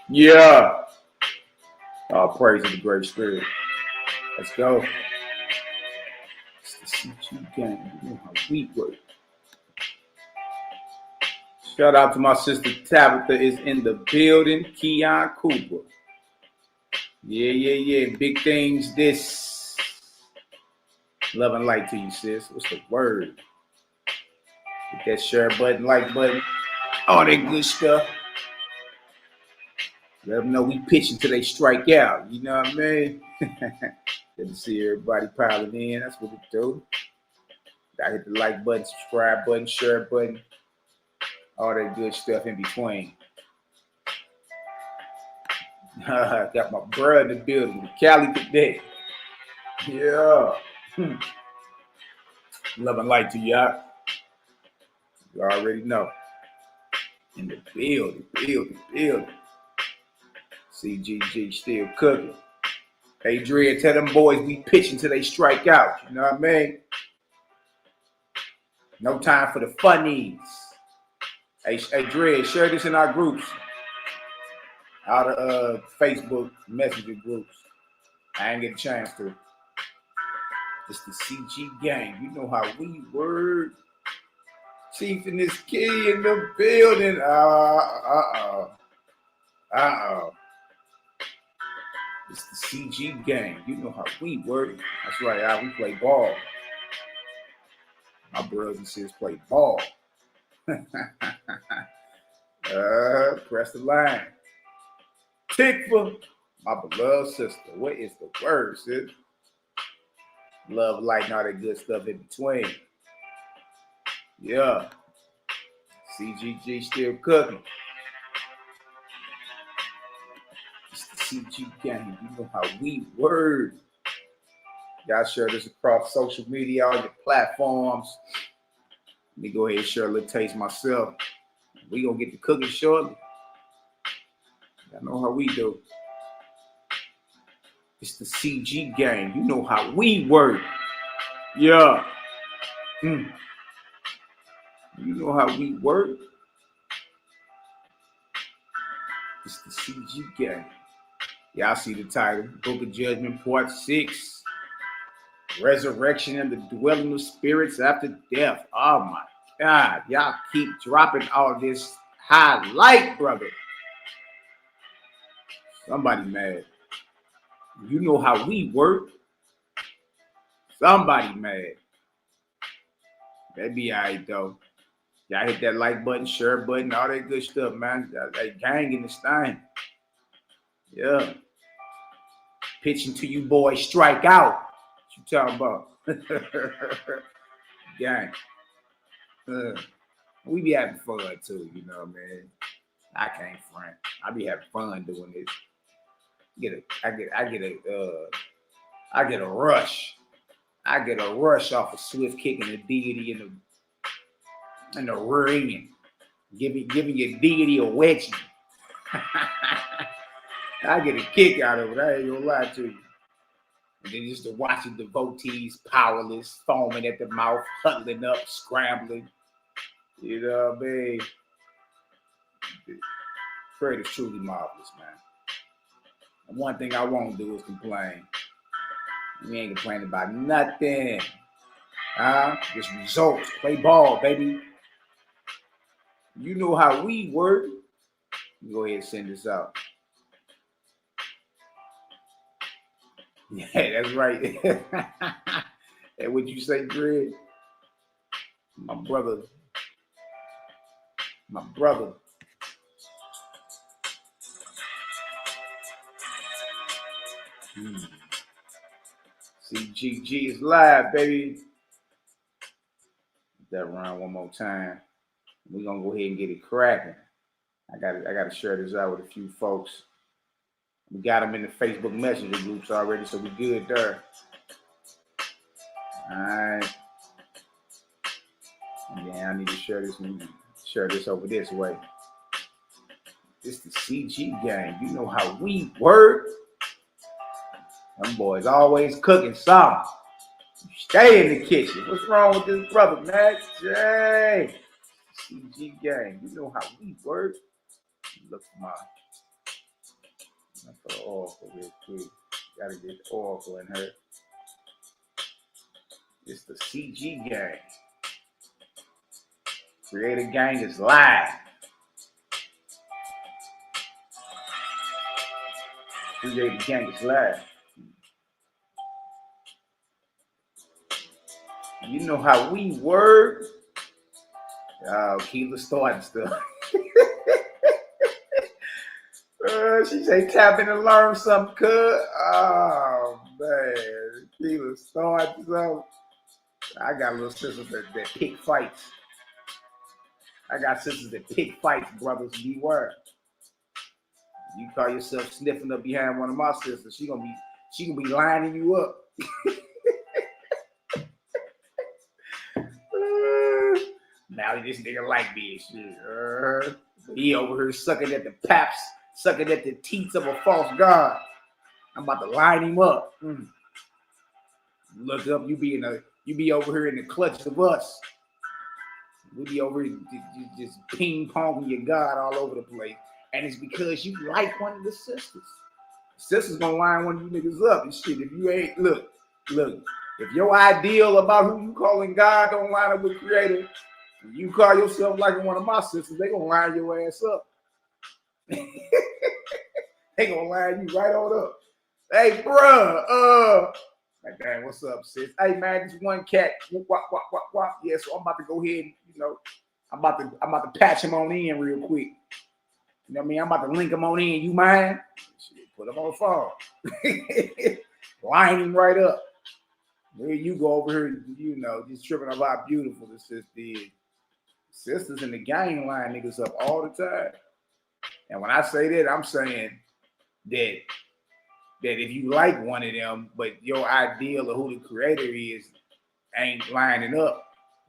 Yeah. All praise to the great spirit. Let's go. It's the CG gang. You know how we work. Shout out to my sister Tabitha is in the building. Keon Cooper. Yeah. Big things this. Love and light to you, sis. What's the word? Hit that share button, like button. All that good stuff. Let them know we pitching till they strike out. You know what I mean? Good to see everybody piling in. That's what we do. Gotta hit the like button, subscribe button, share button. All that good stuff in between. Got my brother in the building, the Cali today. Yeah. Love and light to y'all. You already know. In the building. CGG still cooking. Hey, Dre, tell them boys we pitching till they strike out. You know what I mean? No time for the funnies. Hey, Dre, share this in our groups. Out of Facebook messenger groups. I ain't get a chance to. It's the CG gang. You know how we word. Chief and this key in the building. It's the CG gang. You know how we work. That's right, we play ball. My brothers and sisters play ball. Press the line. Tikva, my beloved sister. What is the word, sis? Love, light, and all that good stuff in between. Yeah. CGG still cooking. It's the CG gang. You know how we word. Y'all share this across social media, all your platforms. Let me go ahead and share a little taste myself. We gonna get to cooking shortly. Y'all know how we do. It's the CG gang. You know how we work. Yeah. You know how we work. It's the CG gang. Y'all see the title. Book of Judgment, Part 6. Resurrection and the dwelling of spirits after death. Oh my God. Y'all keep dropping all this highlight, brother. Somebody mad. You know how we work. Somebody mad. That be all right, though. Y'all hit that like button, share button, all that good stuff, man. That gang in this thing. Yeah. Pitching to you boys, strike out. What you talking about? Gang. We be having fun, too, you know, man. I can't front. I be having fun doing this. I get a rush. I get a rush off of swift kicking the deity in the ring, giving your deity a wedgie. I get a kick out of it. I ain't gonna lie to you. And then just to watch the devotees powerless, foaming at the mouth, huddling up, scrambling. You know what I mean? Prayer is truly marvelous, man. And one thing I won't do is complain. We ain't complaining about nothing. Just results. Play ball, baby. You know how we work. Go ahead and send this out. Yeah, that's right. And what you say, Greg? My brother. CGG is live, baby. Get that round one more time. We're gonna go ahead and get it cracking. I gotta share this out with a few folks. We got them in the Facebook Messenger groups already, so we good there. All right. Yeah, I need to share this over this way. It's the CG gang. You know how we work. Them boys always cooking something. Stay in the kitchen. What's wrong with this brother, Max? Jay. CG gang. You know how we work. Look for my Let's put the oracle real quick. Gotta get the oracle in her. It's the CG gang. Creator gang is live. Creator gang is live. You know how we work. Keela starting stuff. She say tap in and learn something, cuz. Oh, man. Keela starting something. I got little sisters that pick fights. I got sisters that pick fights, brothers. Beware. You call yourself sniffing up behind one of my sisters, she gonna be lining you up. Now this nigga like me and shit. He over here sucking at the paps, sucking at the teats of a false god. I'm about to line him up. Look up, you be over here in the clutch of us. We be over here just ping ponging your God all over the place. And it's because you like one of the sisters. Sisters gonna line one of you niggas up and shit. If you ain't, look, if your ideal about who you calling God don't line up with Creator, you call yourself like one of my sisters, they gonna line your ass up. They gonna line you right on up. Hey, bruh, like, dang, what's up, sis? Hey, man, this one cat, wop. Yeah, so I'm about to go ahead and, I'm about to patch him on in real quick. You know what I mean? I'm about to link him on in. You mind? Shit, put him on the phone. Line him right up. There you go over here, just tripping up how beautiful the sister is. Sisters in the gang line niggas up all the time. And when I say that, I'm saying that if you like one of them, but your ideal of who the Creator is ain't lining up,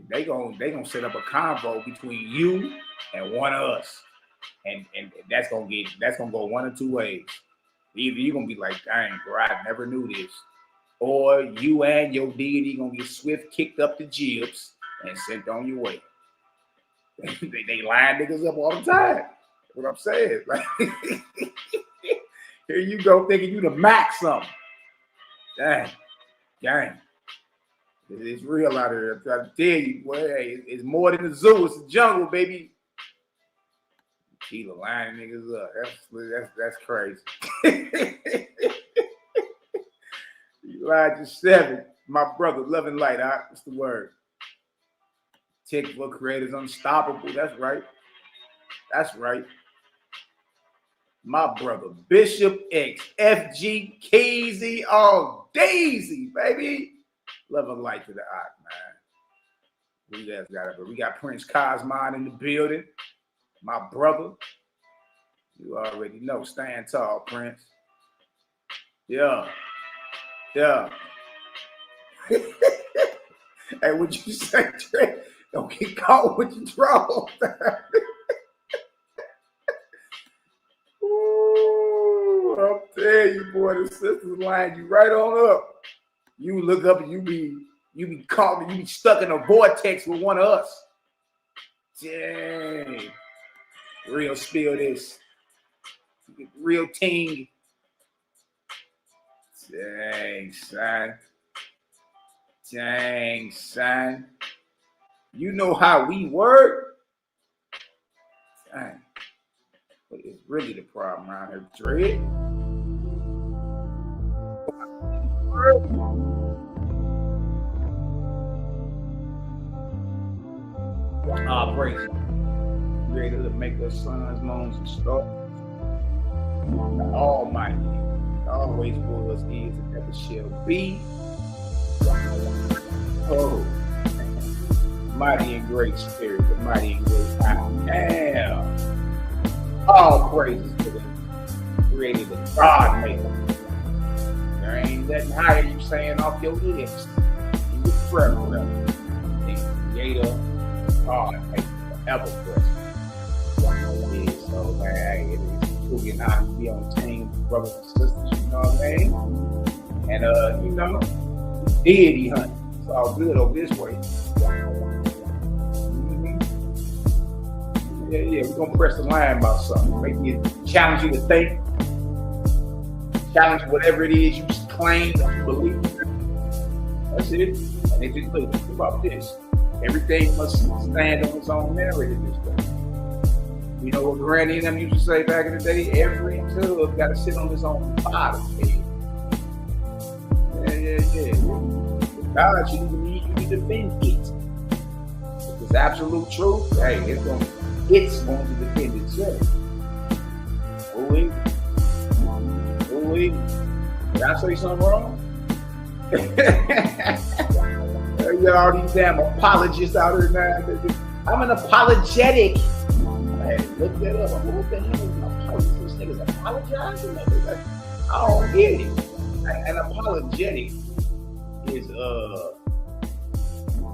they gonna set up a convo between you and one of us, and that's gonna go one of two ways. Either you're gonna be like, dang, bro, I never knew this, or you and your deity gonna get swift kicked up the jibs and sent on your way. they line niggas up all the time. That's what I'm saying. Like, here you go thinking you the max something. Dang. It's real out here. I'm trying to tell you, boy, it's more than a zoo. It's a jungle, baby. Keela lining niggas up. That's crazy. Elijah 7, my brother, love and light. What's the word? Tick for Creators unstoppable. That's right. My brother, Bishop X, FG, Keezy, all Daisy, baby. Love and light to the eye, man. We got Prince Cosmon in the building. My brother. You already know. Stand tall, Prince. Yeah. Hey, what you say, Trey? Don't get caught with your draw. I'm telling you, boy, the sisters line you right on up. You look up and you be caught and you be stuck in a vortex with one of us. Dang. Real spill this. Real ting. Dang, son. You know how we work? Dang. But it's really the problem around here, Dread. Praise Creator to make us sons, moans, and stars. The Almighty, always was, is, and never shall be. Oh, mighty and great Spirit, the mighty and great I am. All praises to the Creator, the God maker. There ain't nothing higher you saying off your lips. You prayer, brother. The Creator, God maker, forever present. So, man, it is truly an honor to be on the team with brothers and sisters, you know what I mean? And, deity hunting. It's all good over this way. Yeah, we're going to press the line about something. Maybe it challenge you to think. challenge whatever it is you claim that you believe. That's it. And it just look about this. Everything must stand on its own merit in this way. You know what Granny and them used to say back in the day? Every tub got to sit on its own bottom head. Yeah. God, you need to defend it. If it's absolute truth, hey, it's going to defend itself. Oh, did I say something wrong? You all these damn apologists out here now. I'm an apologetic. I had to look that up. What the hell is an apologist? This nigga's apologizing? I don't get it. An apologetic is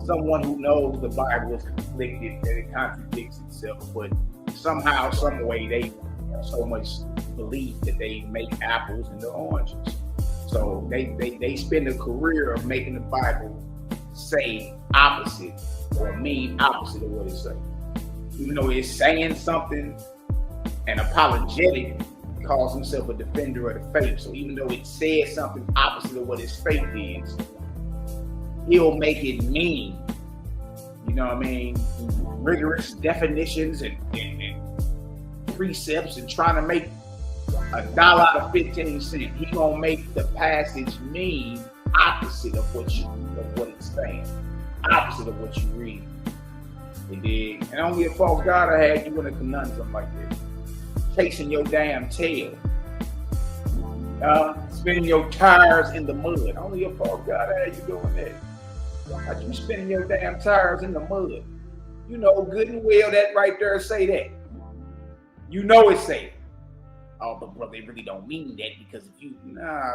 someone who knows the Bible is conflicted, that it contradicts itself, but somehow, some way, they have so much belief that they make apples into oranges. So they spend a career of making the Bible say opposite or mean opposite of what it says. Even though it's saying something, an apologetic calls himself a defender of the faith. So even though it says something opposite of what his faith is, he'll make it mean, you know what I mean, rigorous definitions and precepts, and trying to make $1 out of 15 cents. He gonna make the passage mean opposite of what it's saying, opposite of what you read. You dig? And only a false God I had you in a conundrum like this, chasing your damn tail, spinning your tires in the mud. Only a false God I had you doing that. How you spinning your damn tires in the mud? You know good and well that right there say that. You know it say it. Oh, but brother, they really don't mean that, because if you,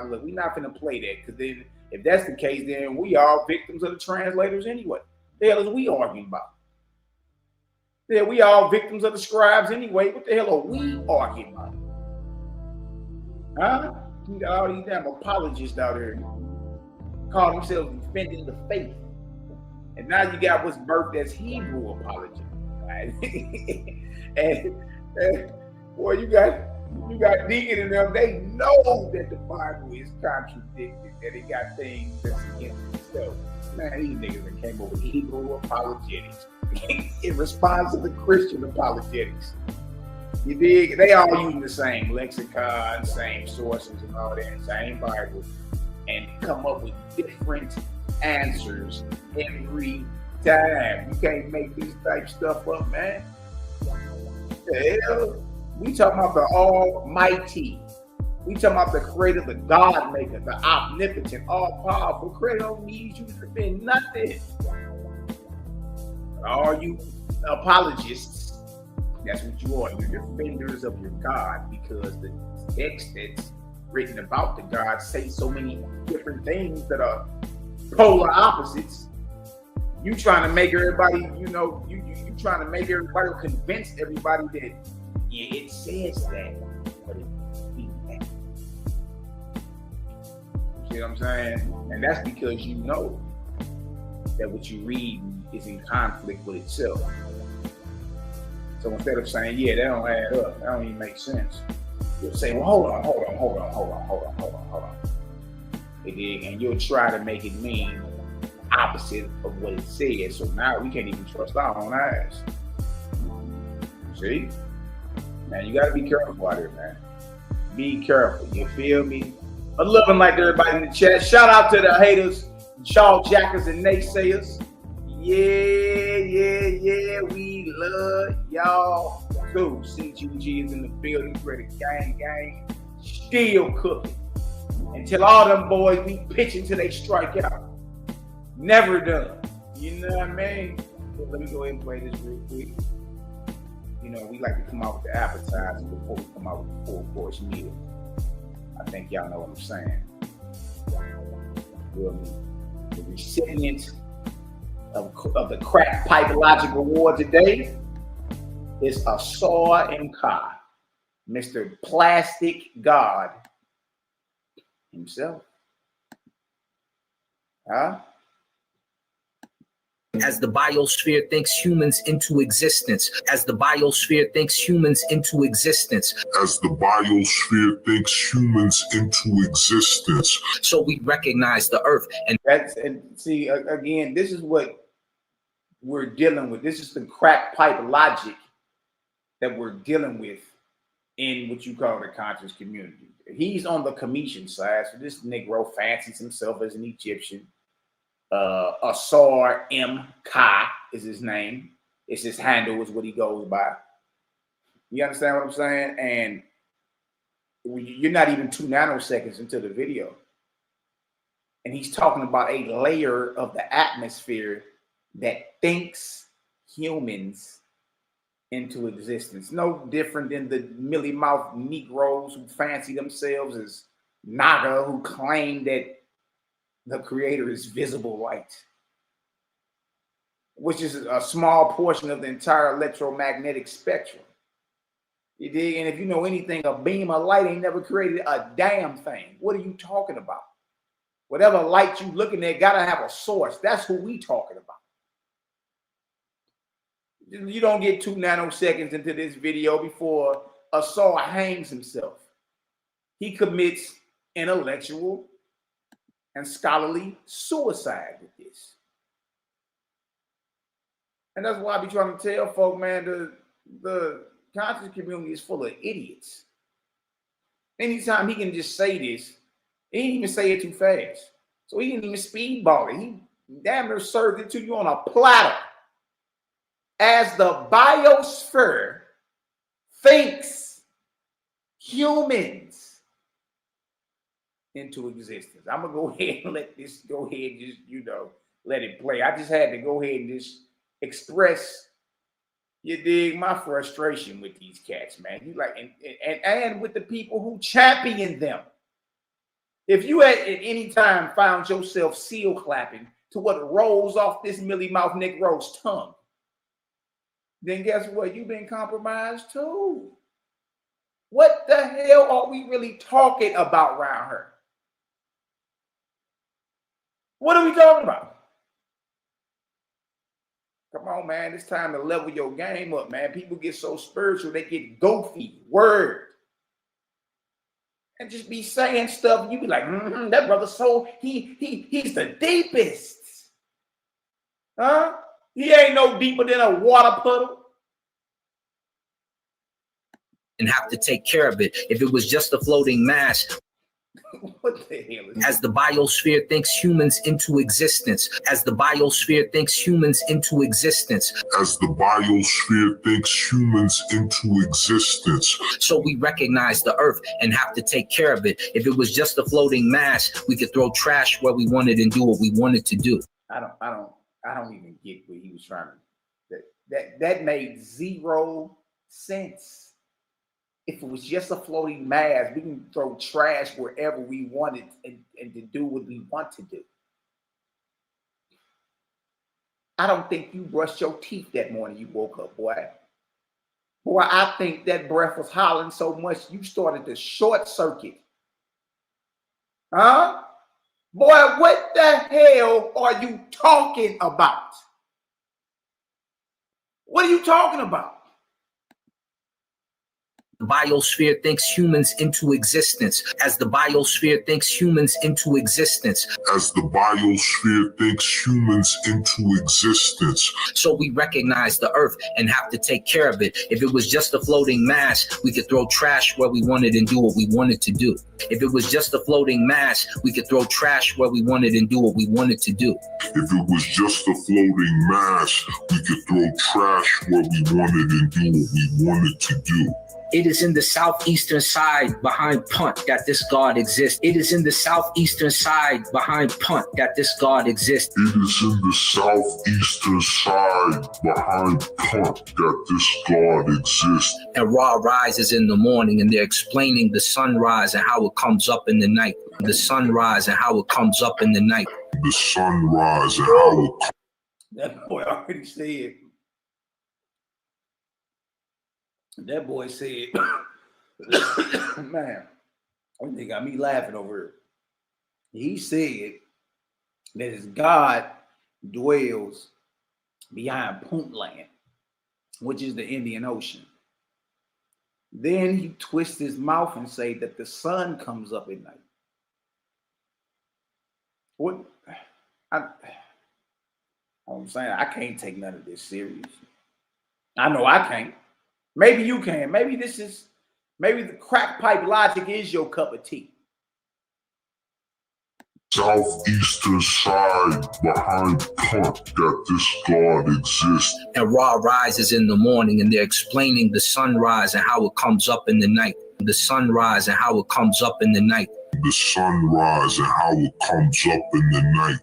look, we're not gonna play that, because then if that's the case, then we are victims of the translators anyway. The hell is we arguing about? Yeah, we all victims of the scribes anyway. What the hell are we arguing about? Huh? You got all these damn apologists out here call themselves defending the faith. And now you got what's birthed as Hebrew apology. Right? and boy, you got Deacon and them, they know that the Bible is contradicted, that it got things that's against itself. Man, these niggas that came up with Hebrew apologetics in response to the Christian apologetics. You dig? They all using the same lexicon, same sources and all that, same Bible, and come up with different answers every time. You can't make this type stuff up, man. The hell? We talking about the Almighty. We talking about the Creator, the God Maker, the omnipotent, all-powerful Creator. Don't need you to defend nothing. All you apologists, that's what you are. You're defenders of your God, because the text that's written about the God say so many different things that are polar opposites. You trying to make everybody, you trying to make everybody, convince everybody that, yeah, it says that, but it means that. You see what I'm saying? And that's because you know that what you read is in conflict with itself. So instead of saying, yeah, that don't add up, that don't even make sense, you'll say, well, hold on. And you'll try to make it mean opposite of what it says. So now we can't even trust our own eyes. See? Man, you gotta be careful out here, man. Be careful, you feel me? I'm loving like everybody in the chat. Shout out to the haters, jaw jackers and naysayers. Yeah, we love y'all too. CGG is in the building, ready, gang, still cooking. And tell all them boys we pitching till they strike out. Never done. You know what I mean? So let me go ahead and play this real quick. You know, we like to come out with the appetizer before we come out with the full course meal. I think y'all know what I'm saying. The recipient of the Crack Pipe Logic Award today is Asar Mkai, Mr. Plastic God himself. Huh? As the biosphere thinks humans into existence. As the biosphere thinks humans into existence. As the biosphere thinks humans into existence. So we recognize the earth. And see, again, this is what we're dealing with. This is the crack pipe logic that we're dealing with in what you call the conscious community. He's on the Commission side, so this Negro fancies himself as an Egyptian. Asar M. Ka is his name. It's his handle, is what he goes by. You understand what I'm saying? And you're not even 2 nanoseconds into the video. And he's talking about a layer of the atmosphere that thinks humans into existence. No different than the mealy-mouthed Negroes who fancy themselves as Naga, who claim that the creator is visible light, which is a small portion of the entire electromagnetic spectrum. You dig? And if you know anything, a beam of light ain't never created a damn thing. What are you talking about? Whatever light you looking at gotta have a source. That's who we talking about. You don't get 2 nanoseconds into this video before Asar hangs himself. He commits intellectual and scholarly suicide with this. And that's why I be trying to tell folk, man, the conscious community is full of idiots. Anytime he can just say this, he didn't even say it too fast. So he didn't even speedball it. He damn near served it to you on a platter. As the biosphere thinks humans into existence. I'm gonna go ahead and let this go ahead and just, let it play. I just had to go ahead and just express, you dig, my frustration with these cats, man. You like, and with the people who champion them. If you at any time found yourself seal clapping to what rolls off this mealy-mouthed Negro's tongue, then guess what? You've been compromised too. What the hell are we really talking about around here? What are we talking about? Come on, man. It's time to level your game up, man. People get so spiritual, they get goofy. Word. And just be saying stuff. You be like, that brother, so he's the deepest. Huh? He ain't no deeper than a water puddle. And have to take care of it. If it was just a floating mass. What the hell is as the biosphere thinks humans into existence. As the biosphere thinks humans into existence. As the biosphere thinks humans into existence. So we recognize the earth and have to take care of it. If it was just a floating mass, we could throw trash where we wanted and do what we wanted to do. I don't even get what he was trying to. That made zero sense. If it was just a floating mass, we can throw trash wherever we wanted and to do what we want to do. I don't think you brushed your teeth that morning you woke up, boy. Boy, I think that breath was hollering so much you started to short circuit. Huh? Boy, what the hell are you talking about? What are you talking about? The biosphere thinks humans into existence. As the biosphere thinks humans into existence. As the biosphere thinks humans into existence. So we recognize the earth and have to take care of it. If it was just a floating mass, we could throw trash where we wanted and do what we wanted to do. If it was just a floating mass, we could throw trash where we wanted and do what we wanted to do. If it was just a floating mass, we could throw trash where we wanted and do what we wanted to do. It is in the southeastern side behind Punt that this God exists. It is in the southeastern side behind Punt that this God exists. It is in the southeastern side behind Punt that this God exists. And Ra rises in the morning and they're explaining the sunrise and how it comes up in the night. The sunrise and how it comes up in the night. The sunrise and how it comes. That boy already said. That boy said, man, they got me laughing over it. He said that his God dwells behind Puntland, which is the Indian Ocean. Then he twists his mouth and say that the sun comes up at night. What? I'm saying, I can't take none of this serious. I know I can't. Maybe you can. Maybe the crack pipe logic is your cup of tea. Southeastern side behind Punt that this God exists. And Ra rises in the morning and they're explaining the sunrise and how it comes up in the night. The sunrise and how it comes up in the night. The sunrise and how it comes up in the night.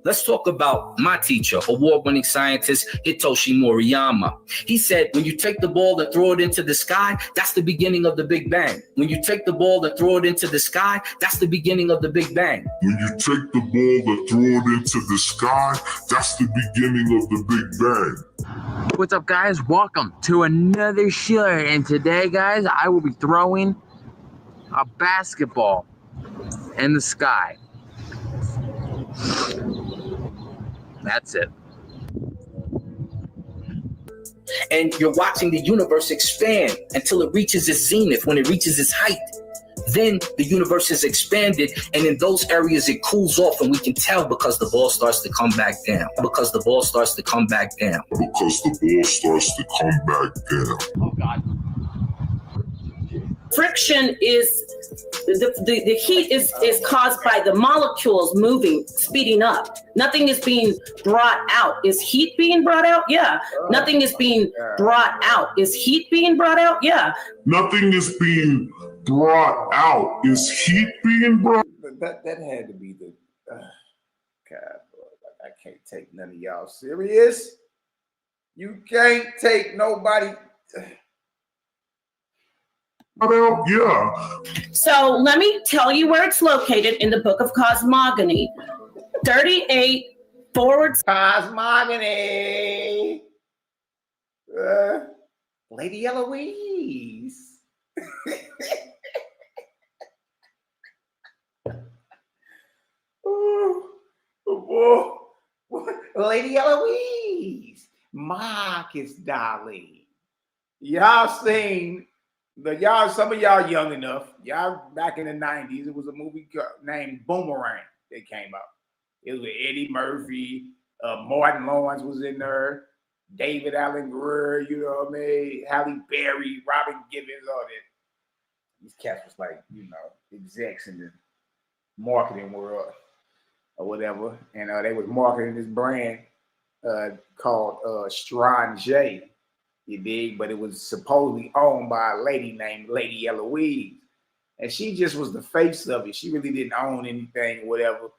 Let's talk about my teacher, award-winning scientist Hitoshi Moriyama. He said, when you take the ball and throw it into the sky, that's the beginning of the Big Bang. When you take the ball and throw it into the sky, that's the beginning of the Big Bang. When you take the ball and throw it into the sky, that's the beginning of the Big Bang. What's up, guys? Welcome to another show. And today, guys, I will be throwing a basketball in the sky. That's it. And you're watching the universe expand until it reaches its zenith. When it reaches its height, then the universe is expanded, and in those areas it cools off, and we can tell because the ball starts to come back down. Because the ball starts to come back down. Because the ball starts to come back down. Oh, God. Friction is the heat is caused by the molecules moving, speeding up. Nothing is being brought out. Is heat being brought out? Yeah. Nothing is being brought out. Is heat being brought out? Yeah. Nothing is being brought out. Is heat being brought? That had to be the God, bro. Like, I can't take none of y'all serious. You can't take nobody. Yeah. So let me tell you where it's located in the book of Cosmogony. 38 forward. Cosmogony. Lady Eloise. Oh, Lady Eloise. Marcus, darling. Y'all seen some of y'all young enough. Y'all back in the 90s, it was a movie named Boomerang that came out. It was with Eddie Murphy, Martin Lawrence was in there, David Allen Greer, you know what I mean, Halle Berry, Robin Givens, all that. These cats was like, you know, execs in the marketing world or whatever. And they was marketing this brand called Strange. You dig? But it was supposedly owned by a lady named Lady Eloise. And she just was the face of it. She really didn't own anything or whatever.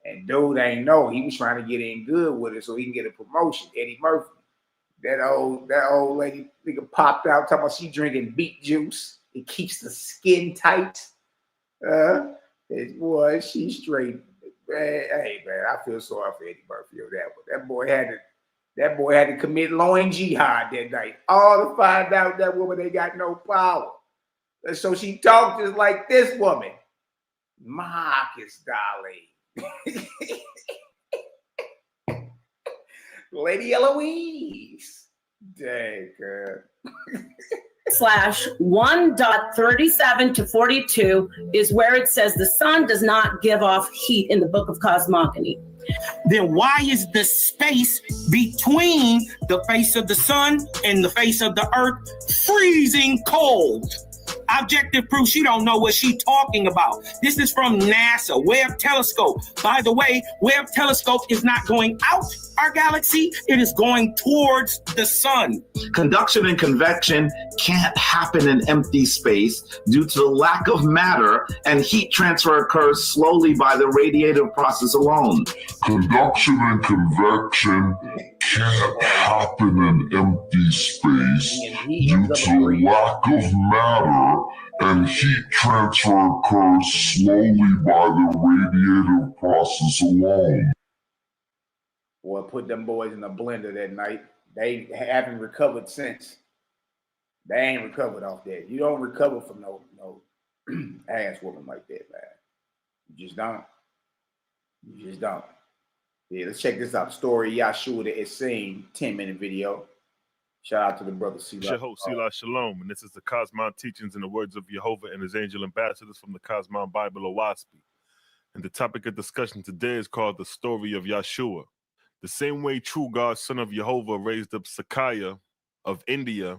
And dude ain't know. He was trying to get in good with it so he can get a promotion. Eddie Murphy. That old lady nigga popped out talking about she drinking beet juice. It keeps the skin tight. Boy, she straight. Hey, man, I feel sorry for Eddie Murphy or that. But that boy had to commit loin jihad that night. All to find out that woman ain't got no power. And so she talked just like this woman. Marcus, darling. Lady Eloise. Dang, girl. /1.37 to 42 is where it says the sun does not give off heat in the book of Cosmogony. Then why is the space between the face of the sun and the face of the earth freezing cold? Objective proof, she don't know what she talking about. This is from NASA, Webb Telescope. By the way, Webb Telescope is not going out our galaxy, it is going towards the sun. Conduction and convection can't happen in empty space due to the lack of matter, and heat transfer occurs slowly by the radiative process alone. Conduction and convection can't happen in empty space due to lack of matter, and heat transfer occurs slowly by the radiative process alone. Boy, put them boys in a blender that night. They haven't recovered since. They ain't recovered off that. You don't recover from no ass whooping like that, man. You just don't. You just don't. Yeah, let's check this out. Story Yahshua the Essene 10-minute video. Shout out to the brother It's your host, Selah Shalom, and this is the Cosmon Teachings in the Words of Jehovah and His Angel Ambassadors from the Cosmon Bible Owaspi. And the topic of discussion today is called the story of Yahshua. The same way true God, son of Jehovah, raised up Sakaya of India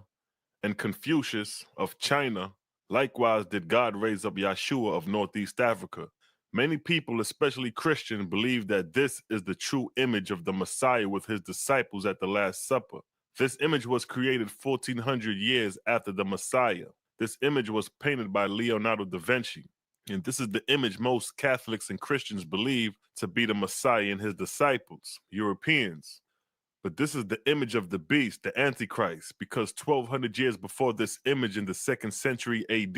and Confucius of China, likewise did God raise up Yahshua of Northeast Africa. Many people, especially Christians, believe that this is the true image of the Messiah with his disciples at the Last Supper. This image was created 1400 years after the Messiah. This image was painted by Leonardo da Vinci. And this is the image most Catholics and Christians believe to be the Messiah and his disciples, Europeans. But this is the image of the beast, the Antichrist, because 1200 years before this image in the 2nd century AD,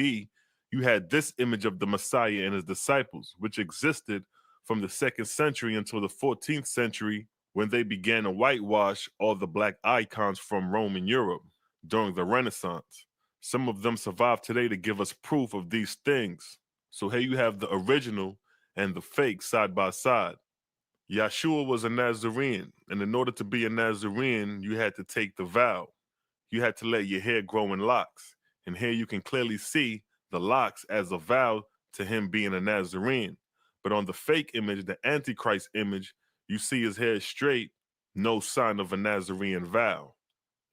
you had this image of the Messiah and his disciples, which existed from the 2nd century until the 14th century, when they began to whitewash all the black icons from Rome and Europe during the Renaissance. Some of them survive today to give us proof of these things. So here you have the original and the fake side by side. Yahshua was a Nazarene, and in order to be a Nazarene, you had to take the vow. You had to let your hair grow in locks. And here you can clearly see the locks as a vow to him being a Nazarene. But on the fake image, the Antichrist image, you see his hair straight, no sign of a Nazarene vow.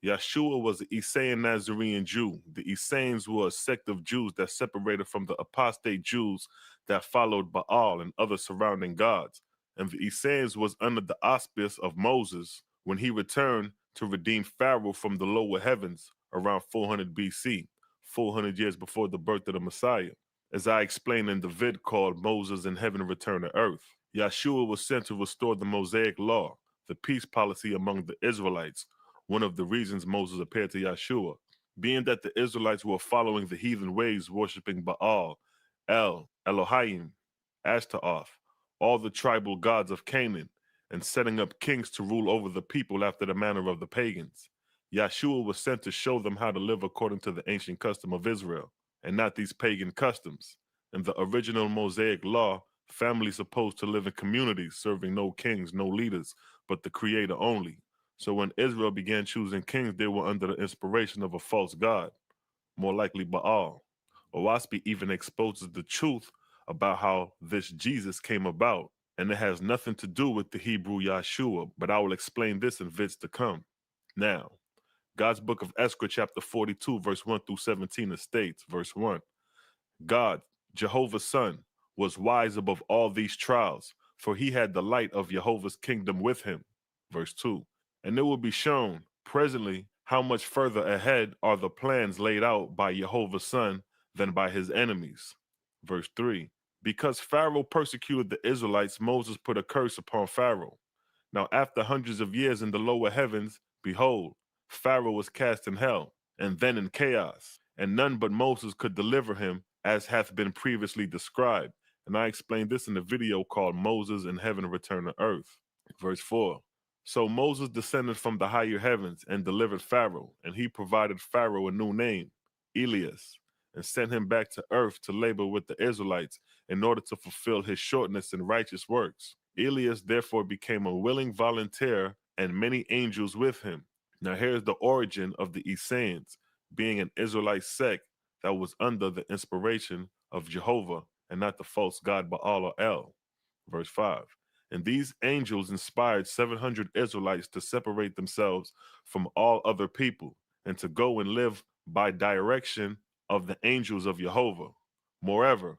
Yahshua was an Essene Nazarene Jew. The Essenes were a sect of Jews that separated from the apostate Jews that followed Baal and other surrounding gods. And the Essenes was under the auspice of Moses when he returned to redeem Pharaoh from the lower heavens around 400 BC, 400 years before the birth of the Messiah. As I explained in the vid called Moses in Heaven Return to Earth, Yahshua was sent to restore the Mosaic law, the peace policy among the Israelites. One of the reasons Moses appeared to Yahshua, being that the Israelites were following the heathen ways, worshiping Baal, Elohim, Ashtaroth, all the tribal gods of Canaan, and setting up kings to rule over the people after the manner of the pagans. Yahshua was sent to show them how to live according to the ancient custom of Israel, and not these pagan customs. In the original Mosaic law, families supposed to live in communities, serving no kings, no leaders, but the Creator only. So when Israel began choosing kings, they were under the inspiration of a false god, more likely Baal. Owaspi even exposes the truth about how this Jesus came about, and it has nothing to do with the Hebrew Yahshua, but I will explain this in vids to come. Now, God's book of Ezra, chapter 42, verse 1 through 17, it states, verse 1, God, Jehovah's son, was wise above all these trials, for he had the light of Jehovah's kingdom with him. Verse 2, and it will be shown presently how much further ahead are the plans laid out by Jehovah's son than by his enemies. Verse 3, because Pharaoh persecuted the Israelites, Moses put a curse upon Pharaoh. Now after hundreds of years in the lower heavens, behold, Pharaoh was cast in hell, and then in chaos, and none but Moses could deliver him, as hath been previously described. And I explained this in a video called Moses in Heaven Return to Earth. Verse 4, so Moses descended from the higher heavens and delivered Pharaoh, and he provided Pharaoh a new name, Elias, and sent him back to earth to labor with the Israelites in order to fulfill his shortness and righteous works. Elias therefore became a willing volunteer, and many angels with him. Now here's the origin of the Essenes, being an Israelite sect that was under the inspiration of Jehovah and not the false god Baal or El. Verse 5, and these angels inspired 700 Israelites to separate themselves from all other people and to go and live by direction of the angels of Jehovah. Moreover,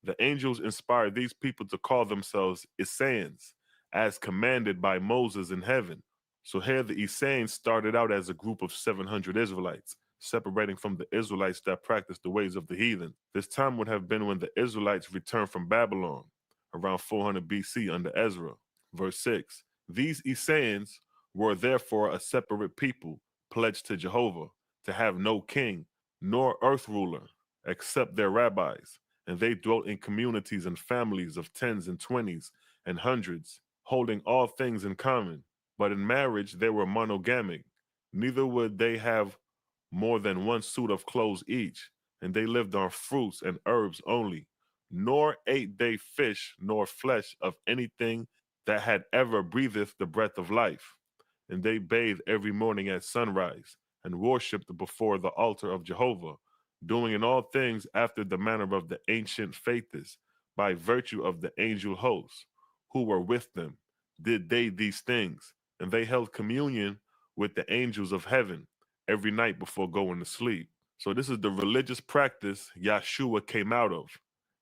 the angels inspired these people to call themselves Essenes, as commanded by Moses in heaven. So here the Essenes started out as a group of 700 Israelites, separating from the Israelites that practiced the ways of the heathen. This time would have been when the Israelites returned from Babylon, around 400 BC under Ezra. Verse 6, these Essenes were therefore a separate people, pledged to Jehovah, to have no king, nor earth ruler, except their rabbis, and they dwelt in communities and families of 10s and 20s and hundreds, holding all things in common. But in marriage they were monogamic, neither would they have more than one suit of clothes each, and they lived on fruits and herbs only, nor ate they fish nor flesh of anything that had ever breatheth the breath of life. And they bathed every morning at sunrise, and worshipped before the altar of Jehovah, doing in all things after the manner of the ancient faiths, by virtue of the angel hosts, who were with them, did they these things, and they held communion with the angels of heaven every night before going to sleep. So this is the religious practice Yeshua came out of.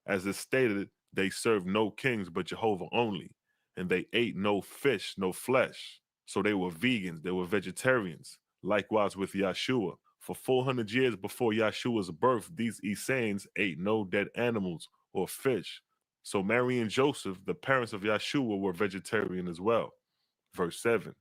As it stated, they served no kings but Jehovah only, and they ate no fish, no flesh. So they were vegans, they were vegetarians. Likewise with Yeshua. For 400 years before Yeshua's birth, these Essenes ate no dead animals or fish. So Mary and Joseph, the parents of Yeshua, were vegetarian as well. Verse 7.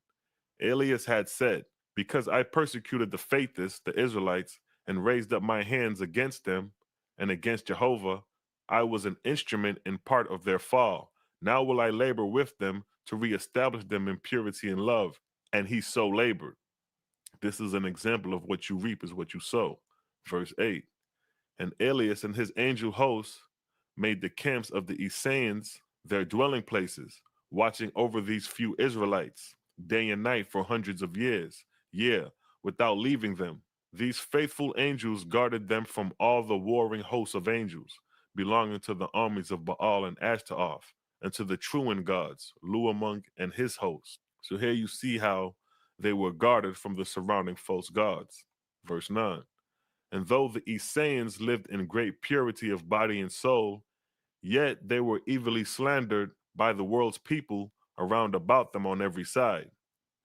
Elias had said, because I persecuted the faithists, the Israelites, and raised up my hands against them and against Jehovah, I was an instrument in part of their fall. Now will I labor with them to reestablish them in purity and love. And he so labored. This is an example of what you reap is what you sow. Verse 8. And Elias and his angel hosts made the camps of the Essenes their dwelling places, watching over these few Israelites day and night for hundreds of years, without leaving them. These faithful angels guarded them from all the warring hosts of angels, belonging to the armies of Baal and Ashtaroth, and to the truant gods, Luamong and his hosts. So here you see how they were guarded from the surrounding false gods. Verse 9. And though the Essenes lived in great purity of body and soul, yet they were evilly slandered by the world's people around about them on every side.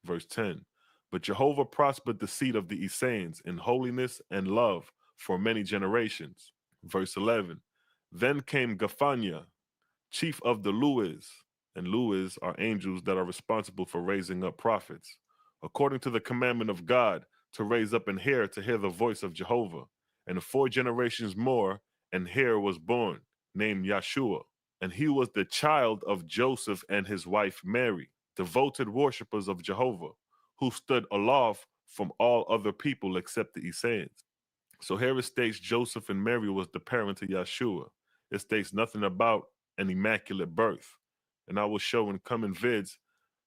Verse 10. But Jehovah prospered the seed of the Essenes in holiness and love for many generations. Verse 11. Then came Gaphania, chief of the Luis, and Luis are angels that are responsible for raising up prophets, according to the commandment of God, to raise up an heir to hear the voice of Jehovah. And 4 generations more, an heir was born, named Yeshua. And he was the child of Joseph and his wife Mary, devoted worshippers of Jehovah, who stood aloft from all other people except the Essenes. So here it states Joseph and Mary was the parent to Yeshua. It states nothing about an immaculate birth. And I will show in coming vids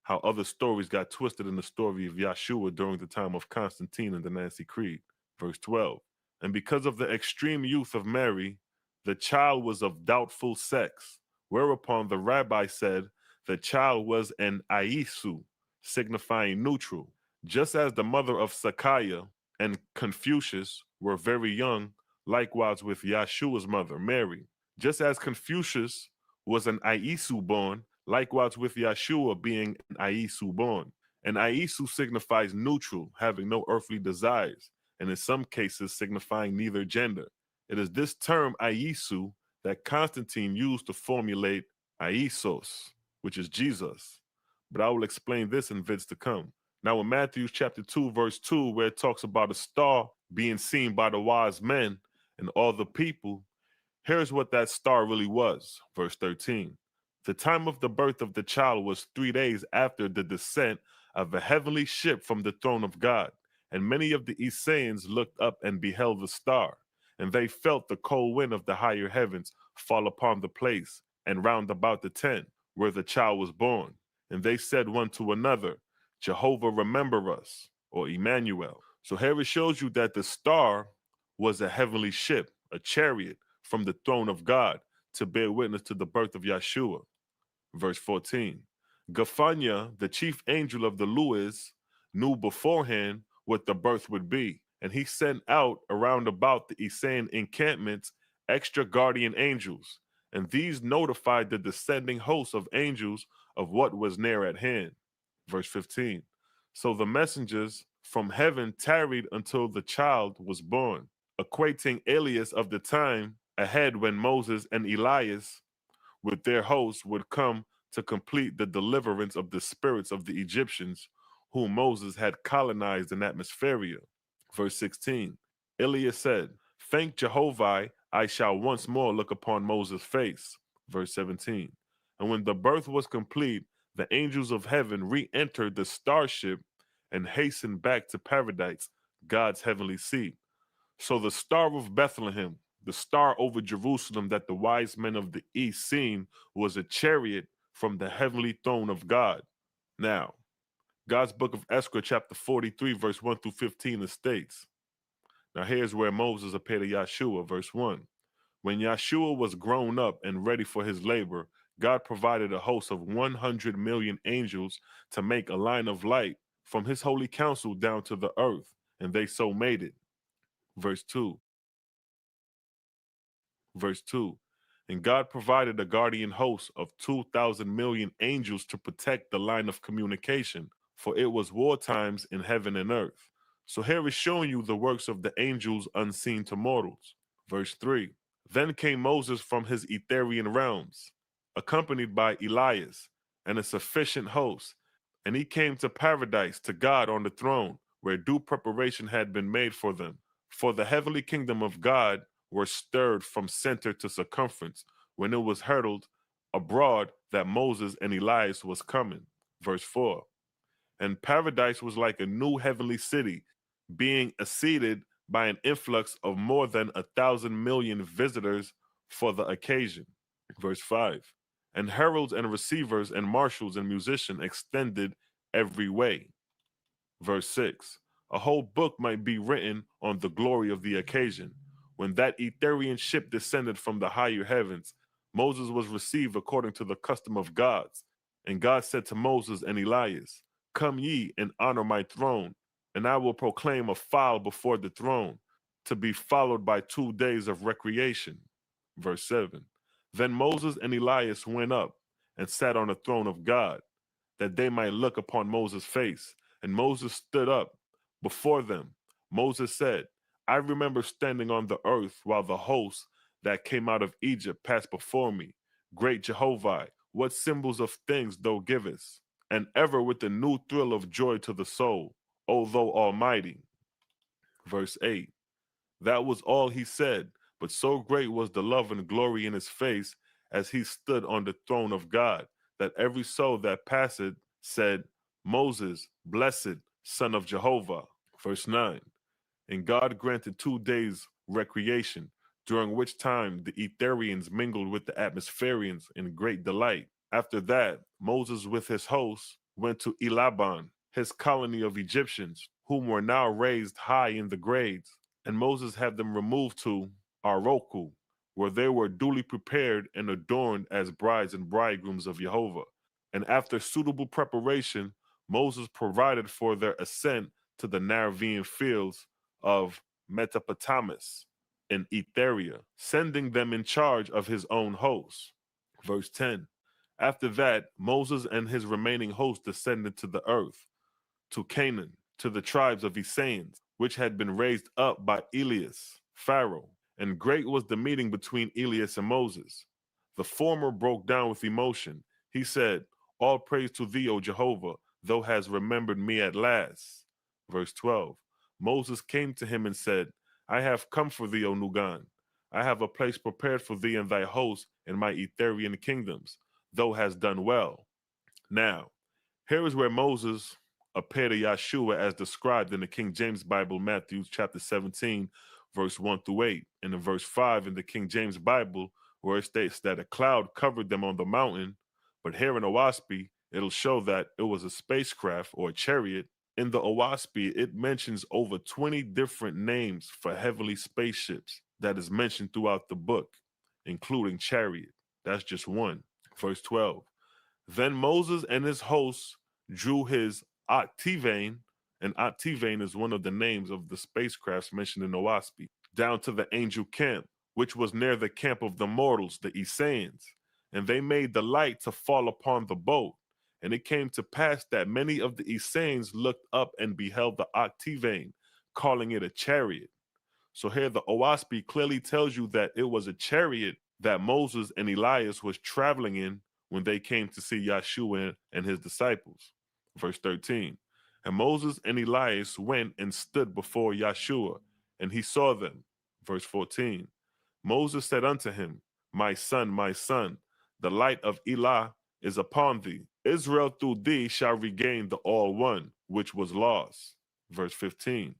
how other stories got twisted in the story of Yeshua during the time of Constantine and the Nancy Creed. Verse 12. And because of the extreme youth of Mary, the child was of doubtful sex, whereupon the rabbi said the child was an Aisu, signifying neutral, just as the mother of Sakiah and Confucius were very young, likewise with Yeshua's mother, Mary. Just as Confucius was an Aisu born, likewise with Yeshua being an Aisu born. An Aisu signifies neutral, having no earthly desires, and in some cases signifying neither gender. It is this term Aisu that Constantine used to formulate Aisos, which is Jesus. But I will explain this in vids to come. Now in Matthew chapter 2, verse 2, where it talks about a star being seen by the wise men and all the people, here's what that star really was. Verse 13. The time of the birth of the child was 3 days after the descent of a heavenly ship from the throne of God. And many of the Essenes looked up and beheld the star, and they felt the cold wind of the higher heavens fall upon the place and round about the tent where the child was born. And they said one to another, Jehovah remember us, or Emmanuel. So here it shows you that the star was a heavenly ship, a chariot from the throne of God to bear witness to the birth of Yeshua. Verse 14. Gaphania, the chief angel of the Luis, knew beforehand what the birth would be, and he sent out around about the Essene encampments extra guardian angels, and these notified the descending hosts of angels of what was near at hand. Verse 15. So the messengers from heaven tarried until the child was born, equating Elias of the time ahead when Moses and Elias with their hosts would come to complete the deliverance of the spirits of the Egyptians whom Moses had colonized in Atmospheria. Verse 16, Elias said, thank Jehovah, I shall once more look upon Moses' face. Verse 17, and when the birth was complete, the angels of heaven re-entered the starship and hastened back to paradise, God's heavenly seat. So the star of Bethlehem, the star over Jerusalem that the wise men of the east seen, was a chariot from the heavenly throne of God. Now, God's book of Ezra, chapter 43, verse 1 through 15, states, now here's where Moses appeared to Yeshua, verse 1. When Yeshua was grown up and ready for his labor, God provided a host of 100 million angels to make a line of light from his holy counsel down to the earth, and they so made it. Verse 2. Verse 2. And God provided a guardian host of 2,000 million angels to protect the line of communication, for it was war times in heaven and earth. So here is showing you the works of the angels unseen to mortals. Verse 3. Then came Moses from his Etherian realms, accompanied by Elias and a sufficient host, and he came to paradise, to God on the throne, where due preparation had been made for them. For the heavenly kingdom of God were stirred from center to circumference when it was hurled abroad that Moses and Elias was coming. Verse 4. And paradise was like a new heavenly city, being acceded by an influx of more than 1,000 million visitors for the occasion. Verse 5. And heralds and receivers and marshals and musicians extended every way. Verse 6. A whole book might be written on the glory of the occasion. When that Etherian ship descended from the higher heavens, Moses was received according to the custom of gods. And God said to Moses and Elias, come ye and honor my throne, and I will proclaim a file before the throne, to be followed by 2 days of recreation. Verse 7. Then Moses and Elias went up and sat on the throne of God, that they might look upon Moses' face. And Moses stood up before them. Moses said, I remember standing on the earth while the host that came out of Egypt passed before me. Great Jehovah, what symbols of things thou givest, and ever with a new thrill of joy to the soul, O thou Almighty. Verse 8. That was all he said, but so great was the love and glory in his face as he stood on the throne of God, that every soul that passed said, Moses, blessed son of Jehovah. Verse 9. And God granted 2 days recreation, during which time the Etherians mingled with the Atmospherians in great delight. After that, Moses with his hosts went to Elaban, his colony of Egyptians, whom were now raised high in the grades, and Moses had them removed to Aroku, where they were duly prepared and adorned as brides and bridegrooms of Jehovah. And after suitable preparation, Moses provided for their ascent to the Nazarenes fields of Metapotamus in Etheria, sending them in charge of his own hosts. Verse 10. After that, Moses and his remaining host descended to the earth, to Canaan, to the tribes of Essenes, which had been raised up by Elias, Pharaoh. And great was the meeting between Elias and Moses. The former broke down with emotion. He said, all praise to thee, O Jehovah, thou hast remembered me at last. Verse 12. Moses came to him and said, I have come for thee, O Nugan. I have a place prepared for thee and thy host in my Etherian kingdoms. Thou hast done well. Now, here is where Moses appeared to Yeshua as described in the King James Bible, Matthew chapter 17, verse 1 through 8, and in verse 5 in the King James Bible, where it states that a cloud covered them on the mountain. But here in Owaspy, it'll show that it was a spacecraft or a chariot. In the Owaspy, it mentions over 20 different names for heavenly spaceships that is mentioned throughout the book, including chariot. That's just one. Verse 12. Then Moses and his hosts drew his Octivane, and Octivane is one of the names of the spacecrafts mentioned in Owaspy, down to the angel camp, which was near the camp of the mortals, the Essenes. And they made the light to fall upon the boat. And it came to pass that many of the Essenes looked up and beheld the Octivane, calling it a chariot. So here the Owaspy clearly tells you that it was a chariot that Moses and Elias was traveling in when they came to see Yeshua and his disciples. Verse 13. And Moses and Elias went and stood before Yeshua, and he saw them. Verse 14. Moses said unto him, my son, the light of Elah is upon thee. Israel through thee shall regain the all one, which was lost. Verse 15.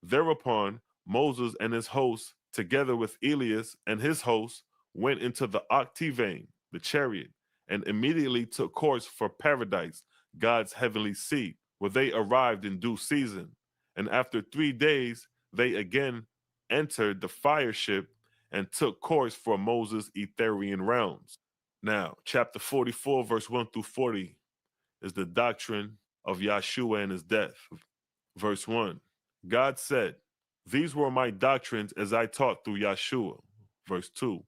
Thereupon Moses and his hosts, together with Elias and his hosts, went into the Octivane, the chariot, and immediately took course for paradise, God's heavenly seat, where they arrived in due season. And after 3 days, they again entered the fire ship and took course for Moses' Etherian realms. Now, chapter 44, verse 1 through 40 is the doctrine of Yeshua and his death. Verse 1, God said, "These were my doctrines as I taught through Yeshua." Verse 2,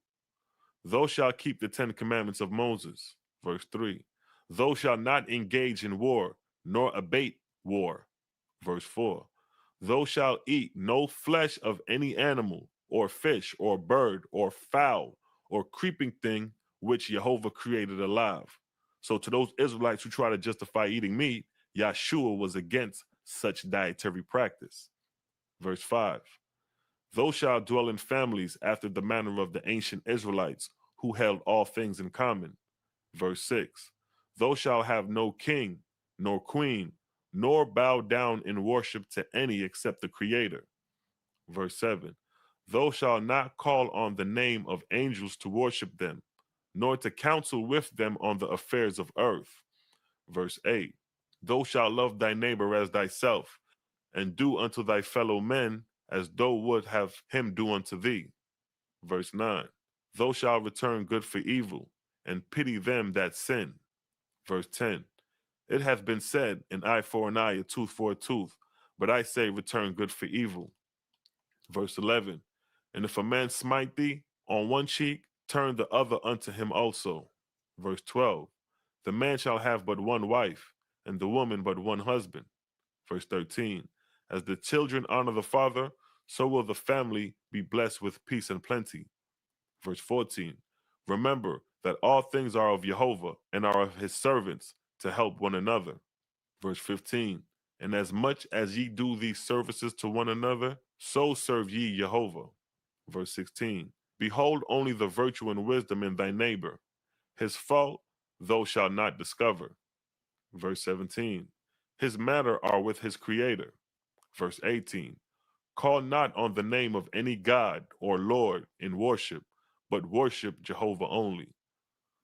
"Thou shalt keep the 10 commandments of Moses." Verse 3, "Thou shalt not engage in war, nor abate war." Verse 4, "Thou shalt eat no flesh of any animal, or fish, or bird, or fowl, or creeping thing which Jehovah created alive." So to those Israelites who try to justify eating meat, Yeshua was against such dietary practice. Verse 5, "Thou shalt dwell in families after the manner of the ancient Israelites who held all things in common." Verse 6, "Thou shalt have no king, nor queen, nor bow down in worship to any except the Creator." Verse 7, "Thou shalt not call on the name of angels to worship them, nor to counsel with them on the affairs of earth." Verse 8, "Thou shalt love thy neighbor as thyself, and do unto thy fellow men as thou would have him do unto thee." Verse 9, "Thou shalt return good for evil, and pity them that sin." Verse 10, "It hath been said, an eye for an eye, a tooth for a tooth, but I say, return good for evil." Verse 11, "And if a man smite thee on one cheek, turn the other unto him also." Verse 12, "The man shall have but one wife, and the woman but one husband." Verse 13, "As the children honor the father, so will the family be blessed with peace and plenty." Verse 14, "Remember that all things are of Jehovah, and are of his servants to help one another." Verse 15, "And as much as ye do these services to one another, so serve ye Jehovah." Verse 16, "Behold only the virtue and wisdom in thy neighbor. His fault thou shalt not discover." Verse 17, "His matter are with his creator." Verse 18, "Call not on the name of any God or Lord in worship, but worship Jehovah only."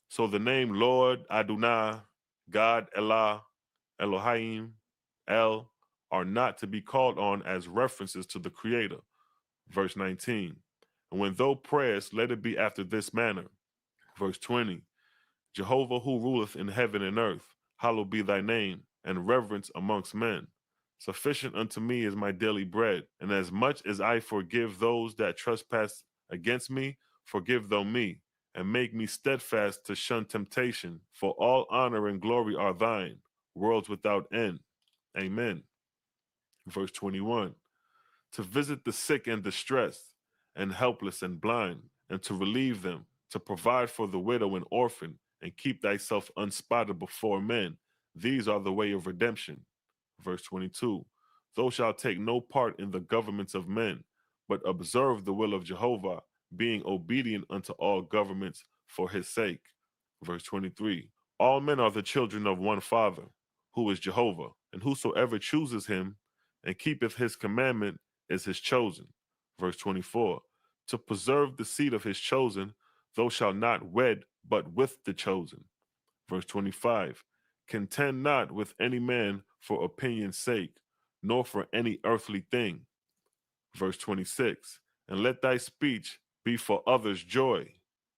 So the name Lord, Adonai, God, Elah, Elohim, El, are not to be called on as references to the Creator. Verse 19, "And when thou prayest, let it be after this manner." Verse 20, "Jehovah who ruleth in heaven and earth, hallowed be thy name, and reverence amongst men. Sufficient unto me is my daily bread, and as much as I forgive those that trespass against me, forgive thou me, and make me steadfast to shun temptation, for all honor and glory are thine, worlds without end. Amen." Verse 21, "To visit the sick and distressed, and helpless and blind, and to relieve them, to provide for the widow and orphan, and keep thyself unspotted before men. These are the way of redemption." Verse 22, "Thou shalt take no part in the governments of men, but observe the will of Jehovah, being obedient unto all governments for his sake." Verse 23, "All men are the children of one Father, who is Jehovah, and whosoever chooses him and keepeth his commandment is his chosen." Verse 24, "To preserve the seed of his chosen, thou shalt not wed but with the chosen." Verse 25, "Contend not with any man for opinion's sake, nor for any earthly thing." Verse 26, "And let thy speech be for others' joy,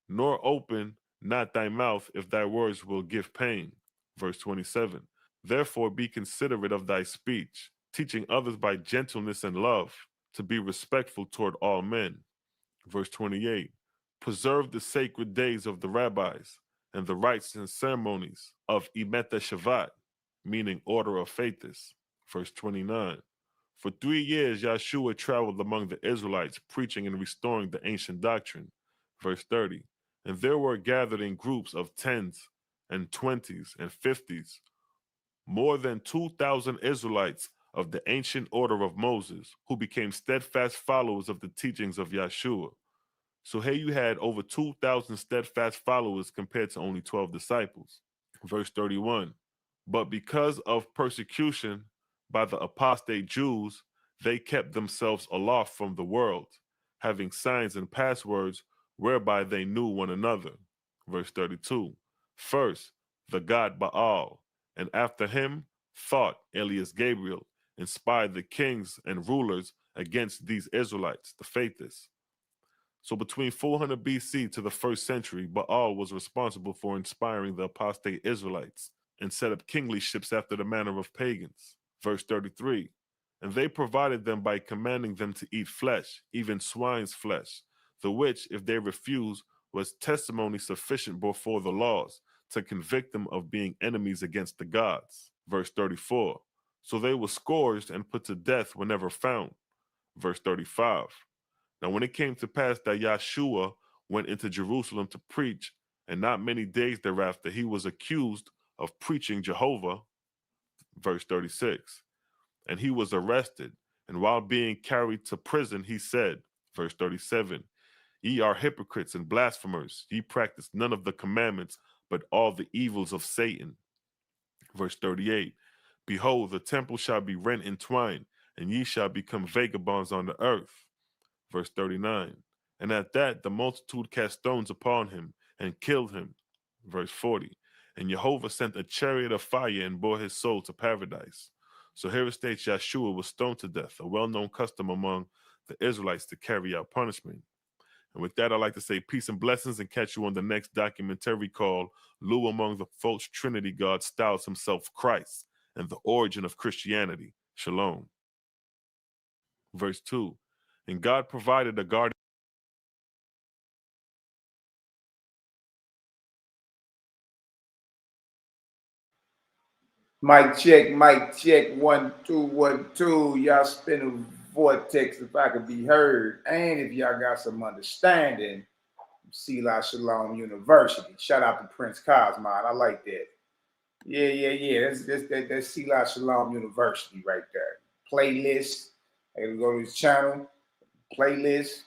nor open not thy mouth if thy words will give pain." Verse 27, "Therefore be considerate of thy speech, teaching others by gentleness and love, to be respectful toward all men." Verse 28, "Preserve the sacred days of the rabbis, and the rites and ceremonies of Imeta Shavat," meaning order of Faithis. Verse 29, "For 3 years Yeshua traveled among the Israelites, preaching and restoring the ancient doctrine." Verse 30, "And there were gathered in groups of 10s and 20s and 50s, more than 2,000 Israelites of the ancient order of Moses, who became steadfast followers of the teachings of Yeshua." So here you had over 2,000 steadfast followers compared to only 12 disciples. Verse 31, "But because of persecution by the apostate Jews, they kept themselves aloft from the world, having signs and passwords whereby they knew one another." Verse 32, First, the god Baal, and after him, Thought, alias Gabriel, inspired the kings and rulers against these Israelites, the faithists. So between 400 BC to the 1st century, Baal was responsible for inspiring the apostate Israelites and set up kinglyships after the manner of pagans. Verse 33, and they provided them by commanding them to eat flesh, even swine's flesh, the which, if they refused, was testimony sufficient before the laws to convict them of being enemies against the gods. Verse 34, so they were scourged and put to death whenever found. Verse 35, now when it came to pass that Yeshua went into Jerusalem to preach, and not many days thereafter he was accused of preaching Jehovah. Verse 36, and he was arrested, and while being carried to prison, he said, verse 37, ye are hypocrites and blasphemers, ye practice none of the commandments, but all the evils of Satan. Verse 38, behold, the temple shall be rent in twine, and ye shall become vagabonds on the earth. Verse 39, and at that the multitude cast stones upon him and killed him. Verse 40, and Jehovah sent a chariot of fire and bore his soul to paradise. So here it states Yeshua was stoned to death, a well-known custom among the Israelites to carry out punishment. And with that, I'd like to say peace and blessings and catch you on the next documentary called Luamong, the false trinity God styles himself Christ and the origin of Christianity. Shalom. Verse 2, and God provided a guardian. Mic check, 1 2 1 2. Y'all spin a vortex if I could be heard, and if y'all got some understanding. Selah Shalom University. Shout out to Prince Cosmon. I like that. Yeah. That's Selah Shalom University right there. Playlist. Hey, go to his channel. Playlist.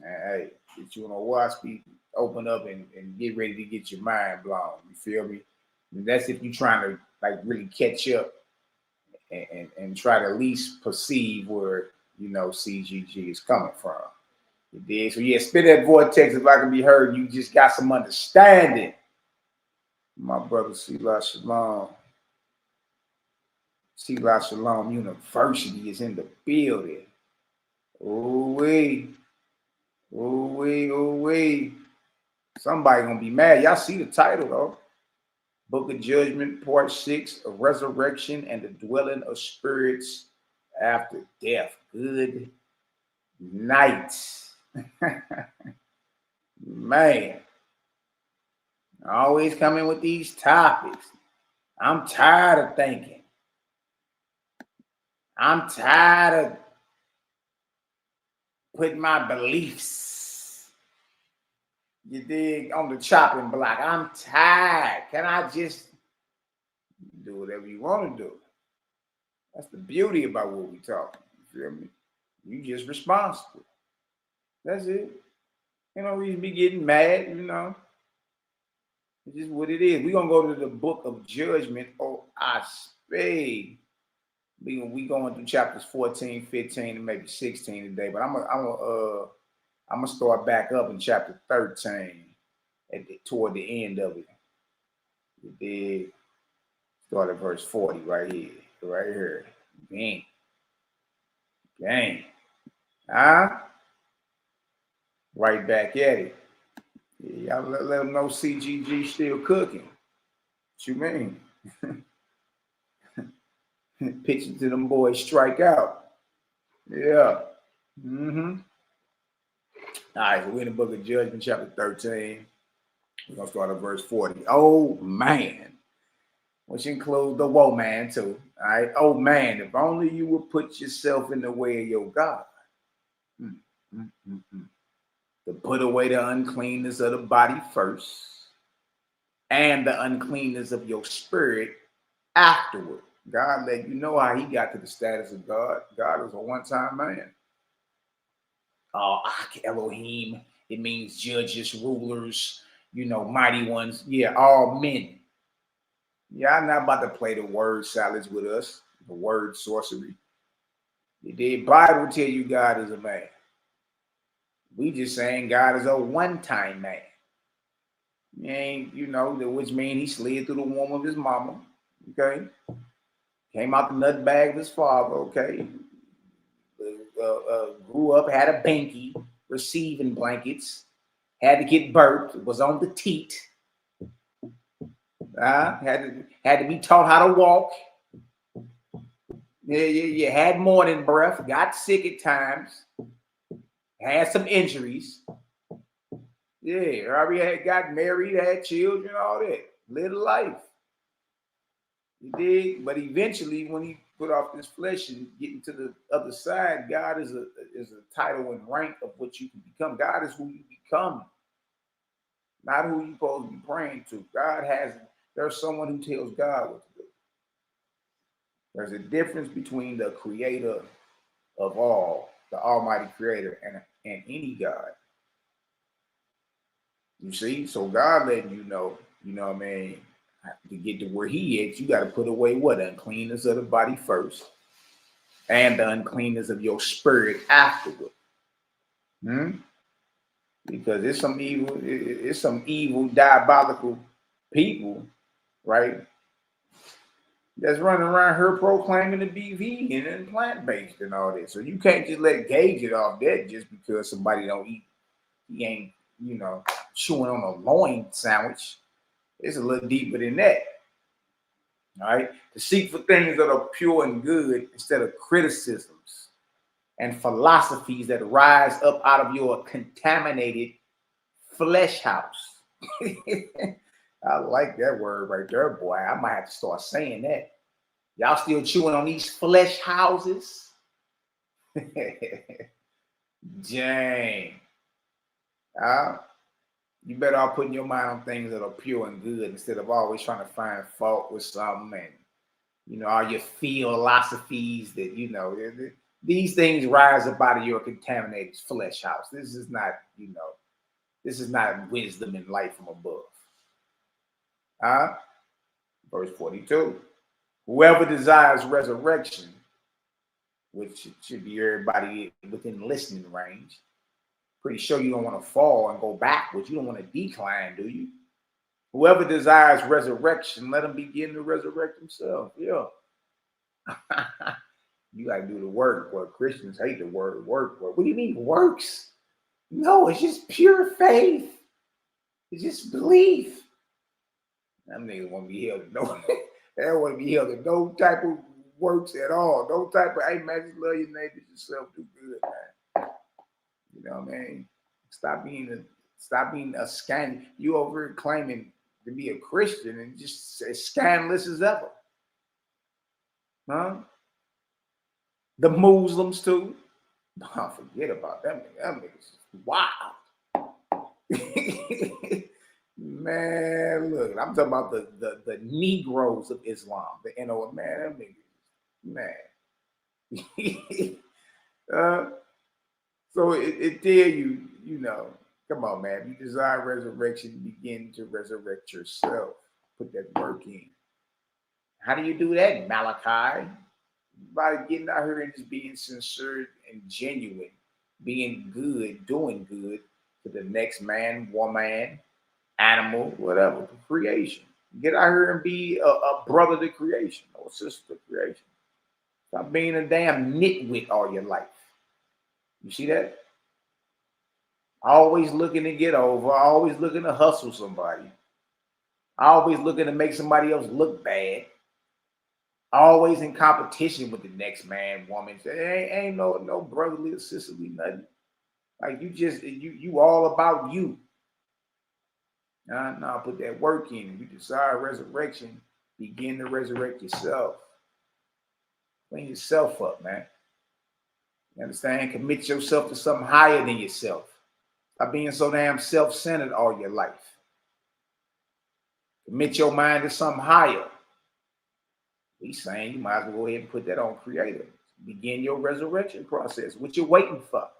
Hey, get you on a WASP, open up and get ready to get your mind blown. You feel me? And that's if you're trying to like really catch up and try to at least perceive where, you know, CGG is coming from. You did? So yeah, spit that vortex if I can be heard. You just got some understanding. My brother Selah Shalom. Selah Shalom University is in the building. Ooh-wee. Somebody gonna be mad. Y'all see the title though. Book of Judgment, Part 6, a resurrection and the dwelling of spirits after death. Good night. Man, I always come in with these topics. I'm tired of thinking. I'm tired of putting my beliefs, you dig, on the chopping block. I'm tired. Can I just do whatever you want to do? That's the beauty about what we talking. You feel me? You just responsible. That's it. You know, we be getting mad, you know. It's just what it is. We're going to go to the book of judgment, I spade. We going through chapters 14, 15, and maybe 16 today. But I'm gonna start back up in chapter 13 toward the end of it. You did start at verse 40 right here. Gang. Right back at it. Yeah, y'all let them know CGG still cooking. What you mean? Pitching to them boys strike out. Yeah. All right, so we're in the book of Judgment, chapter 13. We're going to start at verse 40. Oh, man. Which includes the woe man, too. All right. Oh, man, if only you would put yourself in the way of your God. To put away the uncleanness of the body first, and the uncleanness of your spirit afterward. God let you know how he got to the status of God. God is a one-time man. Elohim, it means judges, rulers, you know, mighty ones. Yeah, all men. Yeah, I'm not about to play the word salads with us, the word sorcery. The Bible tell you God is a man. We just saying God is a one-time man. And which means he slid through the womb of his mama. Okay. Came out the nut bag of his father. Okay. Grew up, had a banky, receiving blankets, had to get burped, was on the teat. Had to be taught how to walk. You had morning breath, got sick at times, had some injuries. Yeah, already got married, had children, all that. Lived a life. He did, but eventually, when he put off this flesh and getting to the other side, God is a title and rank of what you can become. God is who you become, not who you're supposed to be praying to. There's someone who tells God what to do. There's a difference between the creator of all, the almighty creator, and any God. You see? So God letting you know what I mean, to get to where he is, you got to put away what? Uncleanness of the body first, and the uncleanness of your spirit afterward. Because it's some evil, diabolical people, right? That's running around here proclaiming to be vegan and plant-based and all that. So you can't just gauge it off that just because somebody don't eat. He ain't, chewing on a loin sandwich. It's a little deeper than that. All right. To seek for things that are pure and good instead of criticisms and philosophies that rise up out of your contaminated flesh house. I like that word right there, boy. I might have to start saying that. Y'all still chewing on these flesh houses? Dang. You better all putting your mind on things that are pure and good instead of always trying to find fault with something and, all your philosophies that, these things rise up out of your contaminated flesh house. This is not, this is not wisdom and light from above. Verse 42. Whoever desires resurrection, which should be everybody within listening range, pretty sure you don't want to fall and go backwards. You don't want to decline, do you? Whoever desires resurrection, let him begin to resurrect himself. Yeah. You got to do the work. Well, Christians hate the word work. What do you mean works? No, it's just pure faith. It's just belief. Them niggas want to be held to no. They don't want to be held to no type of works at all. No type of, hey man, just love your neighbors, yourself, do good, man. You know what I mean? Stop being a scandal. You over here claiming to be a Christian and just as scandalous as ever. Huh? The Muslims too. Don't forget about them. Them niggas wow. Man, look, I'm talking about the Negroes of Islam. Man, them niggas, man. So it tell you, come on, man. You desire resurrection, begin to resurrect yourself. Put that work in. How do you do that, Malachi? By getting out here and just being sincere and genuine, being good, doing good to the next man, woman, animal, whatever, to creation. Get out here and be a brother to creation or sister to creation. Stop being a damn nitwit all your life. You see that? Always looking to get over, always looking to hustle somebody, always looking to make somebody else look bad, always in competition with the next man, woman. Ain't no brotherly or sisterly nothing. Like you all about you. Nah, put that work in. You desire resurrection, begin to resurrect yourself. Clean yourself up, man. You understand? Commit yourself to something higher than yourself. Stop being so damn self-centered all your life. Commit your mind to something higher. He's saying you might as well go ahead and put that on Creator. Begin your resurrection process. What you waiting for? What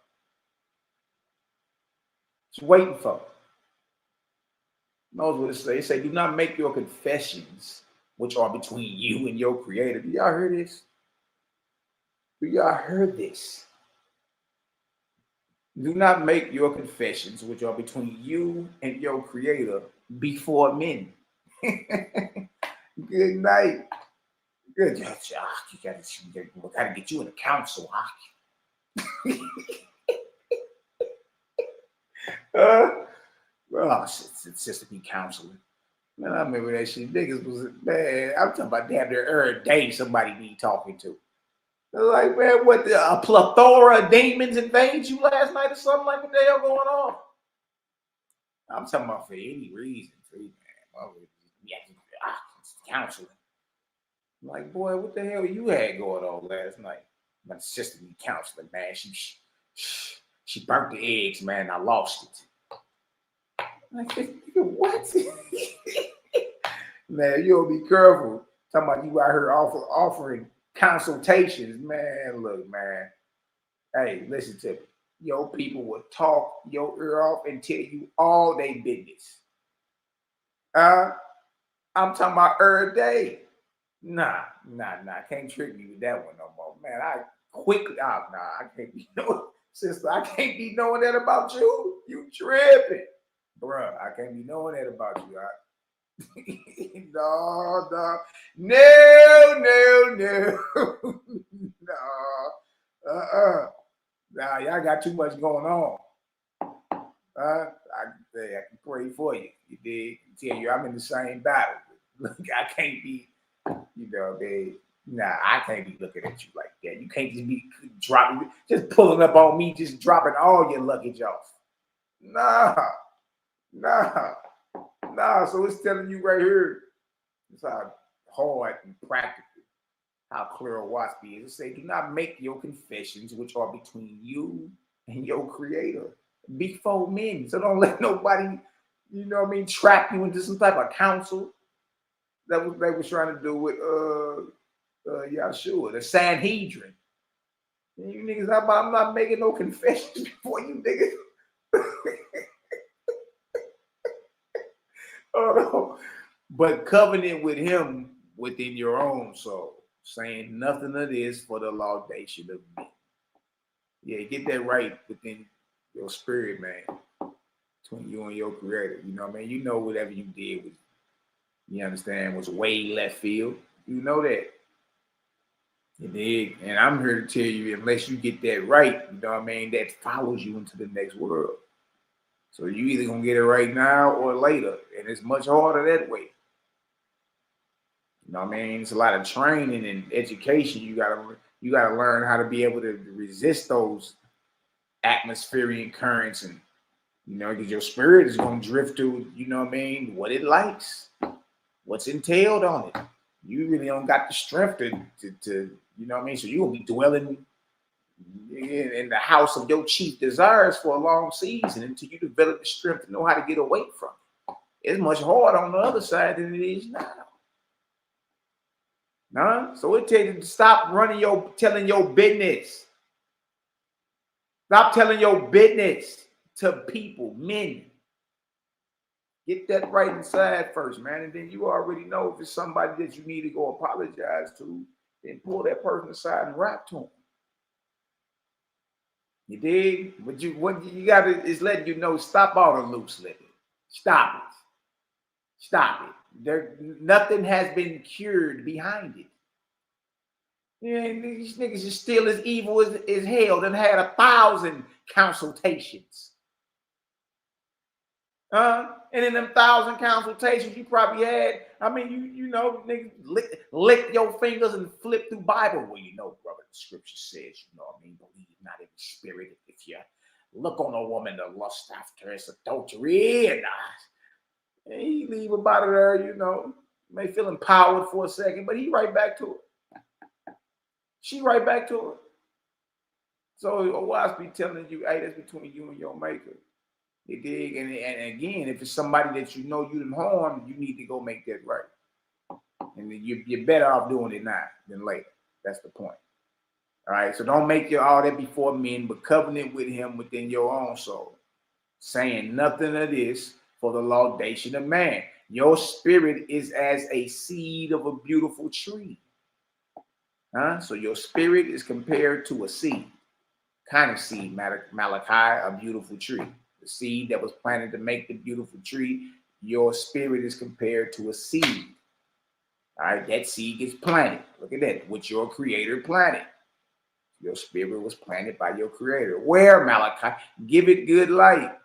you waiting for? Knows what it says. It say, do not make your confessions, which are between you and your Creator. Do y'all hear this? Do y'all hear this? Do not make your confessions, which are between you and your Creator, before men. Good night. Good. You gotta get you in the council. It's just to be counseling. Man, I remember that shit. Niggas was, man, I'm talking about damn near every day somebody be talking to. They're like, man, what, a plethora of demons invade you last night or something like what the hell going on? I'm talking about for any reason, too, man. It's counseling. I'm like, boy, what the hell you had going on last night? My sister be counseling, man. She burnt the eggs, man. I lost it. Like, what? Man, you gotta be careful. Talking about you out here offering consultations. Man, look, man. Hey, listen to me. Your people will talk your ear off and tell you all they business. I'm talking about every day. Nah. Can't trick me with that one no more. Man, I can't be knowing, sister, I can't be knowing that about you. You tripping. Bruh, I can't be knowing that about you. No. Nah, y'all got too much going on. I can pray for you. You dig? Tell you I'm in the same battle. Look, I can't be, I can't be looking at you like that. You can't just be dropping, just pulling up on me, just dropping all your luggage off. Nah. So it's telling you right here, it's how hard and practical, how clear Waspy is. It say, do not make your confessions which are between you and your creator before men. So don't let nobody, trap you into some type of counsel. That was they was trying to do with Yeshua, the Sanhedrin. And you niggas, I'm not making no confessions before you niggas. Oh, no. But covenant with him within your own soul, saying nothing of this for the laudation of men. Yeah, get that right within your spirit, man, between you and your creator. You know what I mean? You know whatever you did was, you understand, was way left field. You know that. You dig? And I'm here to tell you, unless you get that right, you know what I mean, that follows you into the next world. So you either gonna get it right now or later, and it's much harder that way. You know what I mean? It's a lot of training and education. You gotta learn how to be able to resist those atmospheric currents, and because your spirit is gonna drift to, what it likes, what's entailed on it. You really don't got the strength to so you gonna be dwelling in the house of your chief desires for a long season until you develop the strength to know how to get away from it. It's much harder on the other side than it is now. So it tells you to stop telling your business. Stop telling your business to people, men. Get that right inside first, man. And then you already know if it's somebody that you need to go apologize to, then pull that person aside and rap to them. You dig? But what you gotta is letting you know, stop all the loose living. Stop it. Nothing has been cured behind it. Yeah, these niggas is still as evil as hell. Then had 1,000 consultations. And in them 1,000 consultations you probably had, niggas lick your fingers and flip through Bible. Well, brother, the scripture says, believe not every spirit. If you look on a woman to lust after, it's adultery. And he leave about it there, may feel empowered for a second, but he right back to it. She right back to it. So a wise be telling you, hey, that's between you and your maker. You dig? And again, if it's somebody that you done harmed, you need to go make that right. And then you're better off doing it now than later. That's the point. All right. So don't make all that before men, but covenant with him within your own soul, saying nothing of this for the laudation of man. Your spirit is as a seed of a beautiful tree. So your spirit is compared to a seed. Kind of seed, Malachi, a beautiful tree. The seed that was planted to make the beautiful tree your spirit is compared to a seed. All right, that seed gets planted. Look at that, what your creator planted. Your spirit was planted by your creator. Where, Malachi? Give it good light.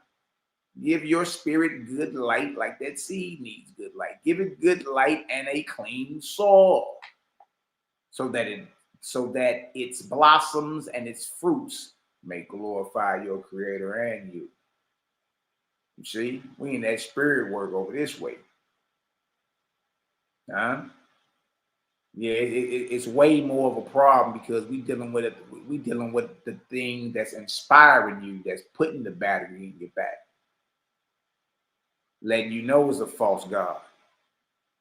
Give your spirit good light like that seed needs good light. Give it good light and a clean soil so that its blossoms and its fruits may glorify your creator and you. You see, we in that spirit work over this way. Huh? Yeah, it's way more of a problem because we dealing with the thing that's inspiring you, that's putting the battery in your back, letting you know it's a false god.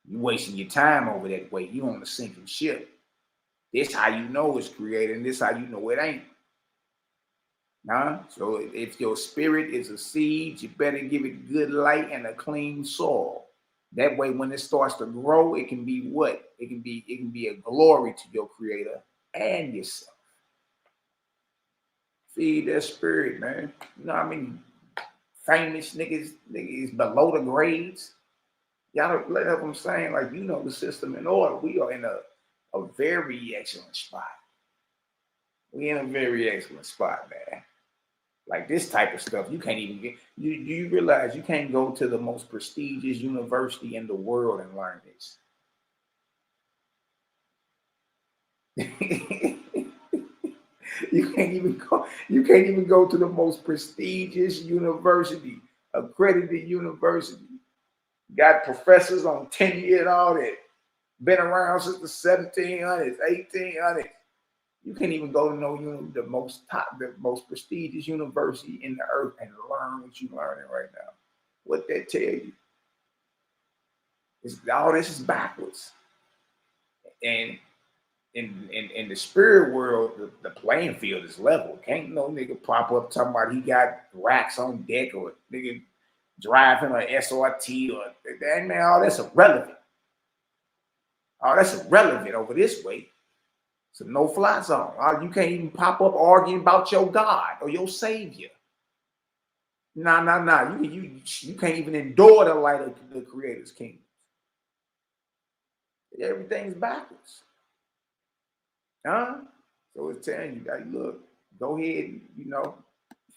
You wasting your time over that way. You on a sinking ship. This how you know it's created, and this how you know it ain't. Huh? So if your spirit is a seed, you better give it good light and a clean soil. That way, when it starts to grow, it can be what? It can be a glory to your creator and yourself. Feed that spirit, man. You know what I mean? Famous niggas below the grades. Y'all know what I'm saying? Like, you know the system in order. We are in a very excellent spot. We in a very excellent spot, man. Like this type of stuff, you can't even get. You realize you can't go to the most prestigious university in the world and learn this. You can't even go. You can't even go to the most prestigious university, accredited university. Got professors on tenure and all that. Been around since the 1700s, 1800s. You can't even go to the most prestigious university in the earth and learn what you're learning right now. What that tell you? All this is backwards. And in the spirit world, the playing field is level. Can't no nigga pop up talking about he got racks on deck or nigga driving an SRT or that, man. All that's irrelevant. All that's irrelevant over this way. It's a no-fly zone. You can't even pop up arguing about your God or your Savior. Nah. You can't even endure the light of the Creator's kingdom. Everything's backwards. Huh? So it's telling you, like, look, go ahead and,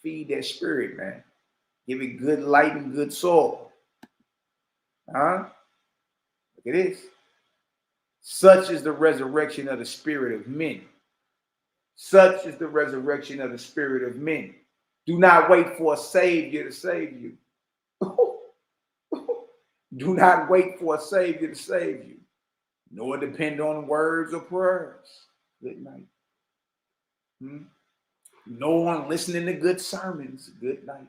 feed that spirit, man. Give it good light and good soil. Huh? Look at this. Such is the resurrection of the spirit of men. Such is the resurrection of the spirit of men. Do not wait for a savior to save you. Do not wait for a savior to save you, nor depend on words or prayers. Good night. No one listening to good sermons. Good night.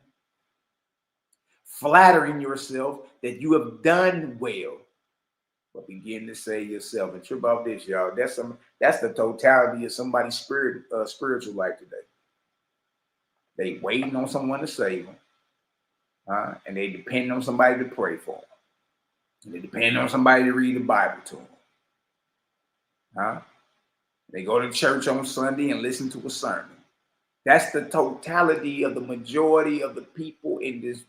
Flattering yourself that you have done well. But begin to say yourself, and trip about this, y'all. That's the totality of somebody's spiritual life today. They waiting on someone to save them, and they depend on somebody to pray for them. And they depend on somebody to read the Bible to them. They go to church on Sunday and listen to a sermon. That's the totality of the majority of the people in this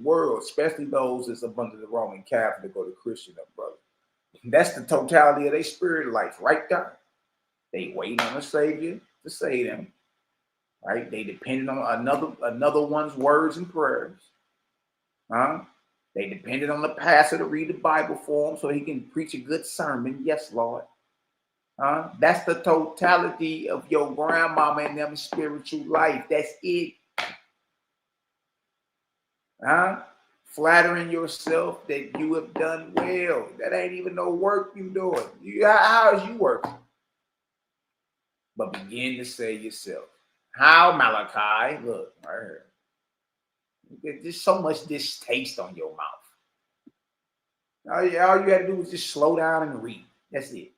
world, especially those that's up under the Roman Catholic or the Christian brother. That's the totality of their spirit life right there. They wait on a savior to save them, right? They depended on another one's words and prayers. They depended on the pastor to read the Bible for them so he can preach a good sermon. Yes, Lord. That's the totality of your grandmama and them spiritual life. That's it. Flattering yourself that you have done well. That ain't even no work you doing. How is you working? But begin to say yourself, how, Malachi? Look, right here. There's so much distaste on your mouth. All you got to do is just slow down and read. That's it.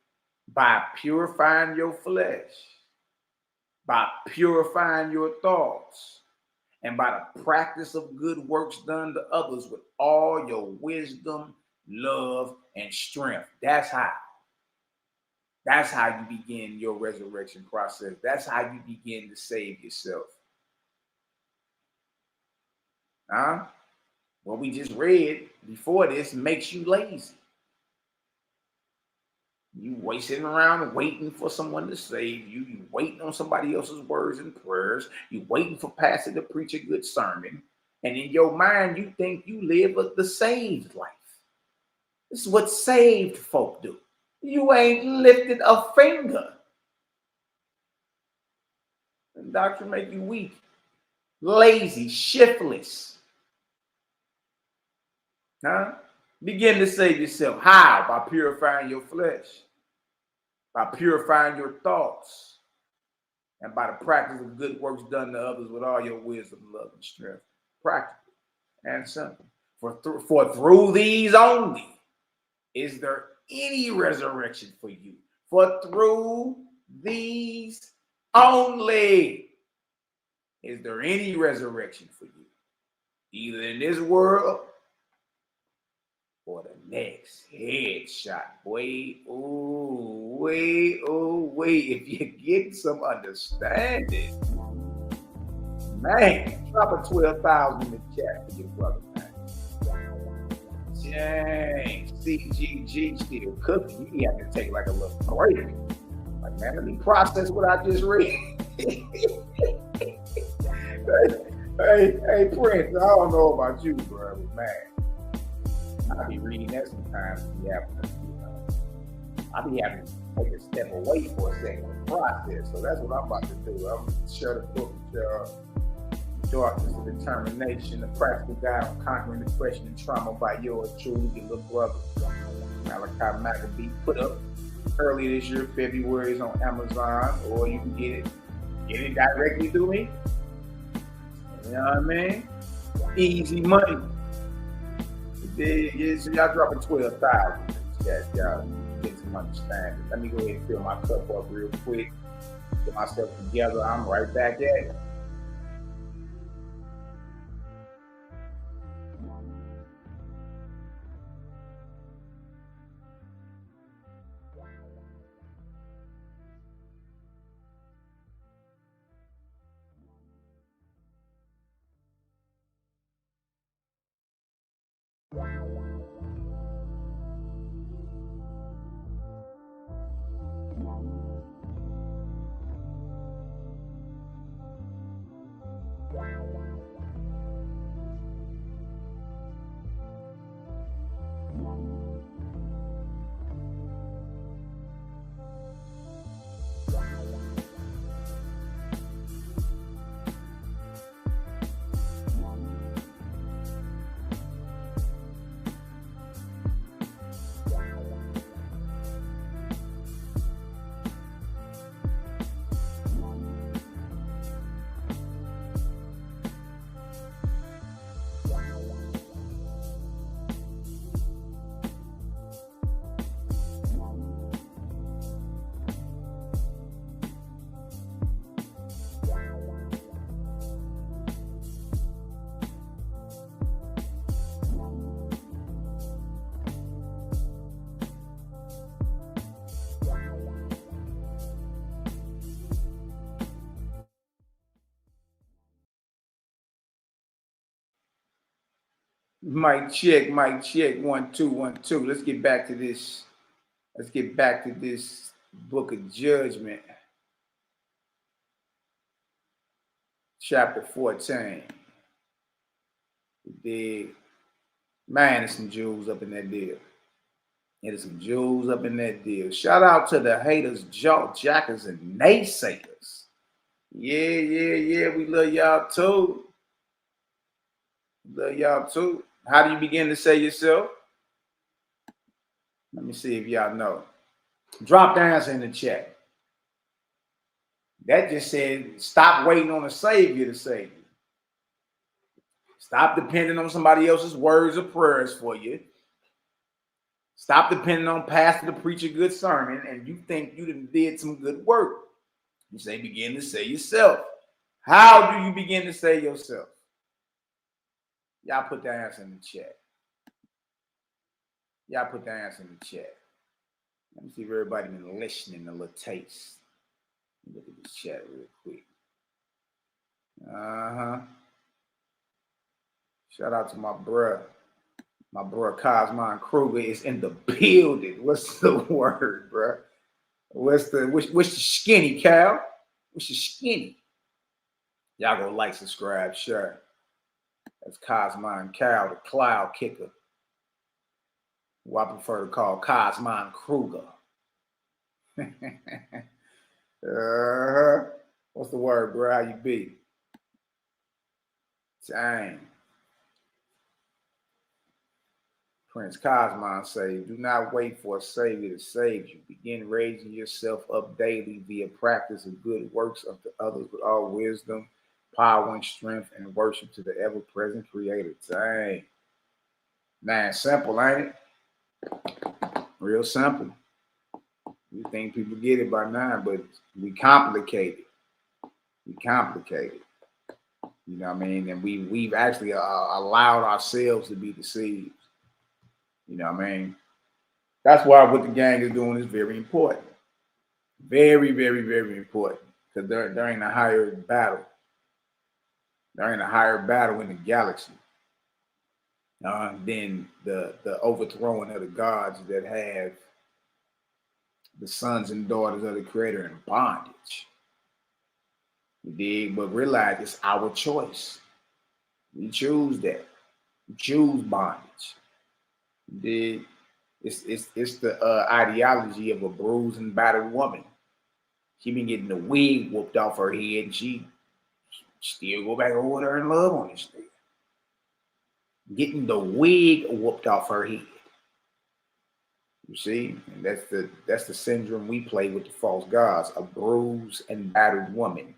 By purifying your flesh, by purifying your thoughts, and by the practice of good works done to others with all your wisdom, love, and strength. That's how. That's how you begin your resurrection process. That's how you begin to save yourself. what we just read before this makes you lazy. You wasting around waiting for someone to save you. You waiting on somebody else's words and prayers. You waiting for pastor to preach a good sermon. And in your mind, you think you live the saved life. This is what saved folk do. You ain't lifted a finger. And doctrine make you weak, lazy, shiftless. Huh? Begin to save yourself. How? By purifying your flesh, by purifying your thoughts, and by the practice of good works done to others with all your wisdom, love, and strength. Practical and simple. For through these only is there any resurrection for you. For through these only is there any resurrection for you. Either in this world or the next. Headshot, boy. Ooh, wait, oh, wait. If you get some understanding, man, drop a 12,000 in the chat for your brother, man. Dang, CGG still cooking. You have to take like a little break. Like, man, let me process what I just read. Hey, Prince, I don't know about you, bro, but man, I be reading that sometimes. I be having to take a step away for a second to process. So that's what I'm about to do. I'm going to share the book with y'all. Darkness of Determination, the practical guide on conquering depression and trauma by yours truly, your little brother, Malaki Macabee. Put up early this year, February, is on Amazon, or you can get it directly through me. You know what I mean? Easy money. So y'all dropping 12,000. Y'all get some understanding. Let me go ahead and fill my cup up real quick. Get myself together. I'm right back at it. Mic check, 1 2 1 2. Let's get back to this. Let's get back to this book of judgment. Chapter 14. Man, there's some jewels up in that deal. There's some jewels up in that deal. Shout out to the haters, jackers, and naysayers. Yeah. We love y'all too. Love y'all too. How do you begin to say yourself? Let me see if y'all know. Drop the answer in the chat. That just said, stop waiting on a savior to save you. Stop depending on somebody else's words or prayers for you. Stop depending on pastor to preach a good sermon, and you think you did some good work. You say, begin to say yourself. How do you begin to say yourself? Y'all put the answer in the chat. Y'all put the answer in the chat. Let me see if everybody been listening a little taste. Look at this chat real quick. Shout out to my bruh. My bruh Cosmon Kruger is in the building. What's the word, bruh? What's the skinny, Cal? What's the skinny? Y'all go like, subscribe, share. That's Cosmon Cal, the cloud kicker, who I prefer to call Cosmon Kruger. What's the word, bro? How you be? Dang. Prince Cosmon say, do not wait for a savior to save you. Begin raising yourself up daily via practice of good works unto others with all wisdom, power, and strength, and worship to the ever-present Creator. Dang. Man, simple, ain't it? Real simple. You think people get it by now, but we complicate it. We complicate it. You know what I mean? And we've actually allowed ourselves to be deceived. You know what I mean? That's why what the gang is doing is very important. Very, very, very important. Because there ain't a higher battle. There ain't a higher battle in the galaxy than the overthrowing of the gods that have the sons and daughters of the Creator in bondage. You dig? But realize it's our choice. We choose that. We choose bondage. You dig? It's the ideology of a bruised and battered woman. She been getting the wig whooped off her head, and she still go back over there and love on this thing. Getting the wig whooped off her head. You see, and that's the syndrome we play with the false gods. A bruised and battered woman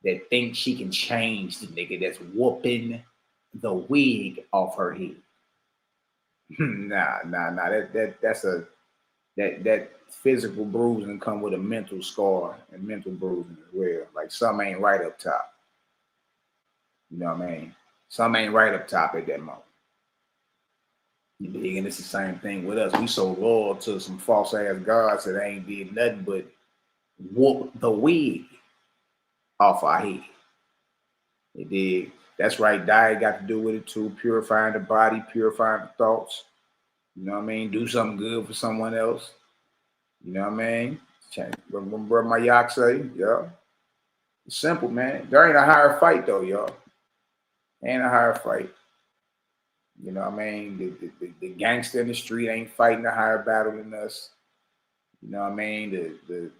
that thinks she can change the nigga that's whooping the wig off her head. Nah. That physical bruising come with a mental scar and mental bruising as well. Like something ain't right up top. You know what I mean? Something ain't right up top at that moment. You dig? And it's the same thing with us. We so loyal to some false ass gods that ain't did nothing but whoop the wig off our head. You dig? That's right. Diet got to do with it too. Purifying the body, purifying the thoughts. You know what I mean? Do something good for someone else. You know what I mean? Remember my yak say, yeah. It's simple, man. There ain't a higher fight though, y'all. Ain't a higher fight. You know what I mean? The gangster in the street ain't fighting a higher battle than us. You know what I mean? The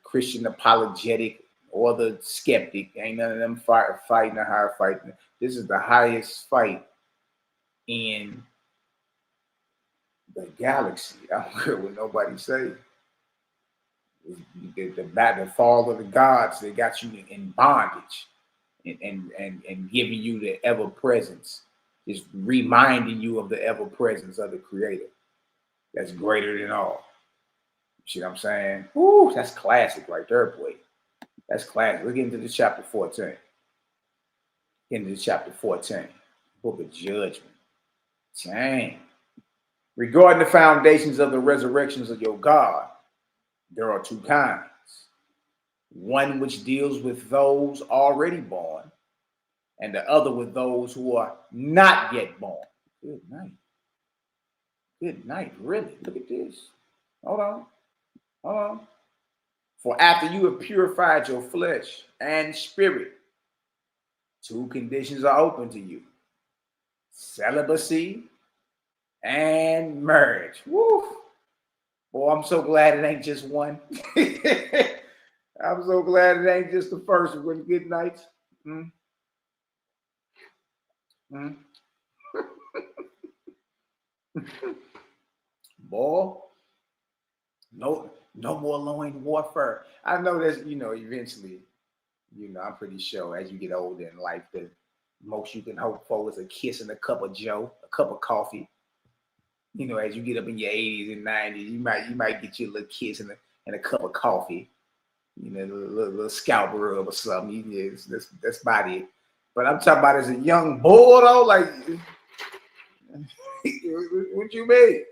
Christian apologetic or the skeptic, ain't none of them fighting a higher fight. This is the highest fight in the galaxy. I don't care what nobody say. The fall of the gods, they got you in bondage and giving you the ever presence. Is reminding you of the ever presence of the Creator that's greater than all. You see what I'm saying? Woo, that's classic right there, boy. That's classic. Let's get into the chapter 14. Get into chapter 14, Book of Judgment. Dang. Regarding the foundations of the resurrections of your God, there are two kinds. One which deals with those already born, and the other with those who are not yet born. Good night. Good night, really. Look at this. Hold on. For after you have purified your flesh and spirit, two conditions are open to you: celibacy and marriage. Woo! Boy, I'm so glad it ain't just one. I'm so glad it ain't just the first one. Good night. Boy, no more loin warfare. I know that's, eventually, I'm pretty sure as you get older in life, the most you can hope for is a kiss and a cup of joe, a cup of coffee. As you get up in your 80s and 90s, you might get you a little kiss and a cup of coffee, a little scalp rub or something. That's about it. But I'm talking about as a young boy, though, like, what you mean?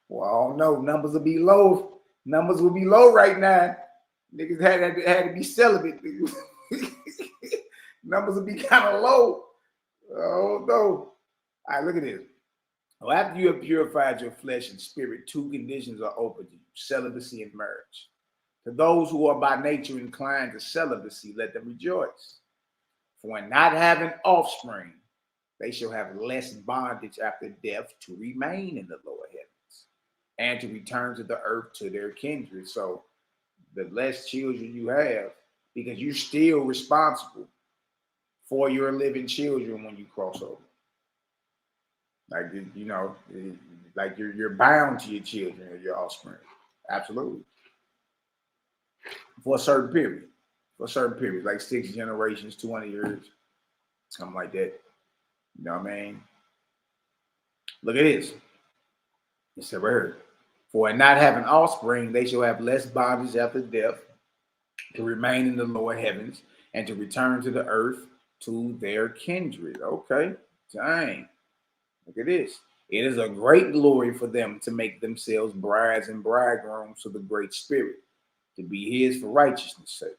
Well, I don't know. Numbers will be low. Numbers will be low right now. Niggas had to be celibate. Numbers would be kind of low. Oh no. All right, look at this. Well, after you have purified your flesh and spirit, two conditions are open to you: celibacy and marriage. To those who are by nature inclined to celibacy, let them rejoice. For in not having offspring, they shall have less bondage after death to remain in the lower heavens and to return to the earth to their kindred. So the less children you have, because you're still responsible for your living children when you cross over. Like, you know, like you're bound to your children or your offspring. Absolutely. For a certain period. For a certain period, like 6 generations, 200 years, something like that. You know what I mean? Look at this. It said right here. For in not having offspring, they shall have less bondage after death to remain in the lower heavens and to return to the earth to their kindred. Okay. Dang. Look at this. It is a great glory for them to make themselves brides and bridegrooms to the great spirit, to be his for righteousness' sake.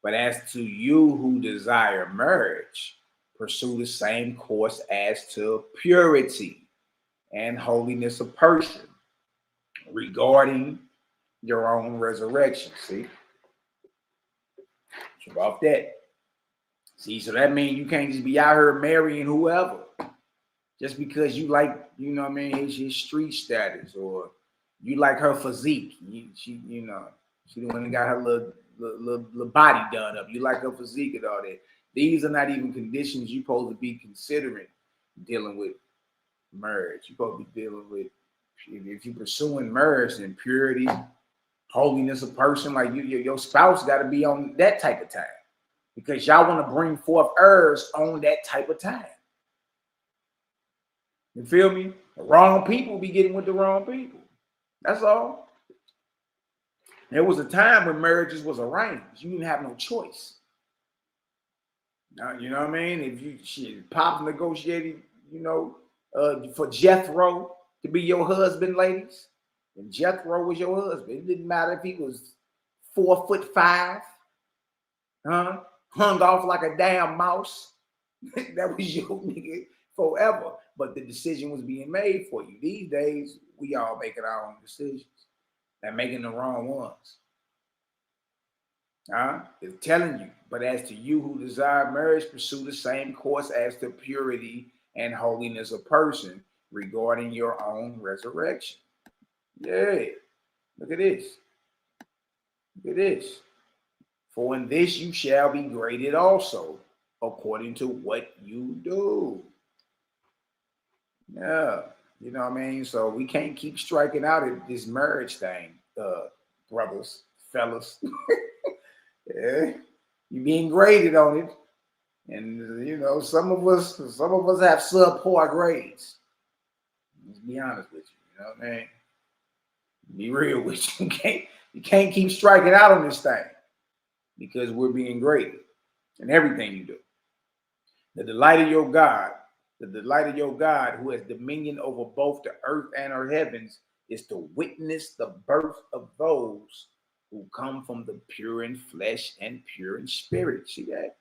But as to you who desire marriage, pursue the same course as to purity and holiness of person, regarding your own resurrection. See? Keep off that. See, so that means you can't just be out here marrying whoever just because you like, you know what I mean, his street status, or you like her physique. She the one that got her little body done up. You like her physique and all that. These are not even conditions you're supposed to be considering dealing with marriage. You're supposed to be dealing with, if you're pursuing marriage, then purity, holiness of person, like your spouse got to be on that type of time, because y'all want to bring forth heirs on that type of time. You feel me? The wrong people be getting with the wrong people. That's all. There was a time when marriages was arranged. You didn't have no choice. Now, you know what I mean? If you Pop negotiated, for Jethro to be your husband, ladies, and Jethro was your husband. It didn't matter if he was 4'5", hung off like a damn mouse. That was your nigga forever. But the decision was being made for you. These days, we all making our own decisions and making the wrong ones. It's telling you. But as to you who desire marriage, pursue the same course as to purity and holiness of person, regarding your own resurrection. Yeah. Look at this. Look at this. For in this you shall be graded also, according to what you do. Yeah. You know what I mean? So we can't keep striking out at this marriage thing, brothers, fellas. Yeah. You're being graded on it. And some of us have subpar grades. Let's be honest with you. You know what I mean? Be real with you. You can't keep striking out on this thing, because we're being graded in everything you do. The delight of your God, who has dominion over both the earth and her heavens, is to witness the birth of those who come from the pure in flesh and pure in spirit. See that?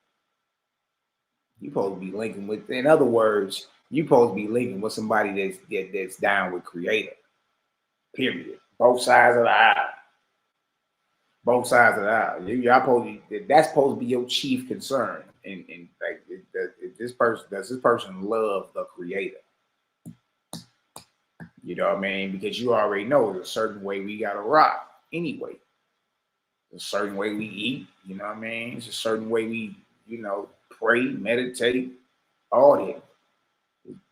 You're supposed to be linking with, in other words, you're supposed to be linking with somebody that's down with Creator. Period. Both sides of the aisle. Both sides of the aisle. That's supposed to be your chief concern. And like, does this person love the Creator? You know what I mean? Because you already know there's a certain way we gotta rock anyway. There's a certain way we eat, you know what I mean? It's a certain way we, pray, meditate, all that.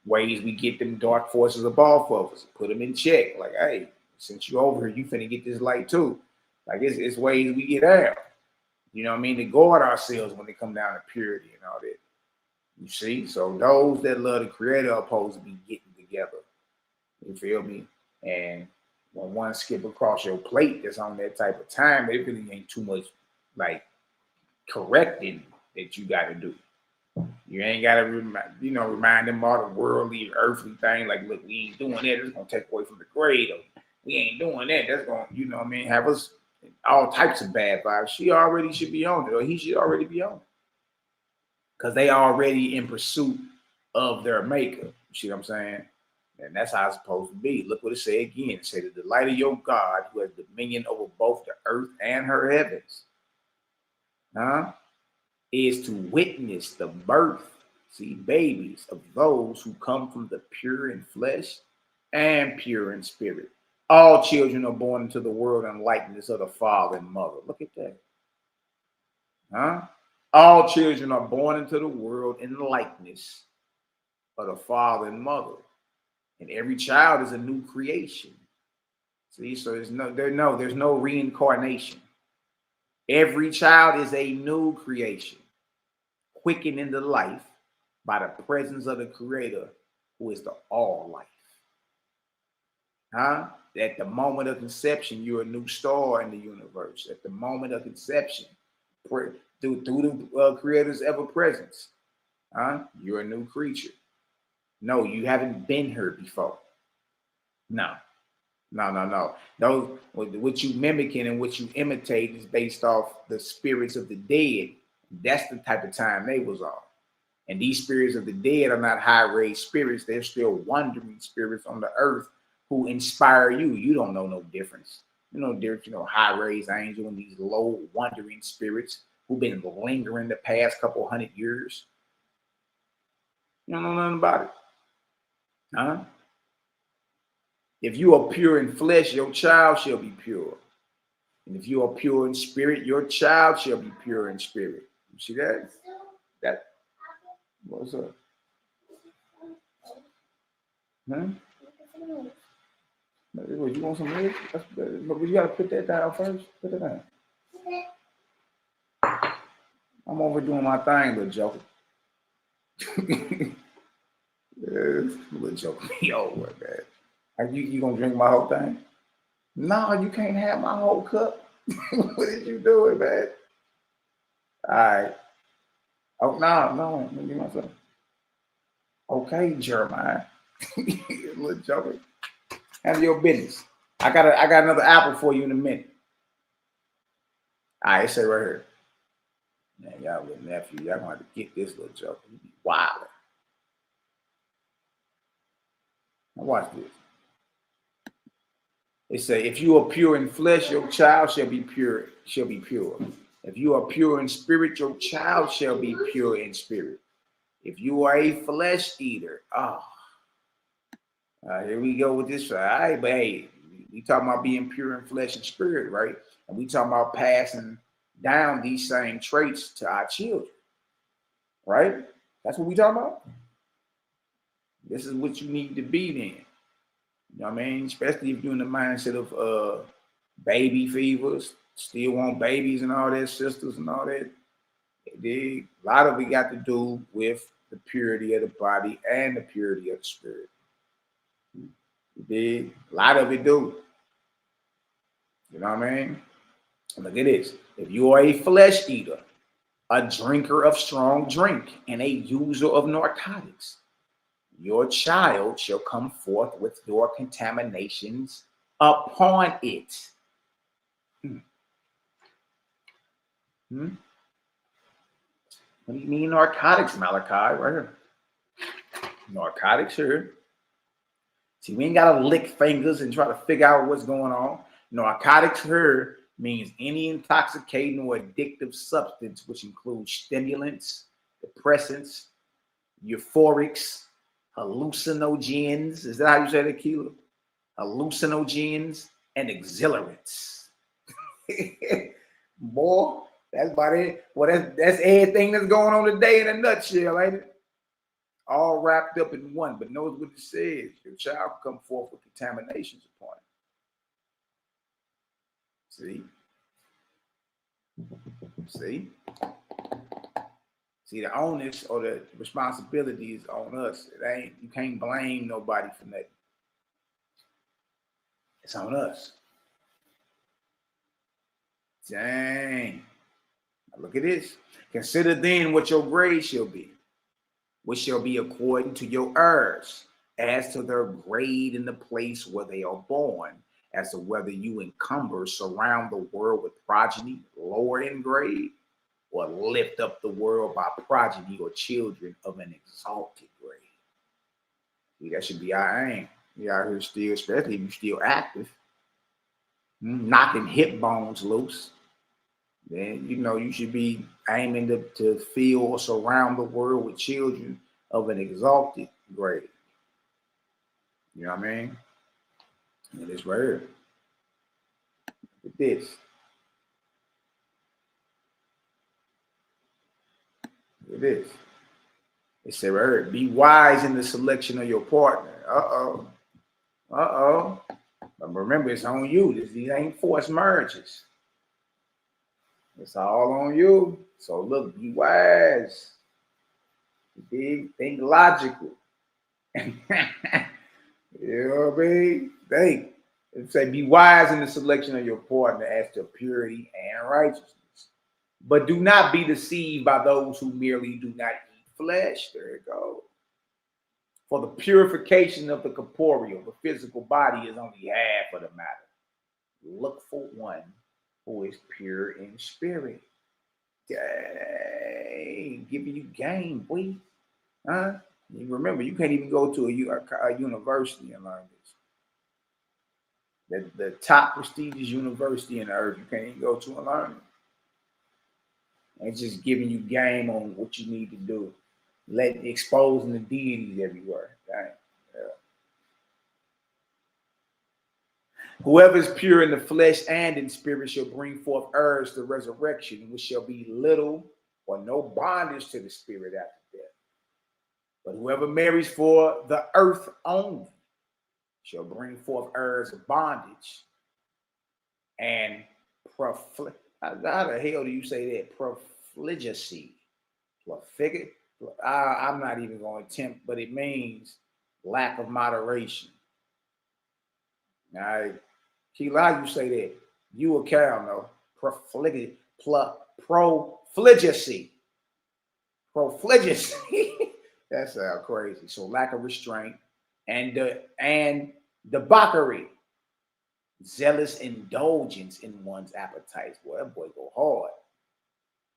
Ways we get them dark forces up off of us, put them in check. Like, hey, since you're over here, you finna get this light too. Like, it's ways we get out. You know what I mean? To guard ourselves when they come down to purity and all that. You see? So those that love the Creator are supposed to be getting together. You feel me? And when one skip across your plate that's on that type of time, it really ain't too much like correcting that you got to do. You ain't got to remind them all the worldly, earthly thing. Like, look, we ain't doing that. It's going to take away from the grade. Or we ain't doing that. That's going to, have us all types of bad vibes. She already should be on it, or he should already be on it. Because they already in pursuit of their maker. You see what I'm saying? And that's how it's supposed to be. Look what it say again. It say, the delight of your God, who has dominion over both the earth and her heavens, is to witness the birth, see, babies, of those who come from the pure in flesh and pure in spirit. All children are born into the world in likeness of the father and mother. Look at that. All children are born into the world in the likeness of the father and mother. And every child is a new creation. See, so there's no reincarnation. Every child is a new creation, quickened into life by the presence of the Creator, who is the all life. At the moment of conception, you're a new star in the universe. At the moment of conception, through the Creator's ever presence, you're a new creature. No, you haven't been here before. No. Those, what you mimicking and what you imitate is based off the spirits of the dead. That's the type of time they was on. And these spirits of the dead are not high-raised spirits. They're still wandering spirits on the earth who inspire you. You don't know no difference. You know, there's high-raised angel and these low wandering spirits who've been lingering the past couple hundred years. You don't know nothing about it. If you are pure in flesh, your child shall be pure. And if you are pure in spirit, your child shall be pure in spirit. You see that? What's up? You want some milk? But you gotta put that down first. Put it down. I'm overdoing my thing, little joker. Little joker me over, man. Are you gonna drink my whole thing? No, you can't have my whole cup. What is you doing, man? All right. Oh no, let me get myself. Okay, Jeremiah. Little joker. Handle your business. I got another apple for you in a minute. All right, say right here. Man, y'all little nephew, y'all gonna have to get this little joker. You be wild. Now watch this. It say, if you are pure in flesh, your child shall be pure. If you are pure in spirit, your child shall be pure in spirit. If you are a flesh eater, here we go with this. All right, but hey, we talking about being pure in flesh and spirit, right? And we talking about passing down these same traits to our children, right? That's what we talking about. This is what you need to be then. You know what I mean? Especially if you're in the mindset of baby fevers, still want babies and all that, sisters and all that. A lot of it got to do with the purity of the body and the purity of the spirit. A lot of it do. You know what I mean? Look at this. If you are a flesh eater, a drinker of strong drink, and a user of narcotics, your child shall come forth with your contaminations upon it. What do you mean narcotics, Malachi? Right here. Narcotics here. See, we ain't got to lick fingers and try to figure out what's going on. Narcotics here means any intoxicating or addictive substance, which includes stimulants, depressants, euphorics, hallucinogens. Is that how you say that, Keela? Hallucinogens and exhilarants. Boy, that's about it. Well, that's everything that's going on today in a nutshell, ain't it? All wrapped up in one. But notice what it says. Your child will come forth with contaminations upon it. See? See, the onus or the responsibility is on us. You can't blame nobody for that. It's on us. Dang. Now look at this. Consider then what your grade shall be, which shall be according to your heirs, as to their grade in the place where they are born, as to whether you surround the world with progeny lower in grade, or lift up the world by progeny or children of an exalted grade. See, that should be our aim. We out here still, especially if you're still active, knocking hip bones loose. Then you should be aiming to fill or surround the world with children of an exalted grade. You know what I mean? And it's right here. Look at this. Look at this. It said right here, be wise in the selection of your partner. But remember, it's on you. These ain't forced marriages. It's all on you. So look, be wise. Think logical. You know what I mean? It say be wise in the selection of your partner as to purity and righteousness. But do not be deceived by those who merely do not eat flesh. There it goes. For the purification of the corporeal, the physical body, is only half of the matter. Look for one who is pure in spirit. Dang, giving you game, boy. Huh? You remember, you can't even go to a university and learn this. The top prestigious university in the earth, you can't even go to and learn it. It's just giving you game on what you need to do. Exposing the deities everywhere. Dang. Yeah. Whoever is pure in the flesh and in spirit shall bring forth heirs to resurrection, which shall be little or no bondage to the spirit after death. But whoever marries for the earth only shall bring forth heirs of bondage and how the hell do you say that? Profligacy. I'm not even going to attempt, but it means lack of moderation. All right. Kila, you say that. You a cow, no. Profligacy. Profligacy. That sounds crazy. So lack of restraint and debauchery. Zealous indulgence in one's appetites. Boy, that boy go hard.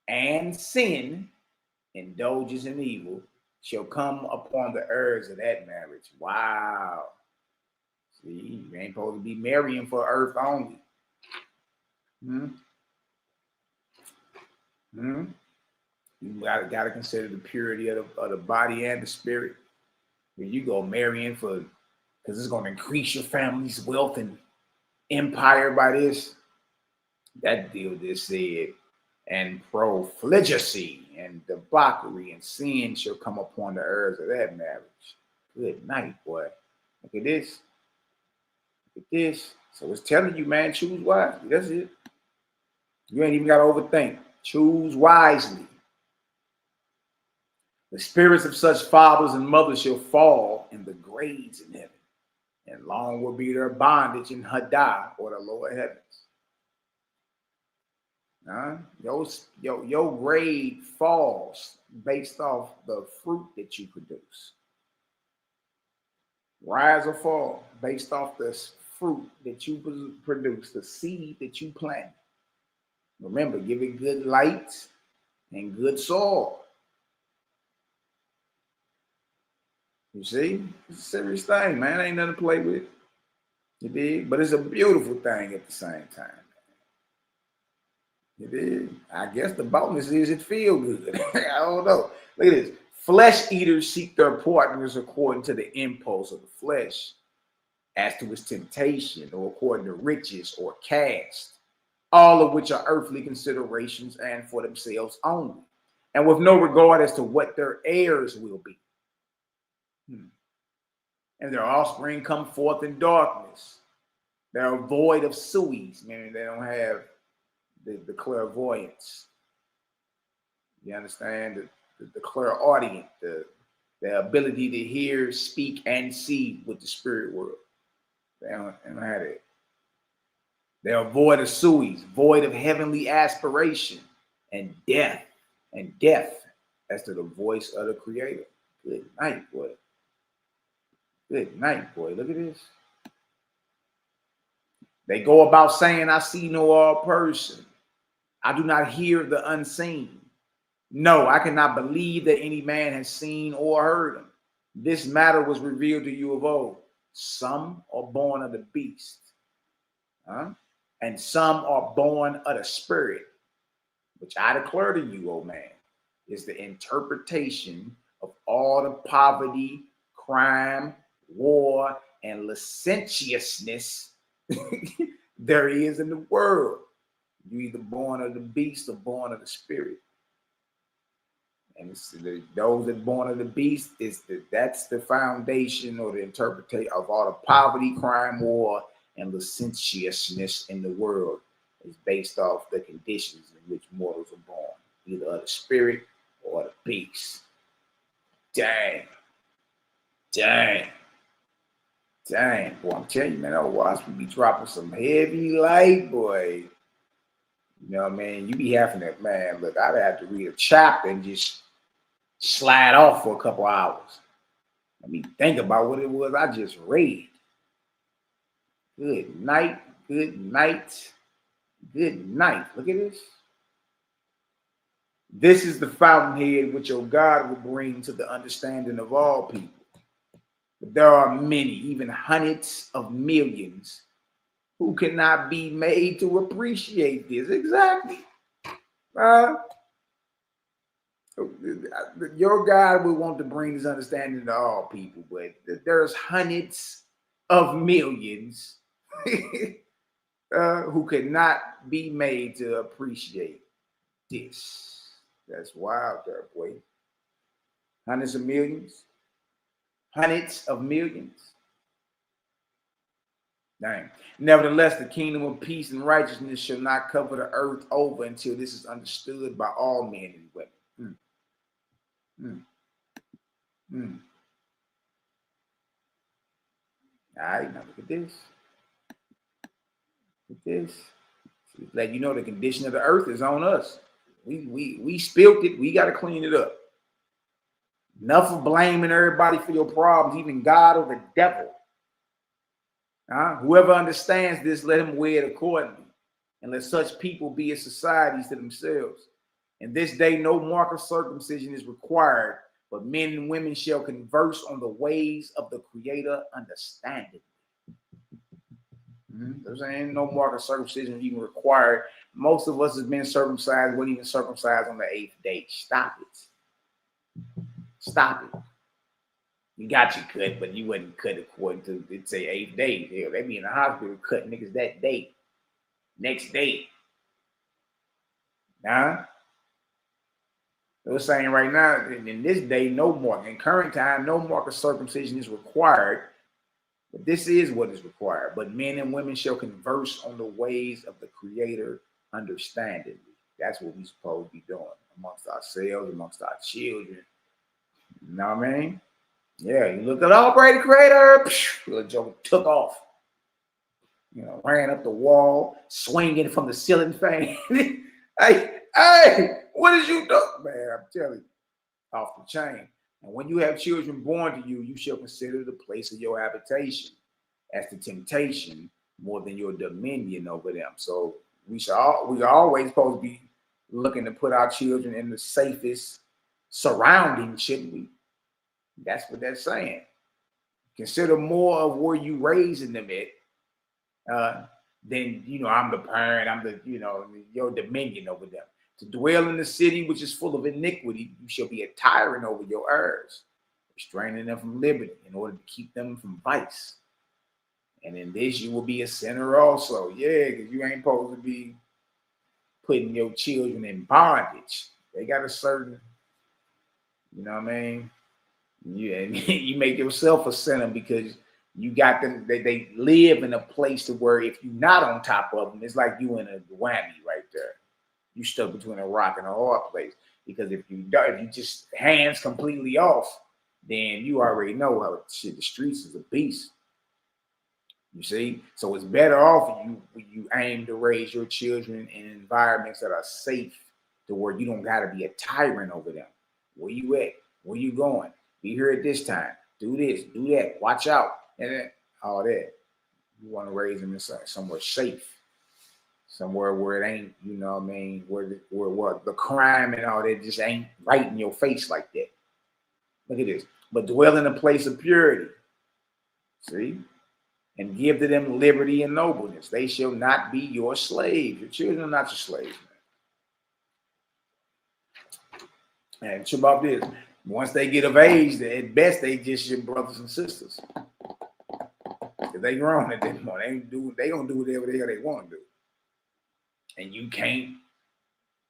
And sin, indulgence in evil, shall come upon the heirs of that marriage. Wow. See, you ain't supposed to be marrying for earth only. You gotta consider the purity of the body and the spirit. When you go marrying because it's going to increase your family's wealth and empire by this. That deal just said, and profligacy and debauchery and sin shall come upon the heirs of that marriage. Good night, boy. Look at this. Look at this. So it's telling you, man, choose wisely. That's it. You ain't even got to overthink. Choose wisely. The spirits of such fathers and mothers shall fall in the grades in heaven, and long will be their bondage in Haddah, or the lower heavens. Your grade falls based off the fruit that you produce. Rise or fall based off the fruit that you produce, the seed that you plant. Remember, give it good light and good soil. You see, it's a serious thing, man. Ain't nothing to play with. You dig? But it's a beautiful thing at the same time. You dig? I guess the bonus is it feel good. I don't know. Look at this. Flesh eaters seek their partners according to the impulse of the flesh, as to its temptation, or according to riches or caste, all of which are earthly considerations and for themselves only, and with no regard as to what their heirs will be. And their offspring come forth in darkness. They're void of suis, meaning they don't have the clairvoyance. You understand? The clairaudient, the ability to hear, speak, and see with the spirit world. They don't have it. They are void of suis, void of heavenly aspiration, and death as to the voice of the Creator. Good night, boy. Good night, boy. Look at this. They go about saying, I see no all person. I do not hear the unseen. No, I cannot believe that any man has seen or heard him. This matter was revealed to you of old. Some are born of the beast, and some are born of the spirit, which I declare to you, O man, is the interpretation of all the poverty, crime, war, and licentiousness there is in the world. You're either born of the beast or born of the spirit. And those that are born of the beast, that's the foundation or the interpretation of all the poverty, crime, war, and licentiousness in the world. Is based off the conditions in which mortals are born, either of the spirit or the beast. Dang. Boy, I'm telling you, man, I'll watch me be dropping some heavy light, boy. You know what I mean? You be having that, man. Look, I'd have to read a chapter and just slide off for a couple hours. Let me think about what it was I just read. Good night. Look at this. This is the fountainhead which your God will bring to the understanding of all people. But there are many, even hundreds of millions, who cannot be made to appreciate this. Exactly. Your God will want to bring this understanding to all people, but there's hundreds of millions who could not be made to appreciate this. That's wild there, boy. Hundreds of millions. Dang. Nevertheless, the kingdom of peace and righteousness shall not cover the earth over until this is understood by all men and women. All right, now look at this. Let you know the condition of the earth is on us. We spilled it. We got to clean it up. Enough of blaming everybody for your problems, even God or the devil. Whoever understands this, let him weigh it accordingly, and let such people be as societies to themselves. In this day, no mark of circumcision is required, but men and women shall converse on the ways of the Creator understanding. There's ain't no mark of circumcision even required. Most of us has been circumcised, weren't even circumcised on the 8th day. Stop it. You got your cut, but you wasn't cut according to, it say 8th day. Hell, they be in the hospital cut niggas that day. Next day. They're saying right now, in this day, no mark. In current time, no mark of circumcision is required. But this is what is required. But men and women shall converse on the ways of the Creator understanding. That's what we're supposed to be doing amongst ourselves, amongst our children. You know what I mean? Yeah, you look at Almighty Creator, the joke took off. You know, ran up the wall, swinging from the ceiling fan. Hey, what did you do? Man, I'm telling you, off the chain. And when you have children born to you, you shall consider the place of your habitation as the temptation more than your dominion over them. So we are always supposed to be looking to put our children in the safest surroundings, shouldn't we? That's what they're saying. Consider more of where you raising them at than, I'm the parent, I'm the, your dominion over them. To dwell in the city which is full of iniquity, you shall be a tyrant over your heirs, restraining them from liberty in order to keep them from vice. And in this you will be a sinner also. Yeah, because you ain't supposed to be putting your children in bondage. They got a certain, you know what I mean? You make yourself a sinner because you got them, they live in a place to where if you're not on top of them, it's like you in a whammy right there. You stuck between a rock and a hard place. Because if you just hands completely off, then you already know how shit, the streets is a beast. You see? So it's better off you aim to raise your children in environments that are safe to where you don't gotta be a tyrant over them. Where you at? Where you going? Be here at this time. Do this, do that, watch out, and then all that. You want to raise them in somewhere safe, somewhere where it ain't, you know what I mean, where the crime and all that just ain't right in your face like that. Look at this. But dwell in a place of purity. See? And give to them liberty and nobleness. They shall not be your slaves. Your children are not your slaves, man. And true about this. Once they get of age, at best they just your brothers and sisters. If they grown at that point, they gonna do whatever the hell they want to do. And you can't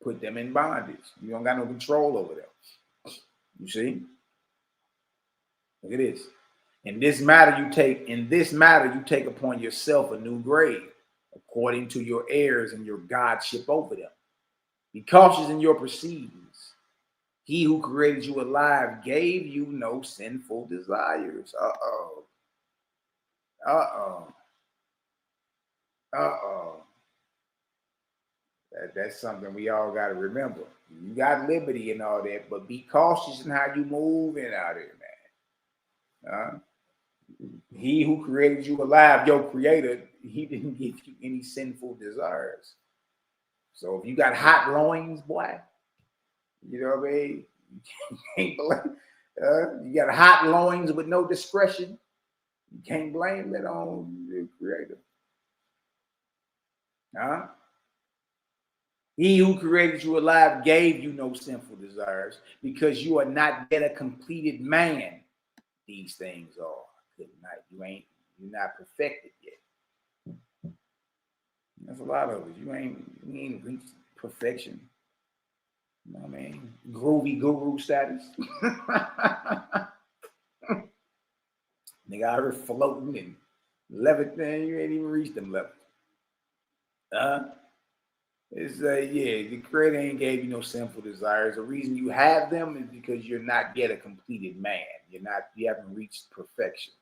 put them in bondage. You don't got no control over them. You see? Look at this. In this matter you take upon yourself a new grade, according to your heirs and your godship over them. Be cautious in your proceedings. He who created you alive gave you no sinful desires. That's something we all got to remember. You got liberty and all that, but be cautious in how you move and out there, man. He who created you alive, your creator, he didn't give you any sinful desires. So if you got hot loins, boy, you know what I mean? You got hot loins with no discretion. You can't blame it on the creator. He who created you alive gave you no sinful desires because you are not yet a completed man. These things are. Good night. You're not perfected yet. That's a lot of it. You ain't reached perfection. You know what I mean? Groovy guru status. Nigga out here floating and levitating. You ain't even reached them levels. It's the creator ain't gave you no sinful desires. The reason you have them is because you're not yet a completed man. You haven't reached perfection.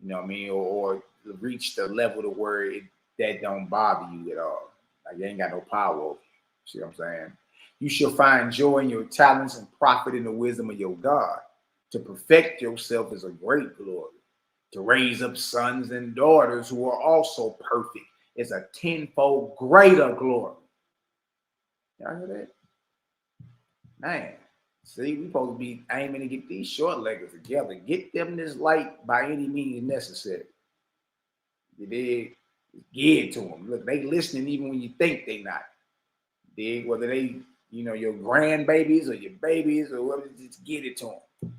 You know what I mean? Or reached the level to where that don't bother you at all. Like you ain't got no power over you. See what I'm saying? You shall find joy in your talents and profit in the wisdom of your God. To perfect yourself is a great glory. To raise up sons and daughters who are also perfect is a tenfold greater glory. Y'all hear that? Man, see, we supposed to be aiming to get these short leggers together. Get them this light by any means necessary. You dig? Give it to them. Look, they listening even when you think they not. Dig? Whether they, your grandbabies or your babies or whatever, just get it to them.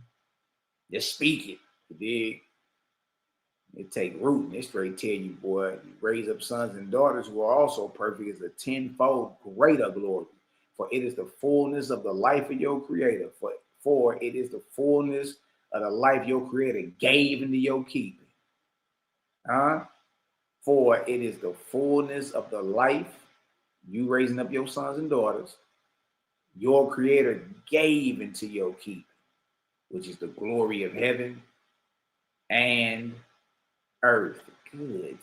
Just speak it. You dig? It take root, and they straight tell you, boy, you raise up sons and daughters who are also perfect is a tenfold greater glory. For it is the fullness of the life of your creator. For it is the fullness of the life your creator gave into your keeping. For it is the fullness of the life you raising up your sons and daughters, your creator gave into your keeping, which is the glory of heaven and earth. Good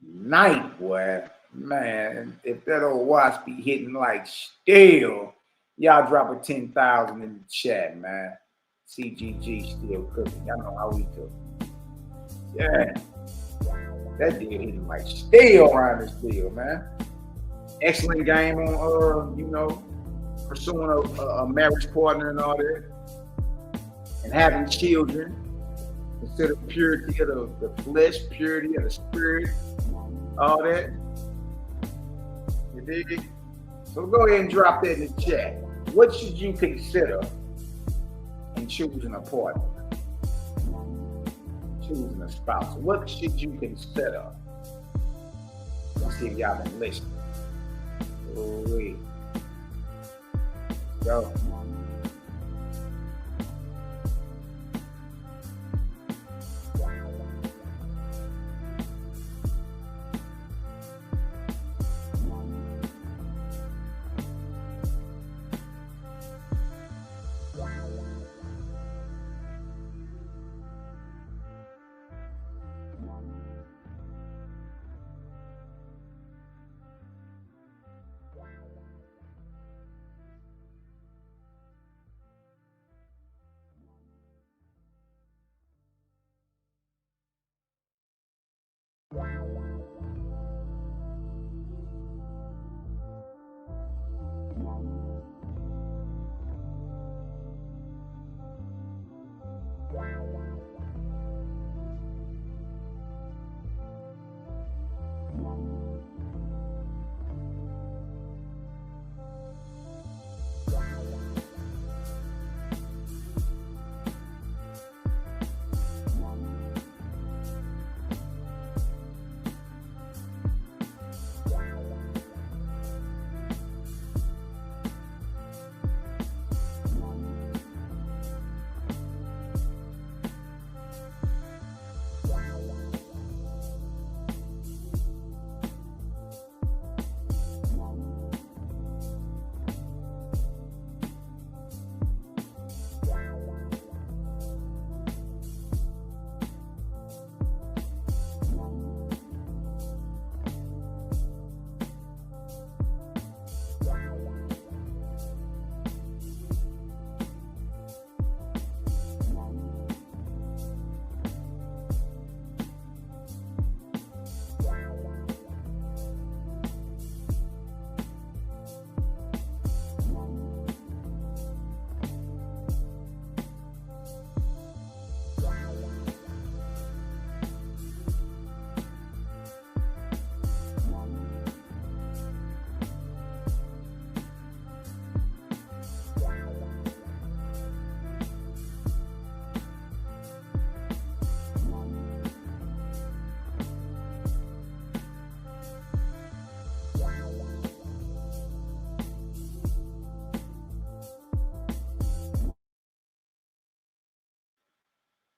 night, boy. Man, if that old watch be hitting like steel, y'all drop a 10,000 in the chat, man. CGG still cooking. Y'all know how we cook. Yeah. That deal hitting like steel around this deal, man. Excellent game on, pursuing a marriage partner and all that. And having children. Instead of purity of the flesh, purity of the spirit, all that. You dig? So go ahead and drop that in the chat. What should you consider in choosing a partner? Choosing a spouse. What should you consider? Let's see if y'all been listening. Oh, wait. Go.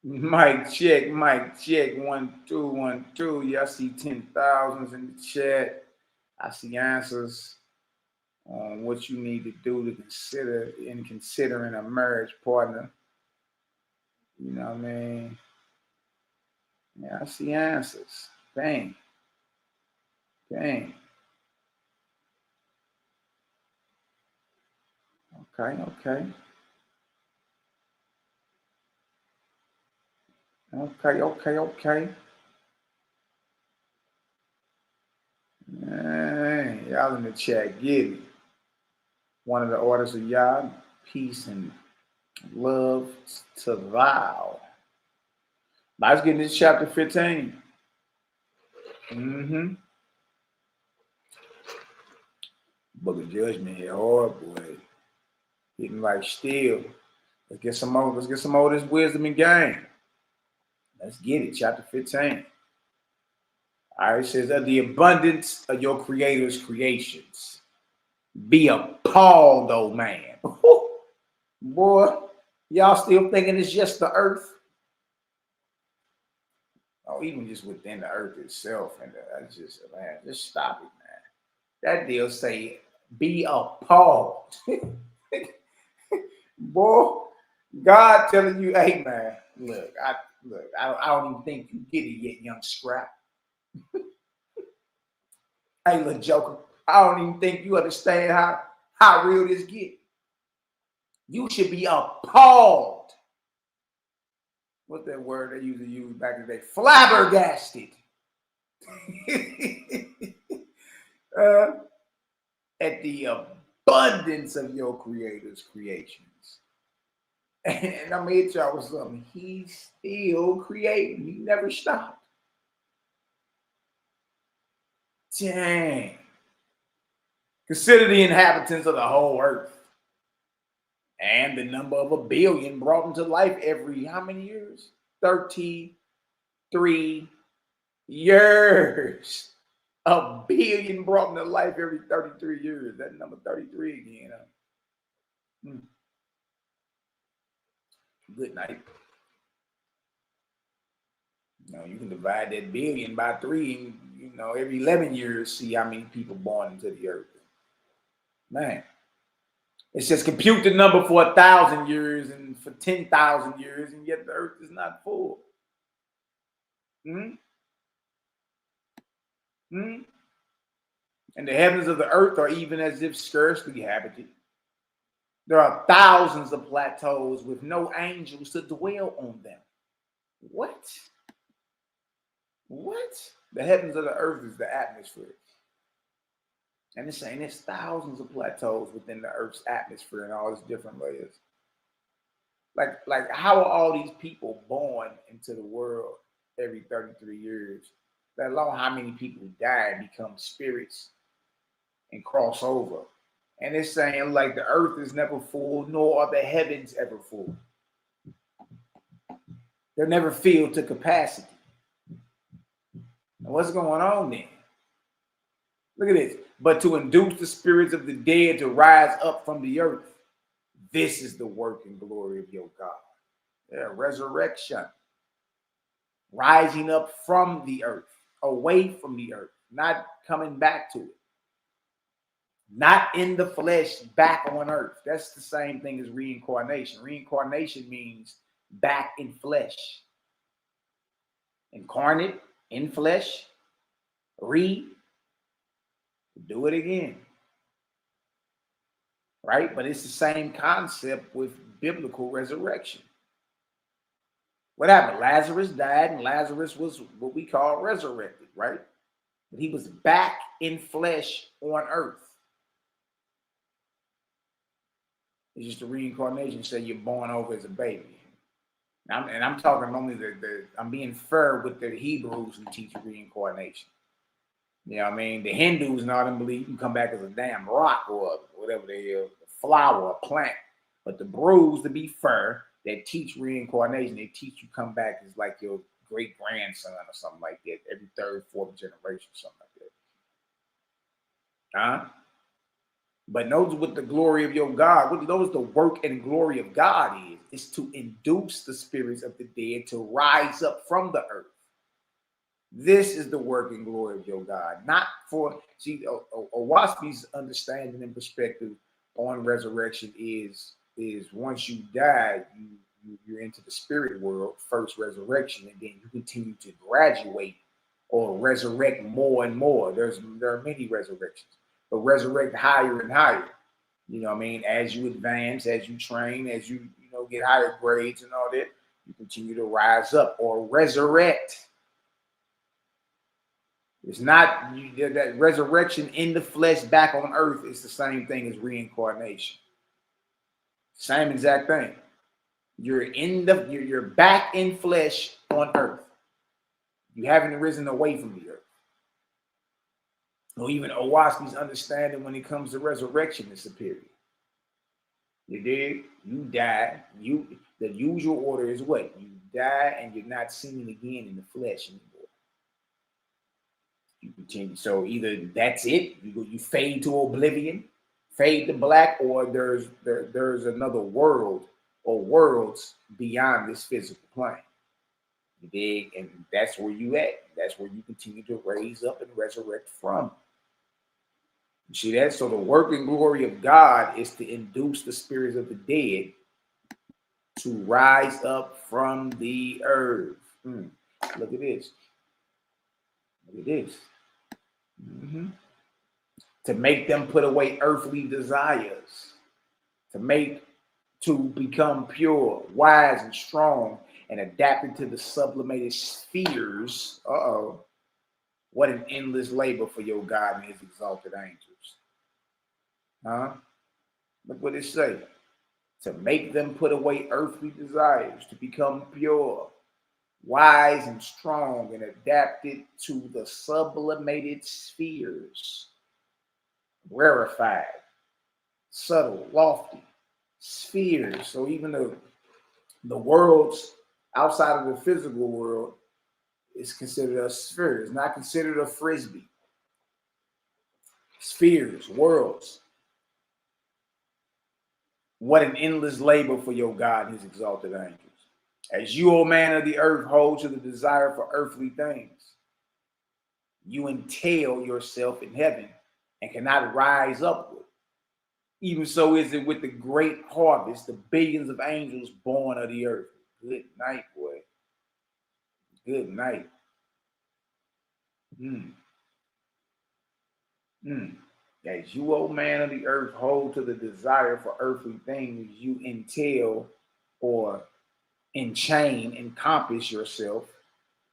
Mic check, 1 2 1 2. Y'all see 10,000s in the chat. I see answers on what you need to do to consider in considering a marriage partner. You know what I mean? Yeah, I see answers. Bang. Bang. Okay. Man, y'all in the chat, get it. One of the orders of Yah, peace and love to thou. Now let's get into chapter 15. Book of Judgment here, hard boy. Hitting like steel. Let's get some more of this wisdom and game. Let's get it, chapter 15. All right, it says, of the abundance of your creator's creations, be appalled, oh man. Boy, y'all still thinking it's just the earth? Oh, even just within the earth itself. And that's just, man, just stop it, man. That deal say, be appalled. Boy, God telling you, hey, man, look, I don't even think you get it yet, young scrap. Hey, little joker, I don't even think you understand how real this get. You should be appalled. What's that word they used to use back in the day? Flabbergasted. At the abundance of your creator's creations. And I'm here to y'all with something. He's still creating. He never stopped. Dang. Consider the inhabitants of the whole earth. And the number of 1 billion brought into life every how many years? 33 years. 1 billion brought into life every 33 years. That number 33 again. Good night. You know, you can divide that billion by 3 and, you know, every 11 years, see how many people born into the earth. Man. It says compute the number for 1,000 years and for 10,000 years, and yet the earth is not full. And the heavens of the earth are even as if scarcely habited. There are thousands of plateaus with no angels to dwell on them. What? The heavens of the earth is the atmosphere. And it's saying there's thousands of plateaus within the earth's atmosphere and all its different layers. Like how are all these people born into the world every 33 years? Let alone how many people die and become spirits and cross over. And it's saying like the earth is never full, nor are the heavens ever full. They're never filled to capacity. Now what's going on then? Look at this. But to induce the spirits of the dead to rise up from the earth. This is the work and glory of your God. Yeah, resurrection. Rising up from the earth, away from the earth, not coming back to it. Not in the flesh, back on earth. That's the same thing as reincarnation. Reincarnation means back in flesh. Incarnate, in flesh, do it again. Right? But it's the same concept with biblical resurrection. What happened? Lazarus died, and Lazarus was what we call resurrected, right? But he was back in flesh on earth. It's just a reincarnation, say you're born over as a baby. And I'm talking only I'm being fair with the Hebrews who teach reincarnation. You know what I mean? The Hindus and all them believe you can come back as a damn rock or whatever they are, a flower, a plant. But the Brews, to be fair, that teach reincarnation, they teach you come back as like your great grandson or something like that, every third, fourth generation, something like that. Huh? But notice what the glory of your God, what notice the work and glory of God is to induce the spirits of the dead to rise up from the earth. This is the work and glory of your God, not for, see, Owaspi's understanding and perspective on resurrection is once you die, you're into the spirit world, first resurrection, and then you continue to graduate or resurrect more and more. There are many resurrections, but resurrect higher and higher. You know what I mean? As you advance, as you train, as you get higher grades and all that, you continue to rise up or resurrect. It's not that resurrection in the flesh back on earth is the same thing as reincarnation. Same exact thing. You're back in flesh on earth. You haven't risen away from the earth. Or even Owaski's understanding when it comes to resurrection is superior. You dig? You die. The usual order is what? You die and you're not seen again in the flesh anymore. You continue. So either that's it, you fade to oblivion, fade to black, or there's another world or worlds beyond this physical plane. You dig? And that's where you at. That's where you continue to raise up and resurrect from. You see that? So the work and glory of God is to induce the spirits of the dead to rise up from the earth. Look at this. Look at this. To make them put away earthly desires, to become pure, wise, and strong, and adapted to the sublimated spheres. What an endless labor for your God and his exalted angels. Look what it says. To make them put away earthly desires, to become pure, wise, and strong, and adapted to the sublimated spheres. Rarefied, subtle, lofty spheres. So even the worlds outside of the physical world is considered a sphere. It's not considered a frisbee. Spheres, worlds. What an endless labor for your God and his exalted angels. As you, O man of the earth, hold to the desire for earthly things, you entail yourself in heaven and cannot rise upward. Even so is it with the great harvest, the billions of angels born of the earth. Good night, boy. Good night. As you, O man of the earth, hold to the desire for earthly things, you entail or enchain, encompass yourself,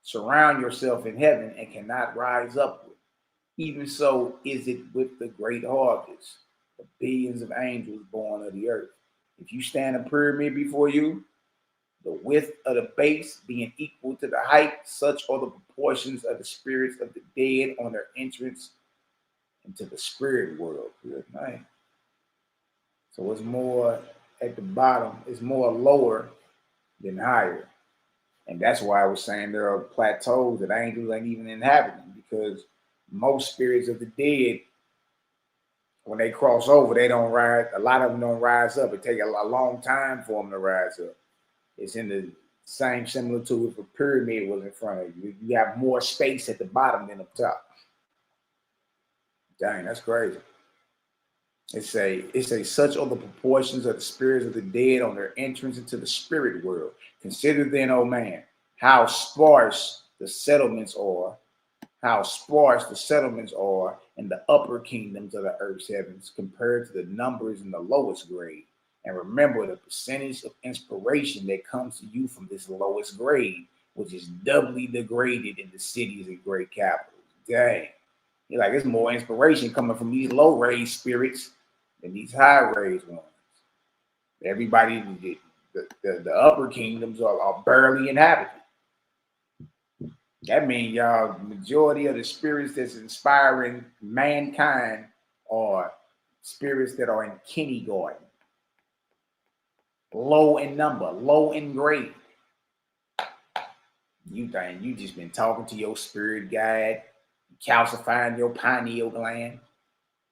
surround yourself in heaven and cannot rise upward. Even so is it with the great harvest, the billions of angels born of the earth. If you stand a pyramid before you, the width of the base being equal to the height, such are the proportions of the spirits of the dead on their entrance into the spirit world. Good night. So it's more at the bottom, it's more lower than higher. And that's why I was saying there are plateaus that angels ain't even inhabiting, because most spirits of the dead, when they cross over, they don't rise. A lot of them don't rise up. It takes a long time for them to rise up. It's in the same similar to if a pyramid was in front of you. You have more space at the bottom than up top. Dang, that's crazy. It say such are the proportions of the spirits of the dead on their entrance into the spirit world. Consider then, O man, how sparse the settlements are in the upper kingdoms of the earth's heavens compared to the numbers in the lowest grade. And remember the percentage of inspiration that comes to you from this lowest grade, which is doubly degraded in the cities and great capitals. Dang. You're like, there's more inspiration coming from these low-raised spirits than these high-raised ones. Everybody, the upper kingdoms are barely inhabited. That means, y'all, the majority of the spirits that's inspiring mankind are spirits that are in kindergarten. Low in number, low in grade. You think you just been talking to your spirit guide, calcifying your pineal gland,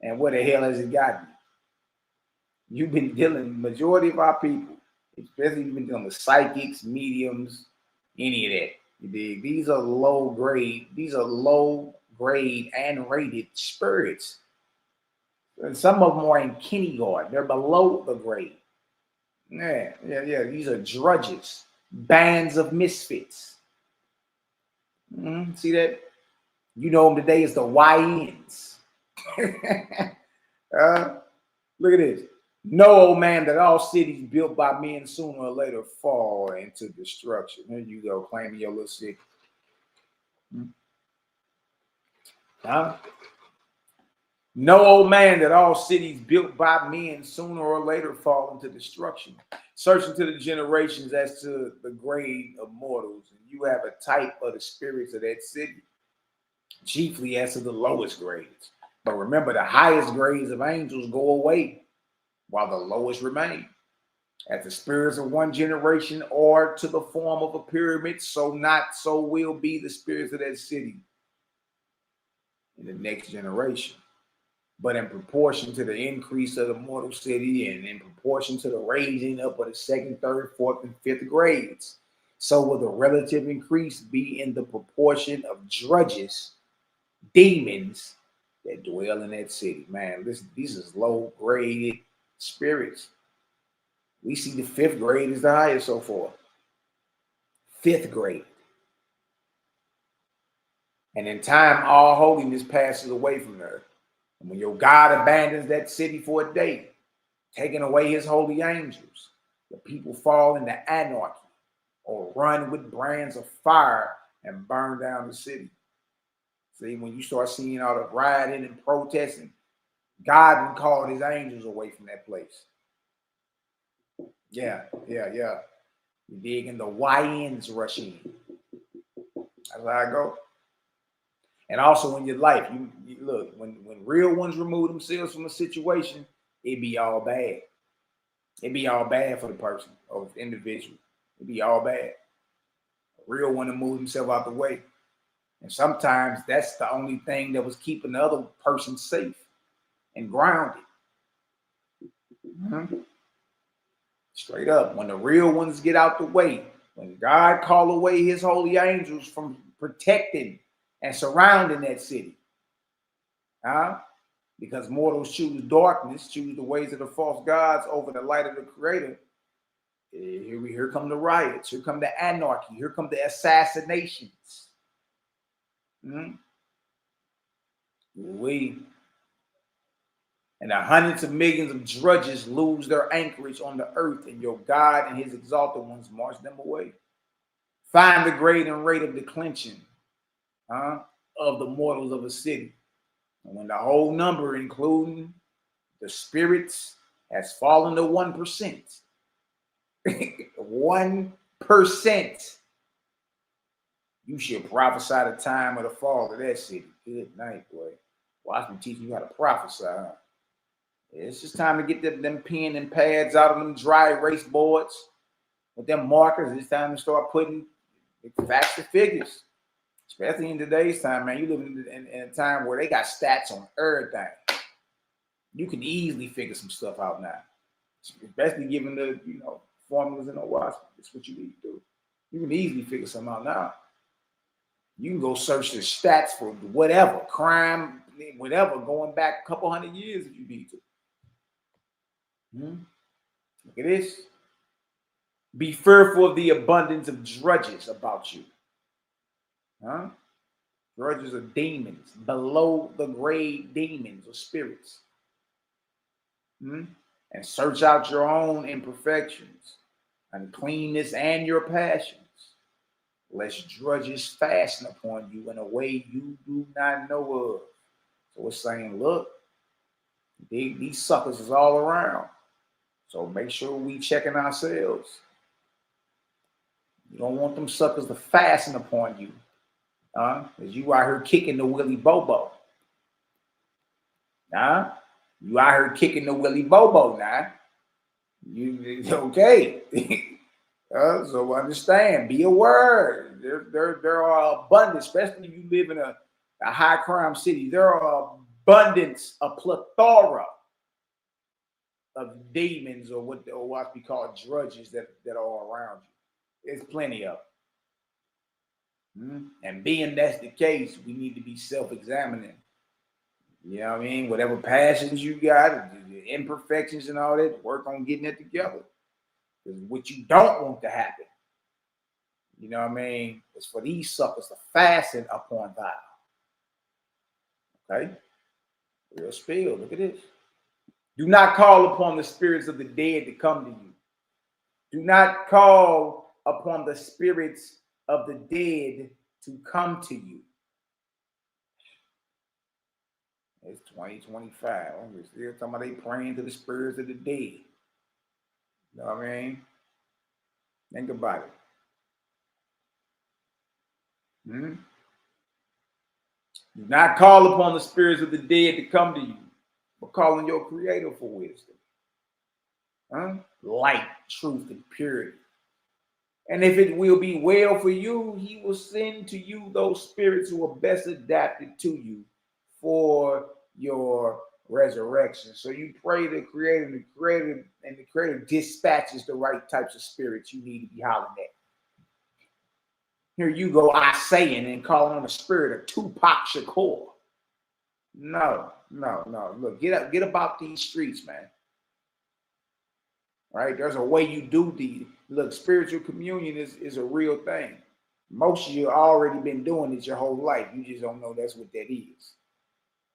and where the hell has it gotten you? You've been dealing, majority of our people, especially you've been dealing with psychics, mediums, any of that. You dig? These are low grade and rated spirits. And some of them are in kindergarten. They're below the grade. Yeah. These are drudges, bands of misfits. See that? You know them today as the YNs. Look at this. Know, O man, that all cities built by men sooner or later fall into destruction. Here you go, claiming your little city. Know, O man, that all cities built by men sooner or later fall into destruction. Search into the generations as to the grade of mortals, and you have a type of the spirits of that city, chiefly as to the lowest grades. But remember, the highest grades of angels go away, while the lowest remain. As the spirits of one generation are to the form of a pyramid, so will be the spirits of that city in the next generation. But in proportion to the increase of the mortal city and in proportion to the raising up of the second, third, fourth, and fifth grades, so will the relative increase be in the proportion of drudges, demons that dwell in that city. Man, these is low-graded spirits. We see the fifth grade is the highest so far. Fifth grade. And in time, all holiness passes away from there. And when your God abandons that city for a day, taking away his holy angels, the people fall into anarchy or run with brands of fire and burn down the city. See, when you start seeing all the rioting and protesting, God called his angels away from that place. Yeah. You dig? And the YNs rush in. That's how I go. And also in your life, you look, when real ones remove themselves from a situation, it be all bad. It be all bad for the person or the individual. It be all bad. A real one to move himself out the way. And sometimes that's the only thing that was keeping the other person safe and grounded. Straight up, when the real ones get out the way, when God call away his holy angels from protecting and surrounding that city, because mortals choose darkness, choose the ways of the false gods over the light of the Creator. Here come the riots, here come the anarchy, here come the assassinations. And the hundreds of millions of drudges lose their anchorage on the earth, and your God and his exalted ones march them away. Find the grade and rate of declension of the mortals of a city. And when the whole number, including the spirits, has fallen to 1%, 1%, you should prophesy the time of the fall of that city. Good night, boy. Watch me teach you how to prophesy. Huh? It's just time to get them pen and pads out of them dry erase boards with them markers. It's time to start putting facts to figures. Especially in today's time, man. You live in a time where they got stats on everything. You can easily figure some stuff out now. Especially given the formulas in the watch. That's what you need to do. You can easily figure something out now. You can go search the stats for whatever, crime, whatever, going back a couple hundred years if you need to. Look at this. Be fearful of the abundance of drudges about you. Drudges are demons, below the grade demons or spirits. And search out your own imperfections, uncleanness, and your passions, lest drudges fasten upon you in a way you do not know of. So it's saying, look, these suckers is all around. So make sure we checking ourselves. You don't want them suckers to fasten upon you. As you out here kicking the Willy Bobo. You out here kicking the Willy Bobo now. You okay? So understand, be aware. There are abundance, especially if you live in a high crime city. There are abundance, a plethora of demons or what we call drudges that are around you. There's plenty of them. And being that's the case, we need to be self-examining. You know what I mean? Whatever passions you got, the imperfections and all that, work on getting it together. Because what you don't want to happen, you know what I mean, is for these suckers to fasten upon thou. Okay? Real spill. Look at this. Do not call upon the spirits of the dead to come to you. Do not call upon the spirits of the dead to come to you. It's 2025. We're still talking about they praying to the spirits of the dead. You know what I mean? Think about it. Do not call upon the spirits of the dead to come to you, but call on your Creator for wisdom. Light, truth, and purity. And if it will be well for you, he will send to you those spirits who are best adapted to you for your resurrection. So you pray the Creator, and the Creator dispatches the right types of spirits you need to be hollering at. Here you go, saying and calling on the spirit of Tupac Shakur. No. Look, get about these streets, man. Right? There's a way you do these. Look, spiritual communion is a real thing. Most of you already been doing it your whole life. You just don't know that's what that is.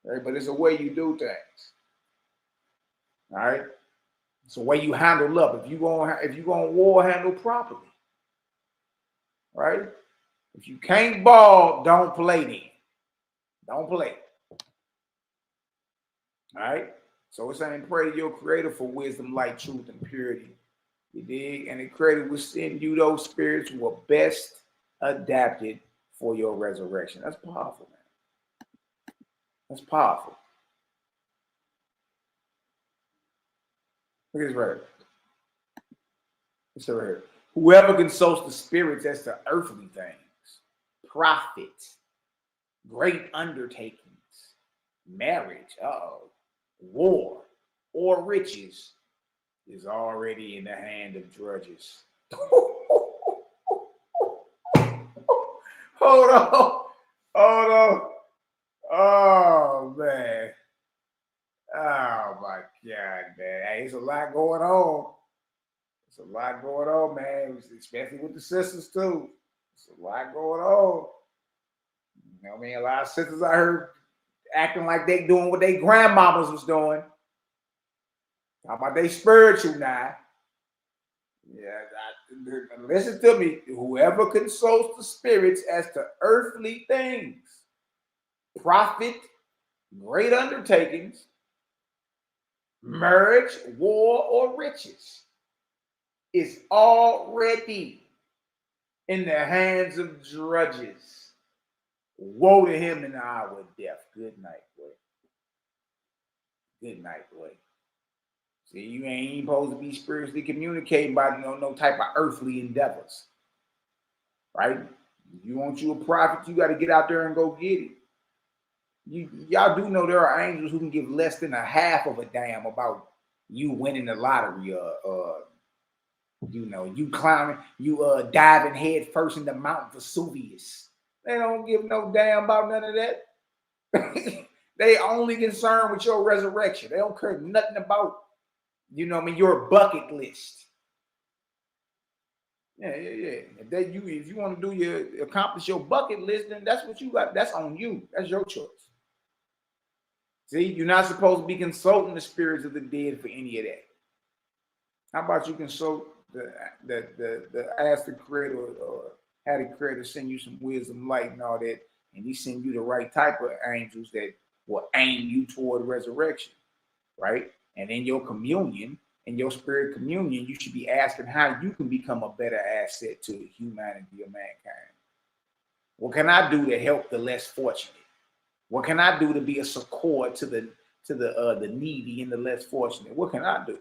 Right? But it's a way you do things. All right? It's a way you handle up. If you going war, handle properly. Right? If you can't ball, don't play then. Don't play. All right? So it's saying pray to your Creator for wisdom, light, truth, and purity. You dig? And the Creator will send you those spirits who are best adapted for your resurrection. That's powerful, man. That's powerful. Look at this right here. It's right here. Whoever consults the spirits as to earthly things, profits, great undertakings, marriage, war, or riches is already in the hand of drudges. Hold on. Oh, man. Oh, my God, man. Hey, it's a lot going on. It's a lot going on, man. Especially with the sisters, too. It's a lot going on. You know what I mean? A lot of sisters I heard acting like they doing what their grandmamas was doing. How about they spiritual now? Listen to me. Whoever consults the spirits as to earthly things, profit, great undertakings, marriage, war, or riches, is already in the hands of drudges. Woe to him in the hour of death. Good night, boy. Good night, boy. See, you ain't supposed to be spiritually communicating by no type of earthly endeavors. Right? You want you a prophet, you got to get out there and go get it. Y'all do know there are angels who can give less than a half of a damn about you winning the lottery, you climbing, you diving head first in the Mount Vesuvius. They don't give no damn about none of that. They only concerned with your resurrection. They don't care nothing about, your bucket list. Yeah. If you want to accomplish your bucket list, then that's what you got. That's on you. That's your choice. See, you're not supposed to be consulting the spirits of the dead for any of that. How about you consult ask the creator or have the creator send you some wisdom, light, and all that, and he send you the right type of angels that will aim you toward resurrection, right? And in your communion, in your spirit communion, you should be asking how you can become a better asset to the humanity of mankind. What can I do to help the less fortunate? What can I do to be a succor to the needy and the less fortunate? What can I do?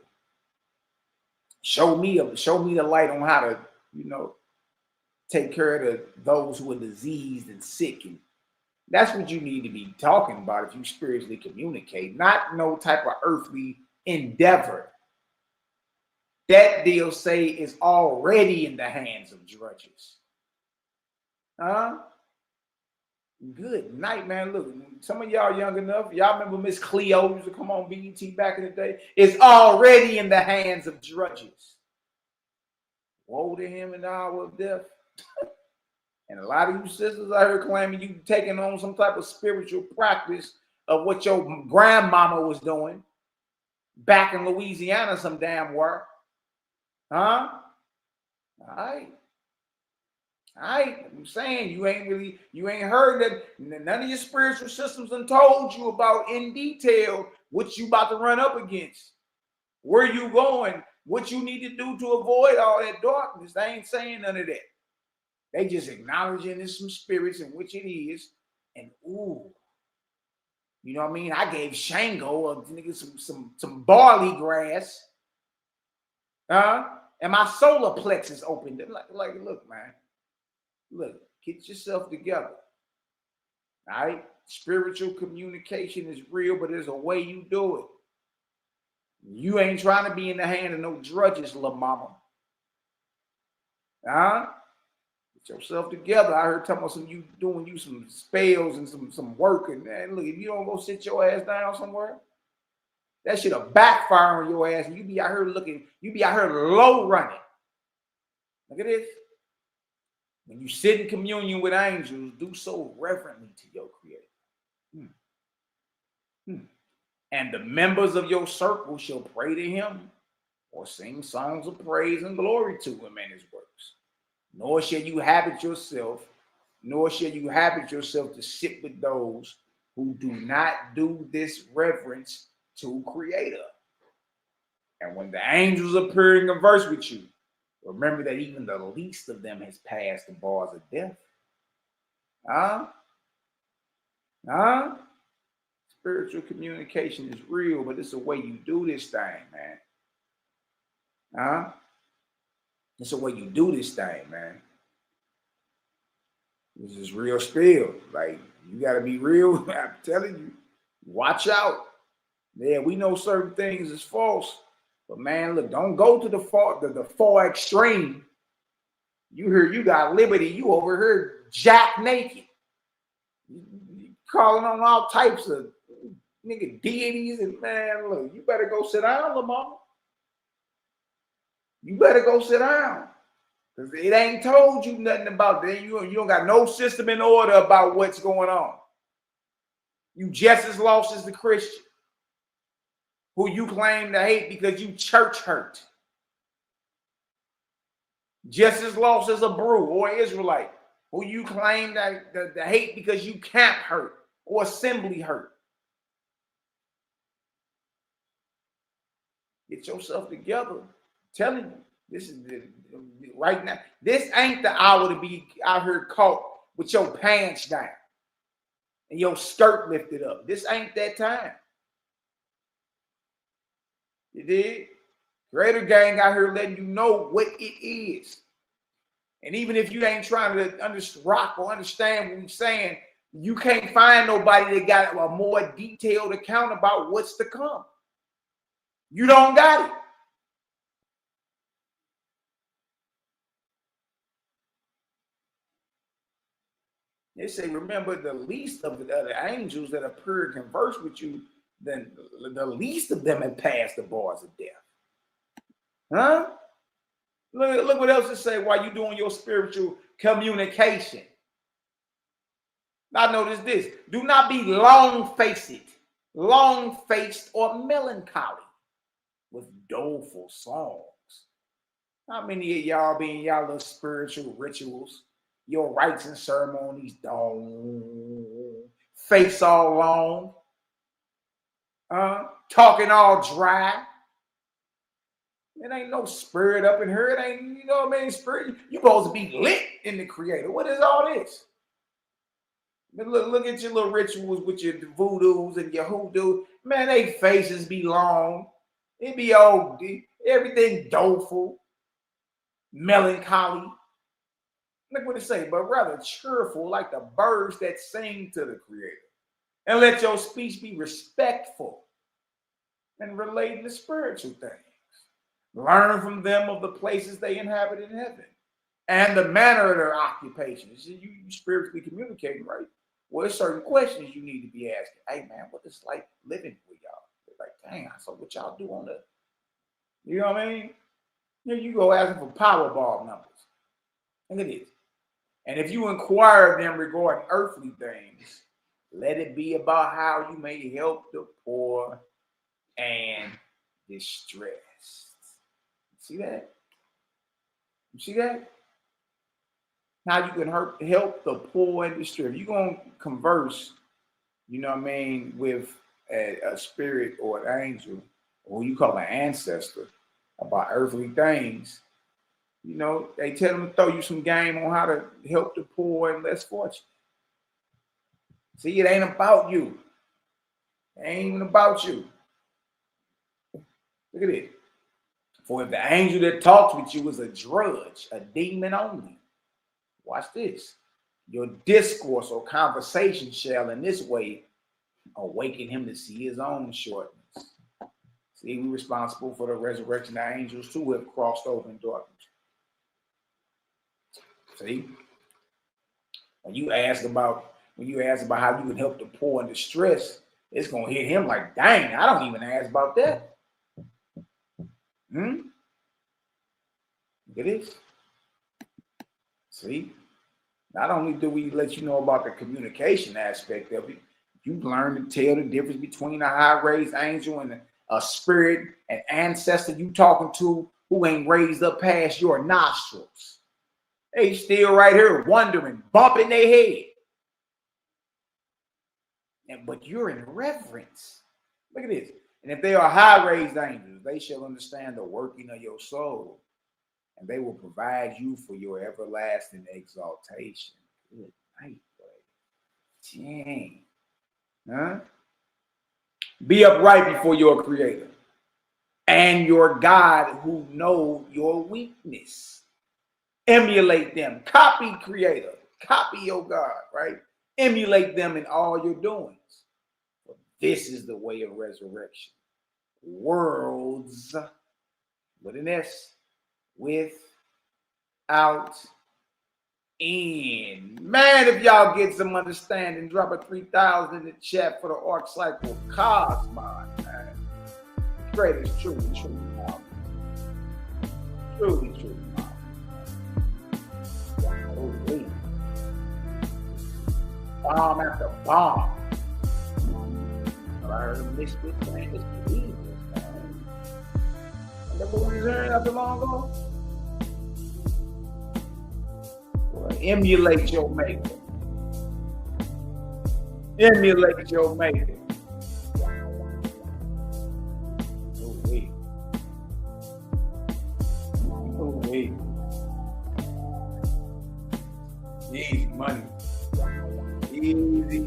Show me the light on how to, take care of those who are diseased and sick. And that's what you need to be talking about if you spiritually communicate, not no type of earthly endeavor. That deal say is already in the hands of drudges. Good night, man. Look, some of y'all young enough. Y'all remember Miss Cleo used to come on BET back in the day? It's already in the hands of drudges. Woe to him in the hour of death. And a lot of you sisters out here claiming you taking on some type of spiritual practice of what your grandmama was doing back in Louisiana some damn where. Huh? All right. I'm saying you ain't heard that none of your spiritual systems done told you about in detail what you about to run up against, where you going, what you need to do to avoid all that darkness. They ain't saying none of that. They just acknowledging there's some spirits in which it is, and you know what I mean? I gave Shango a nigga some barley grass, and my solar plexus opened. Like, look, man. Look, get yourself together. All right? Spiritual communication is real, but there's a way you do it. You ain't trying to be in the hand of no drudges, little mama. Get yourself together. I heard talking about some spells and some work. And man, look, if you don't go sit your ass down somewhere, that shit'll backfire on your ass, and you be out here low running. Look at this. When you sit in communion with angels, do so reverently to your Creator. And the members of your circle shall pray to him or sing songs of praise and glory to him and his works. Nor shall you habit yourself to sit with those who do not do this reverence to Creator. And when the angels appear and converse with you, remember that even the least of them has passed the bars of death. Spiritual communication is real, but it's the way you do this thing, man. It's the way you do this thing, man. This is real spill. Like, you got to be real. I'm telling you, watch out. Yeah, we know certain things is false. But man, look, don't go to the far extreme. You got liberty. You over here jack naked. You calling on all types of nigga deities, and man, look, you better go sit down, Luamong. You better go sit down. Because it ain't told you nothing about that. You don't got no system in order about what's going on. You just as lost as the Christian who you claim to hate because you church hurt. just as lost as a brew or Israelite who you claim that the hate because you camp hurt or assembly hurt. Get yourself together. I'm telling you, this is right now. This ain't the hour to be out here caught with your pants down and your skirt lifted up. This ain't that time. You did? Greater Gang out here letting you know what it is. And even if you ain't trying to rock or understand what we're saying, you can't find nobody that got a more detailed account about what's to come. You don't got it. They say, remember, the least of the angels that appear and converse with you, then the least of them have passed the bars of death. Huh? Look what else it say while you're doing your spiritual communication. Now notice this. Do not be long-faced or melancholy with doleful songs. How many of y'all be in y'all little spiritual rituals, your rites and ceremonies, face all long, talking all dry? It ain't no spirit up in here. It ain't, you know what I mean? Spirit. You're supposed to be lit in the Creator. What is all this? Look at your little rituals with your voodoos and your hoodoo. Man, they faces be long. It be all everything doleful, melancholy. Look what it say, but rather cheerful, like the birds that sing to the Creator. And let your speech be respectful and relating to spiritual things. Learn from them of the places they inhabit in heaven and the manner of their occupation. You spiritually communicating, right? Well, there's certain questions you need to be asking. Hey, man, what is like living with y'all? They're like, dang, so what y'all do on the, you know what I mean? Here you go asking for Powerball numbers. Look at this. And if you inquire of them regarding earthly things, let it be about how you may help the poor and distressed. See that? You see that? How you can help the poor and distressed. If you're going to converse, you know what I mean, with a spirit or an angel, or you call an ancestor, about earthly things, you know, they tell them to throw you some game on how to help the poor and less fortunate. See, it ain't about you. It ain't even about you. Look at it. For if the angel that talks with you is a drudge, a demon only, watch this. Your discourse or conversation shall in this way awaken him to see his own shortness. See, we're responsible for the resurrection of angels too who have crossed over in darkness. See? When you ask about how you can help the poor and distress, it's gonna hit him like, dang, I don't even ask about that. Look at this. See? Not only do we let you know about the communication aspect of it, you learn to tell the difference between a high-raised angel and a spirit, an ancestor you talking to who ain't raised up past your nostrils. They still right here wondering, bumping their head. But you're in reverence. Look at this. And if they are high-raised angels, they shall understand the working of your soul, and they will provide you for your everlasting exaltation. Good night, boy. Dang. Huh? Be upright before your Creator and your God who know your weakness. Emulate them. Copy Creator. Copy your God, right? Emulate them in all your doings. This is the way of resurrection. Worlds, with an S, without end. Man, if y'all get some understanding, drop a 3,000 in the chat for the arc cycle Cosmon, man. Great is truly, truly powerful. Truly, truly powerful. Holy. Bomb after bomb. I heard him mix with things. It's believers, man. Remember what we was hearing not too long ago? Emulate your maker. Emulate your maker. Oh, wait. Oh, wait. Easy money. Easy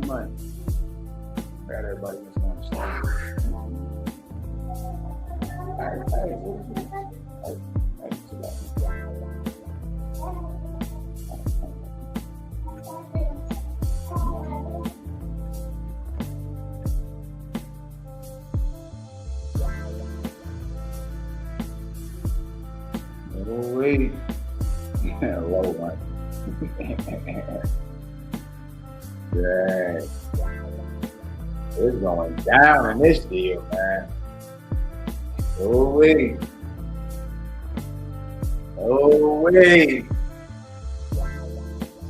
money. Got everybody just want to start. Oh, wait. Low money. Yeah. It's going down in this deal, man. Oh, wait. Oh, wait.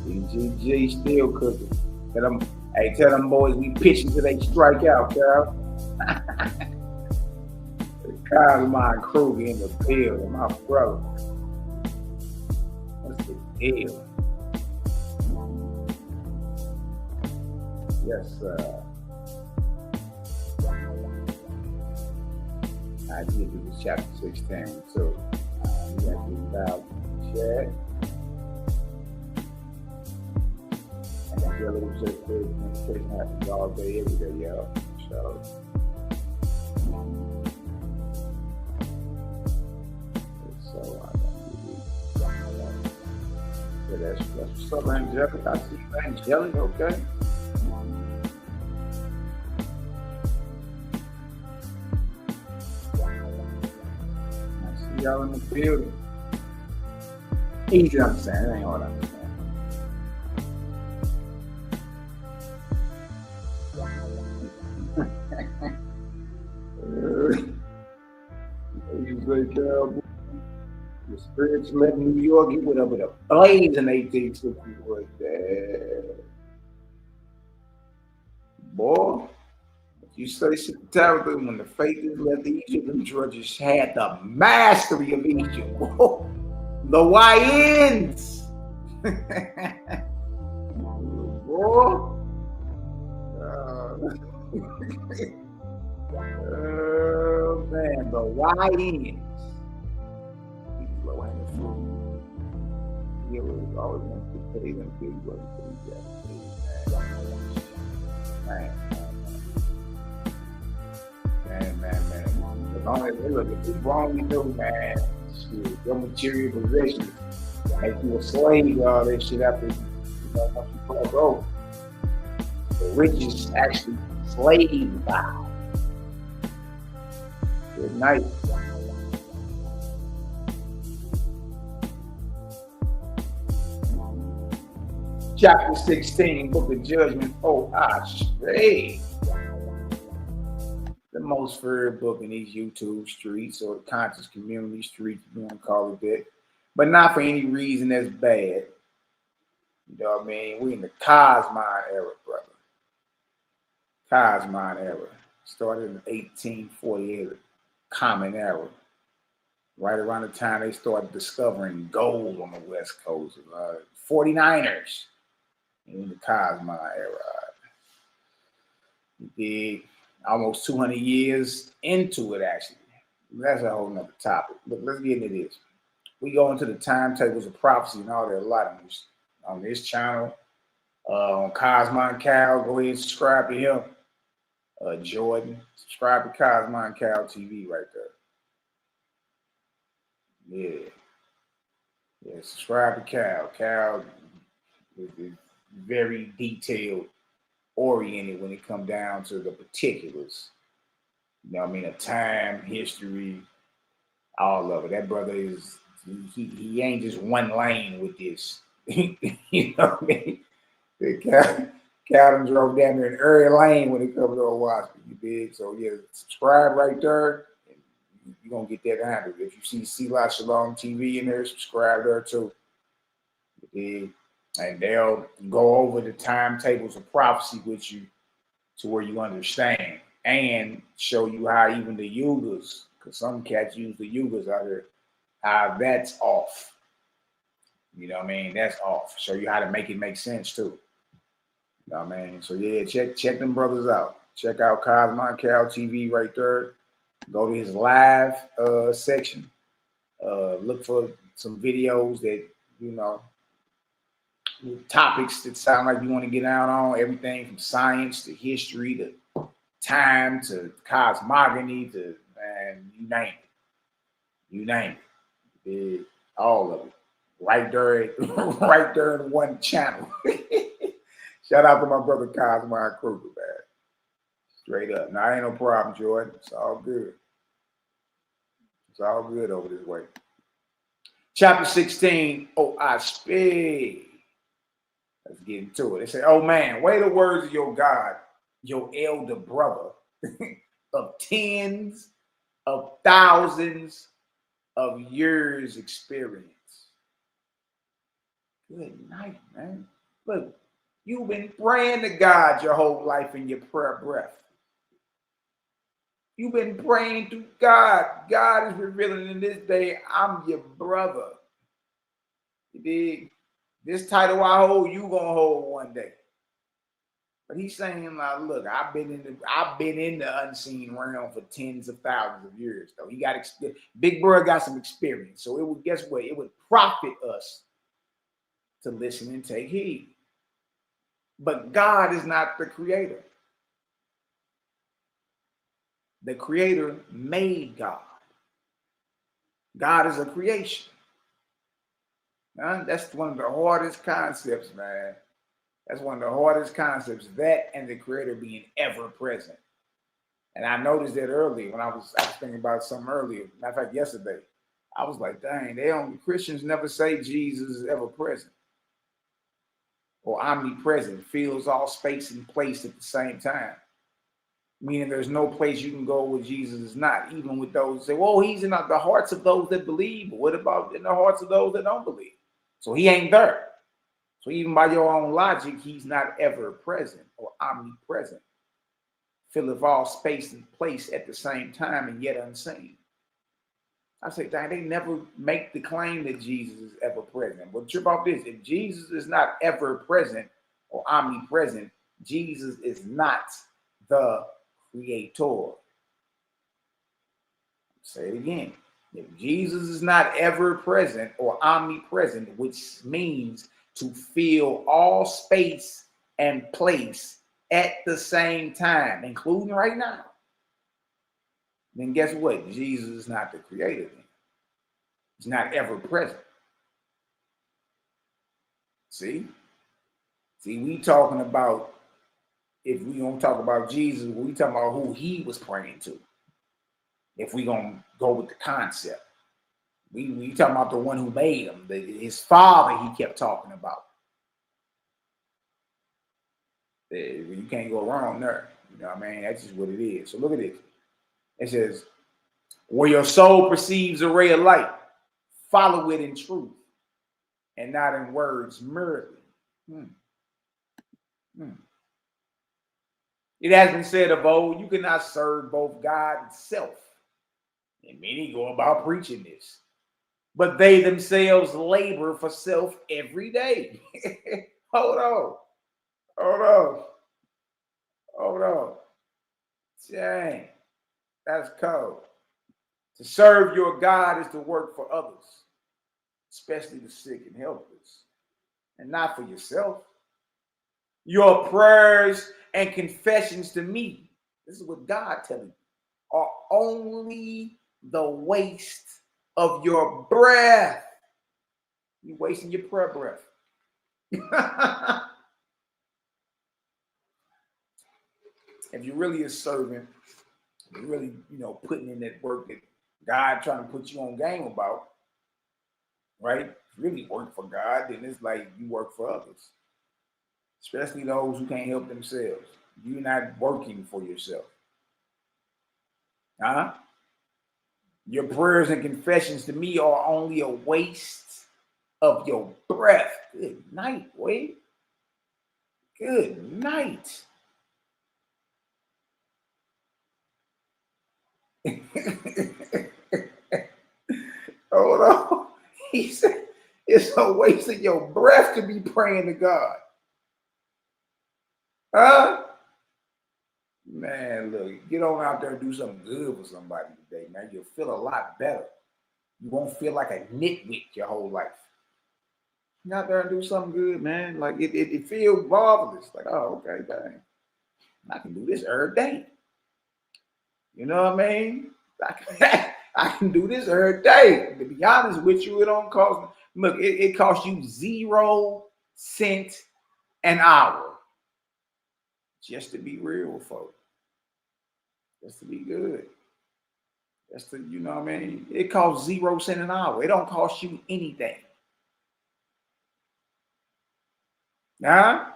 CGG still cooking. Tell them boys we pitching till they strike out, Carol. Cosmine Kruger in the field, my brother. What's the deal? Yes, sir. I did do this chapter 16 too. We got to about chat. And I feel a little bit of communication happens all day, every day, y'all. So, that's what's up, Angelic. I see you, Angelic, okay. Y'all in the building. Easy to understand. It ain't hard to understand. You say, Cowboy, the spiritualism in New York, he went up with a blaze in 1860. Was that? Boy. You study Tabitha when the faithful left Egypt, them drudges had the mastery of Egypt. The YNs. Boy. Oh man, the YNs. These low-hanging fruit. He always wants to pay them big brothers. Man. Man. As long as they look, if it's wrong, you know, man, shit, your material possessions make you a slave, all that shit after, once you cross over. The rich is actually slave bound. Good night. Chapter 16, Book of Judgment. Oh, hey. The most feared book in these YouTube streets or the conscious community streets, if you want to call it that. But not for any reason that's bad. You know what I mean? We're in the Cosmine era, brother. Cosmine era. Started in 1848, Common Era. Right around the time they started discovering gold on the West Coast. 49ers in the Cosmine era. Big. Almost 200 years into it, actually. That's a whole nother topic. But let's get into this. We go into the timetables of prophecy and all that a lot on this channel. On Cosmine Cal, go ahead and subscribe to him. Jordan, subscribe to Cosmine Cal TV right there. Yeah, subscribe to Cal. Cal is very detailed, oriented when it comes down to the particulars. You know what I mean? A time, history, all of it. That brother is, he ain't just one lane with this. You know what I mean? Calvin drove down there in every lane when it comes to Owaski, you dig? So yeah, subscribe right there. You're going to get that handled. If you see Selah Shalom TV in there, subscribe there too. You dig? And they'll go over the timetables of prophecy with you to where you understand and show you how even the yugas, because some cats use the yugas out here, how that's off. You know what I mean? That's off. Show you how to make it make sense too. You know what I mean? So yeah, check them brothers out. Check out Cosmon Cal TV right there. Go to his live section. Look for some videos that, you know, topics that sound like you want to get out on. Everything from science to history to time to cosmogony to, man, you name it. You name it. All of it. Right there, right there in one channel. Shout out to my brother Cosmon Kruger, man. Straight up. Now, ain't no problem, Jordan. It's all good. It's all good over this way. Chapter 16, oh, I speak. Let's get into it. They say, oh man, weigh the words of your God, your elder brother, of tens of thousands of years experience. Good night, man. Look, you've been praying to God your whole life in your prayer breath. You've been praying to God. God is revealing in this day, I'm your brother. You dig? This title I hold, you gonna hold one day. But he's saying, like, look, I've been in the unseen realm for tens of thousands of years, though. He got Big Bro got some experience. So it would, guess what? It would profit us to listen and take heed. But God is not the creator. The creator made God. God is a creation. That's one of the hardest concepts, man. That's one of the hardest concepts, that and the creator being ever present. And I noticed that earlier when I was thinking about something earlier. Matter of fact, yesterday, I was like, dang, Christians never say Jesus is ever present or omnipresent, fills all space and place at the same time. Meaning there's no place you can go where Jesus is not, even with those who say, well, he's in the hearts of those that believe. But what about in the hearts of those that don't believe? So he ain't there. So even by your own logic, he's not ever present or omnipresent. Filleth all space and place at the same time and yet unseen. I say, dang, they never make the claim that Jesus is ever present. But trip off this, if Jesus is not ever present or omnipresent, Jesus is not the creator. Say it again. If Jesus is not ever present or omnipresent, which means to fill all space and place at the same time, including right now, then guess what? Jesus is not the creator then. He's not ever present. See, we talking about, if we don't talk about Jesus, we talking about who he was praying to. If we gonna go with the concept, we talking about the one who made him, his father. He kept talking about. You can't go wrong there. You know what I mean? That's just what it is. So look at this. It says, where your soul perceives a ray of light, follow it in truth and not in words merely. It has been said of old, you cannot serve both God and self. And many go about preaching this. But they themselves labor for self every day. Hold on. Dang, that's cold. To serve your God is to work for others, especially the sick and helpless, and not for yourself. Your prayers and confessions to me, this is what God telling you, are only the waste of your breath. You're wasting your prayer breath. If you're really a servant, you're really, putting in that work that God trying to put you on game about, right? Really work for God, then it's like you work for others, especially those who can't help themselves. You're not working for yourself. Your prayers and confessions to me are only a waste of your breath. Good night, Wade. Good night. Hold on. He said, It's a waste of your breath to be praying to God. Huh? Man, look, get on out there and do something good for somebody today, man. You'll feel a lot better. You won't feel like a nitwit your whole life. Get out there and do something good, man. Like it feels marvelous. Like, oh, okay, dang. I can do this every day. You know what I mean? I can do this every day. To be honest with you, it don't cost. Look, it costs you 0 cents an hour. Just to be real with folks. Just to be good. Just to, you know what I mean? It costs 0 cents an hour. It don't cost you anything. Huh?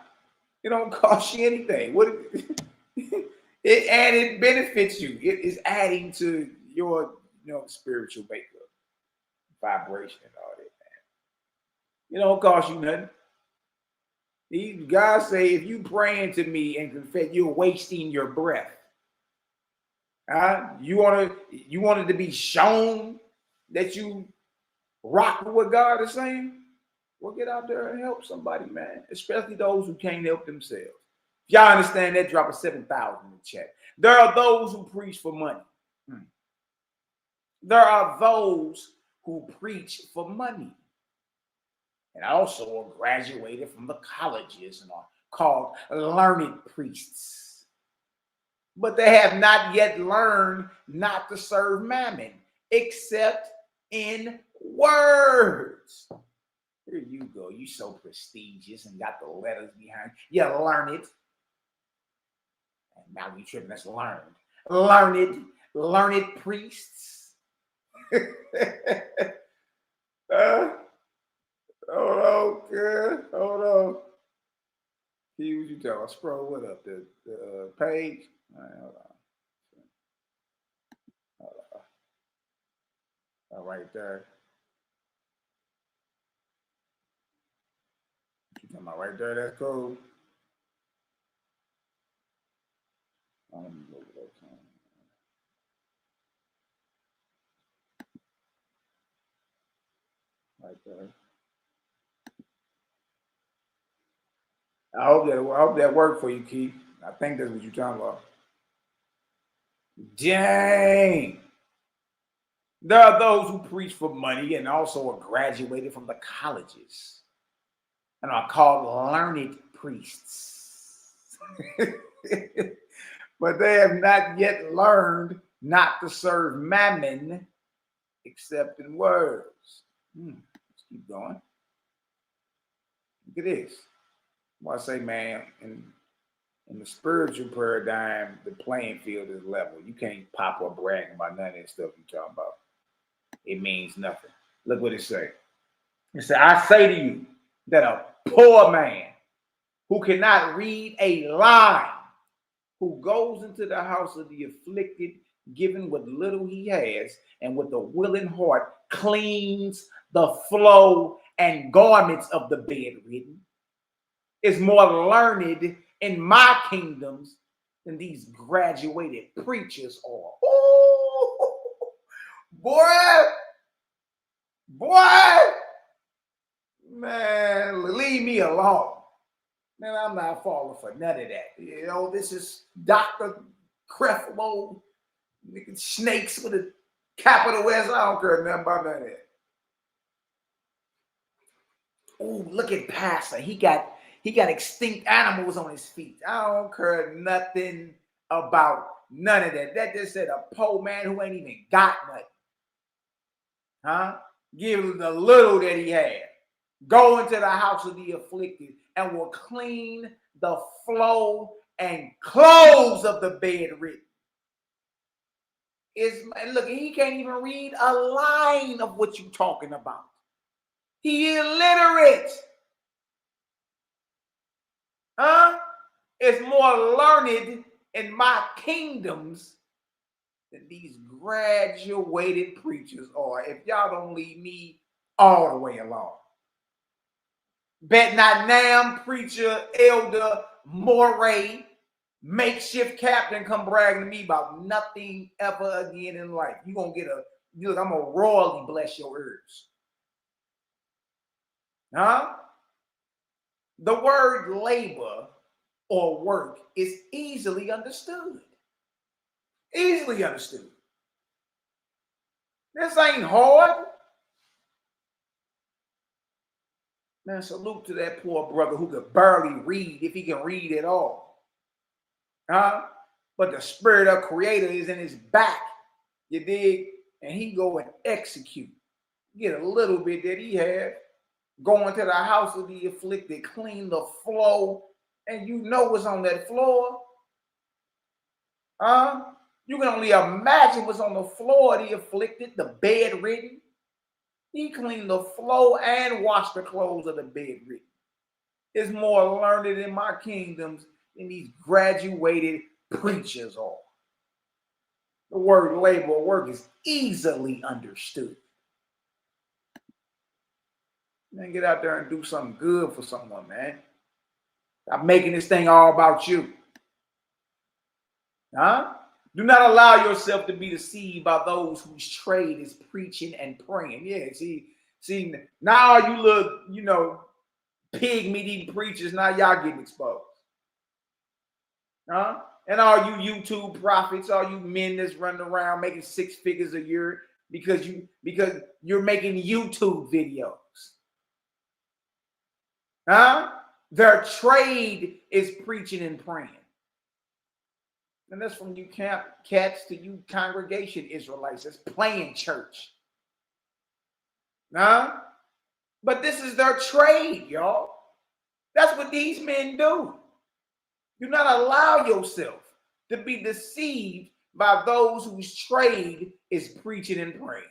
It don't cost you anything. What it benefits you. It is adding to your spiritual makeup, vibration, and all that, man. It don't cost you nothing. God say, if you praying to me and confess, you're wasting your breath. You wanted to be shown that you rock with what God is saying? Well, get out there and help somebody, man. Especially those who can't help themselves. If y'all understand that, drop a 7,000 in the chat. There are those who preach for money. There are those who preach for money. And also graduated from the colleges and are called learned priests. But they have not yet learned not to serve mammon, except in words. Here you go. You so prestigious and got the letters behind. You learn it. And now you tripping. That's learned. Learned priests. Hold on, good. Hold on. See what you talking about. Scroll what up? The page? All right, hold on. All right there. You talking about right there? That's cool. Right there. I hope that worked for you, Keith. I think that's what you're talking about. Dang. There are those who preach for money and also are graduated from the colleges and are called learned priests. But they have not yet learned not to serve mammon except in words. Let's keep going. Look at this. Well, I say, man, in the spiritual paradigm, the playing field is level. You can't pop up bragging about none of that stuff you're talking about. It means nothing. Look what it says. It says, I say to you that a poor man who cannot read a line, who goes into the house of the afflicted, given what little he has, and with a willing heart cleans the floor and garments of the bedridden, is more learned in my kingdoms than these graduated preachers are. Ooh, boy, man, leave me alone. Man, I'm not falling for none of that. This is Dr. Creflo, snakes with a capital S. I don't care nothing about none of that. Oh, look at Pastor. He got extinct animals on his feet. I don't care nothing about none of that. That just said a poor man who ain't even got nothing. Huh? Give him the little that he had. Go into the house of the afflicted and will clean the floor and clothes of the bedridden. Look, he can't even read a line of what you're talking about. He illiterate. Huh? It's more learned in my kingdoms than these graduated preachers are. If y'all don't leave me all the way along. Bet not Nam, preacher, elder, moray, makeshift captain come bragging to me about nothing ever again in life. You're going to get look, I'm going to royally bless your ears. Huh? The word labor or work is easily understood. Easily understood. This ain't hard. Man, salute to that poor brother who could barely read, if he can read at all. Huh? But the spirit of creator is in his back. You dig? And he go and execute. Get a little bit that he had. Go into the house of the afflicted, clean the floor, and you know what's on that floor. Huh? You can only imagine what's on the floor of the afflicted, the bedridden. He cleaned the floor and washed the clothes of the bedridden. It's more learned in my kingdoms than these graduated preachers are. The word labor or work is easily understood. Man, get out there and do something good for someone, man. Stop making this thing all about you. Huh? Do not allow yourself to be deceived by those whose trade is preaching and praying. Yeah, see, now you look, pig meat eating preachers, now y'all getting exposed. Huh? And all you YouTube prophets, all you men that's running around making 6 figures a year because you're making YouTube videos. Huh? Their trade is preaching and praying. And that's from you cats to you congregation Israelites. That's playing church. Huh? But this is their trade, y'all. That's what these men do. Do not allow yourself to be deceived by those whose trade is preaching and praying.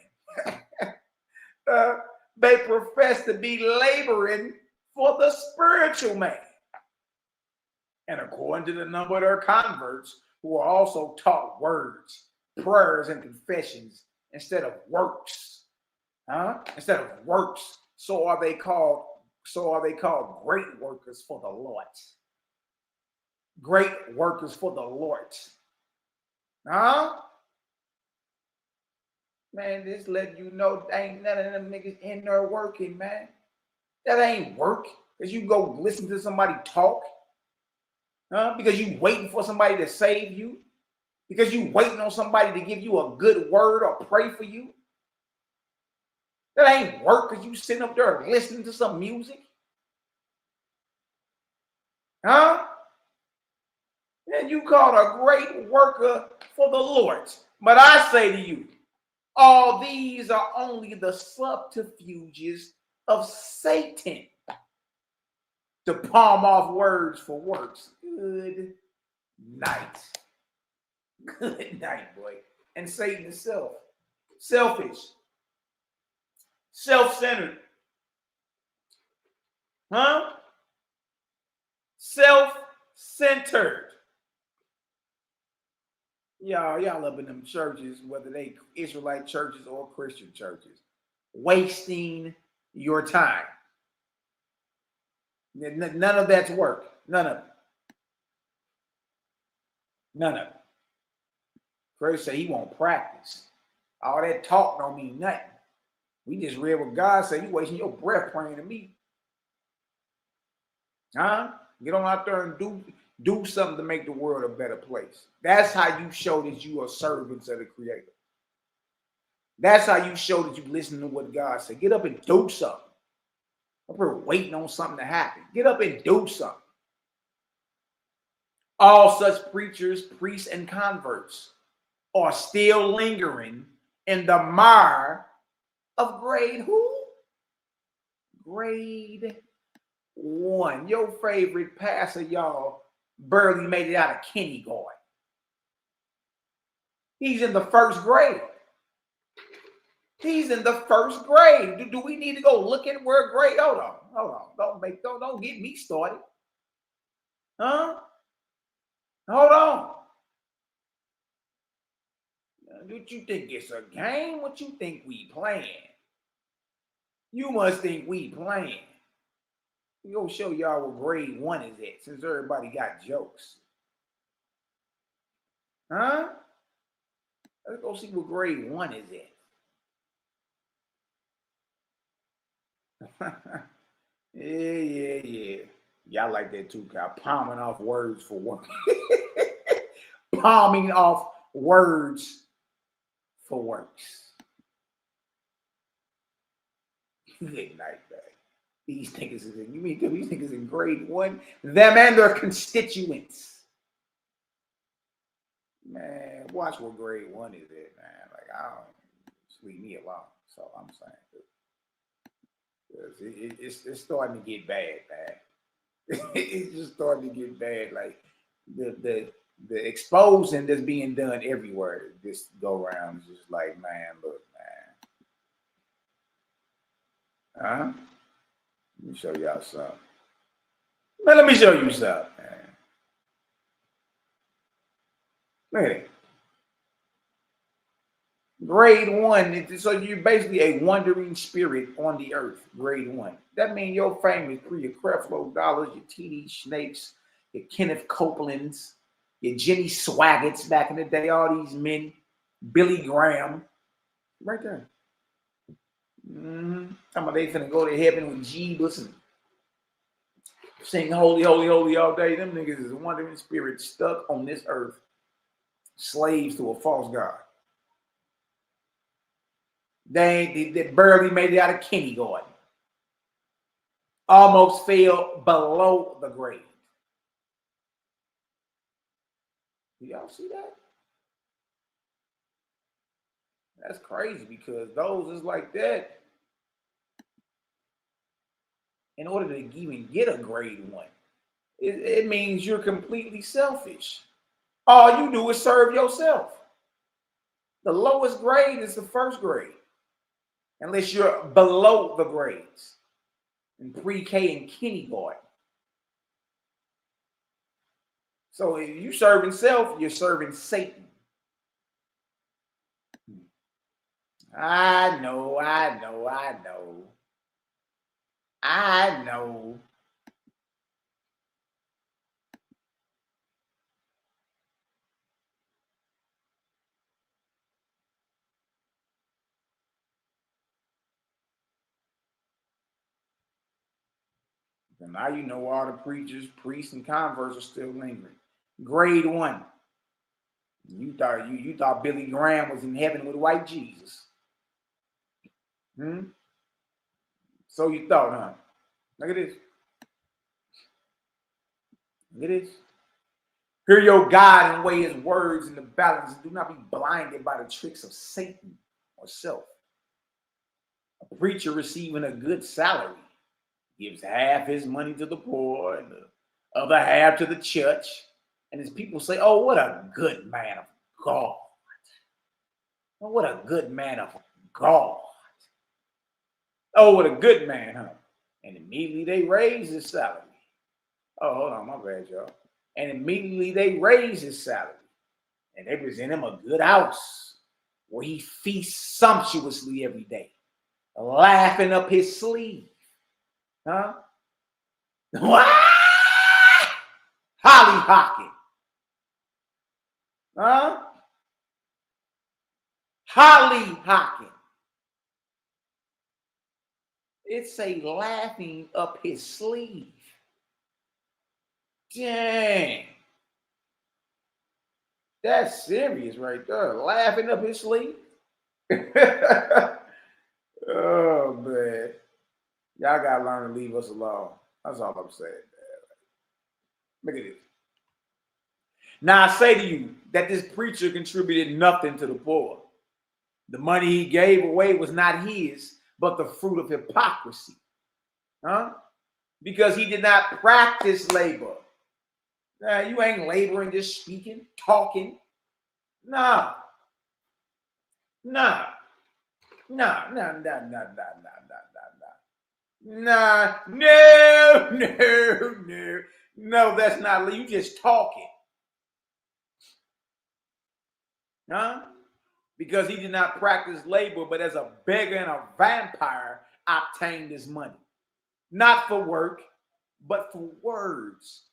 They profess to be laboring for the spiritual man. And according to the number of their converts, who are also taught words, prayers, and confessions instead of works. Instead of works, so are they called great workers for the Lord. Great workers for the Lord. Man, this letting you know ain't none of them niggas in there working, man. That ain't work. Because you go listen to somebody talk. Because you waiting for somebody to save you. Because you waiting on somebody to give you a good word or pray for you. That ain't work because you sitting up there listening to some music. And you called a great worker for the Lord. But I say to you, all these are only the subterfuges of Satan to palm off words for works. Good night. Good night, boy. And Satan is selfish, self-centered, self-centered. Y'all up in them churches, whether they Israelite churches or Christian churches, wasting your time. None of that's work. None of it. None of it. Christ said he won't practice. All that talk don't mean nothing. We just read what God said. You wasting your breath praying to me. Get on out there and do something to make the world a better place. That's how you show that you are servants of the Creator. That's how you show that you listen to what God said. Get up and do something. I'm waiting on something to happen. Get up and do something. All such preachers, priests, and converts are still lingering in the mire of grade who? Grade 1. Your favorite pastor, y'all, barely made it out of kindergarten. He's in the first grade. He's in the first grade. Do we need to go look at where grade? Hold on. Don't get me started. Hold on. What you think it's a game? What you think we playing? You must think we playing. We gonna show y'all what grade 1 is at, since everybody got jokes. Let's go see what grade 1 is at. Yeah. Y'all like that too, Kyle. Palming off words for work. Palming off words for works. Good night, man. These niggas is in, you mean these niggas in grade 1? Them and their constituents. Man, watch what grade 1 is at, man. Like, I don't, just leave me alone. So I'm saying. It's starting to get bad, man. It's just starting to get bad. Like, the exposing that's being done everywhere this go around is just like, man, look, man. Huh? Let me show y'all something. Man, let me show you something, man. Look at it. Grade 1. So you're basically a wandering spirit on the earth. Grade 1. That means your famous crew, your Creflo Dollars, your T.D. Snakes, your Kenneth Copelands, your Jenny Swaggarts back in the day, all these men, Billy Graham, right there. Talking about they finna go to heaven with Jesus and sing holy, holy, holy all day. Them niggas is wandering spirits stuck on this earth, slaves to a false god. They barely made it out of kindergarten. Almost fell below the grade. Do y'all see that? That's crazy because those is like that. In order to even get a grade 1, it means you're completely selfish. All you do is serve yourself. The lowest grade is the first grade, unless you're below the grades in pre-K and kindergarten. So if you serving self, you're serving Satan. I know. And now you know all the preachers, priests, and converts are still lingering. Grade 1. You thought Billy Graham was in heaven with white Jesus. So you thought, huh? Look at this. Look at this. Hear your God and weigh his words in the balance. Do not be blinded by the tricks of Satan or self. A preacher receiving a good salary gives half his money to the poor and the other half to the church. And his people say, oh, what a good man of God. Oh, what a good man of God. Oh, what a good man, huh? And immediately they raise his salary. Oh, hold on, my bad, y'all. And immediately they raise his salary. And they present him a good house where he feasts sumptuously every day, laughing up his sleeve. Huh? Hollyhocking. Huh? Hollyhocking. It's a laughing up his sleeve. Dang. That's serious right there. Laughing up his sleeve. Oh, man. Y'all got to learn to leave us alone. That's all I'm saying. Look at this. Now, I say to you that this preacher contributed nothing to the poor. The money he gave away was not his, but the fruit of hypocrisy. Huh? Because he did not practice labor. Nah, you ain't laboring, just speaking, talking. No. No, that's not, you just talking. Huh? Because he did not practice labor, but as a beggar and a vampire obtained his money. Not for work, but for words.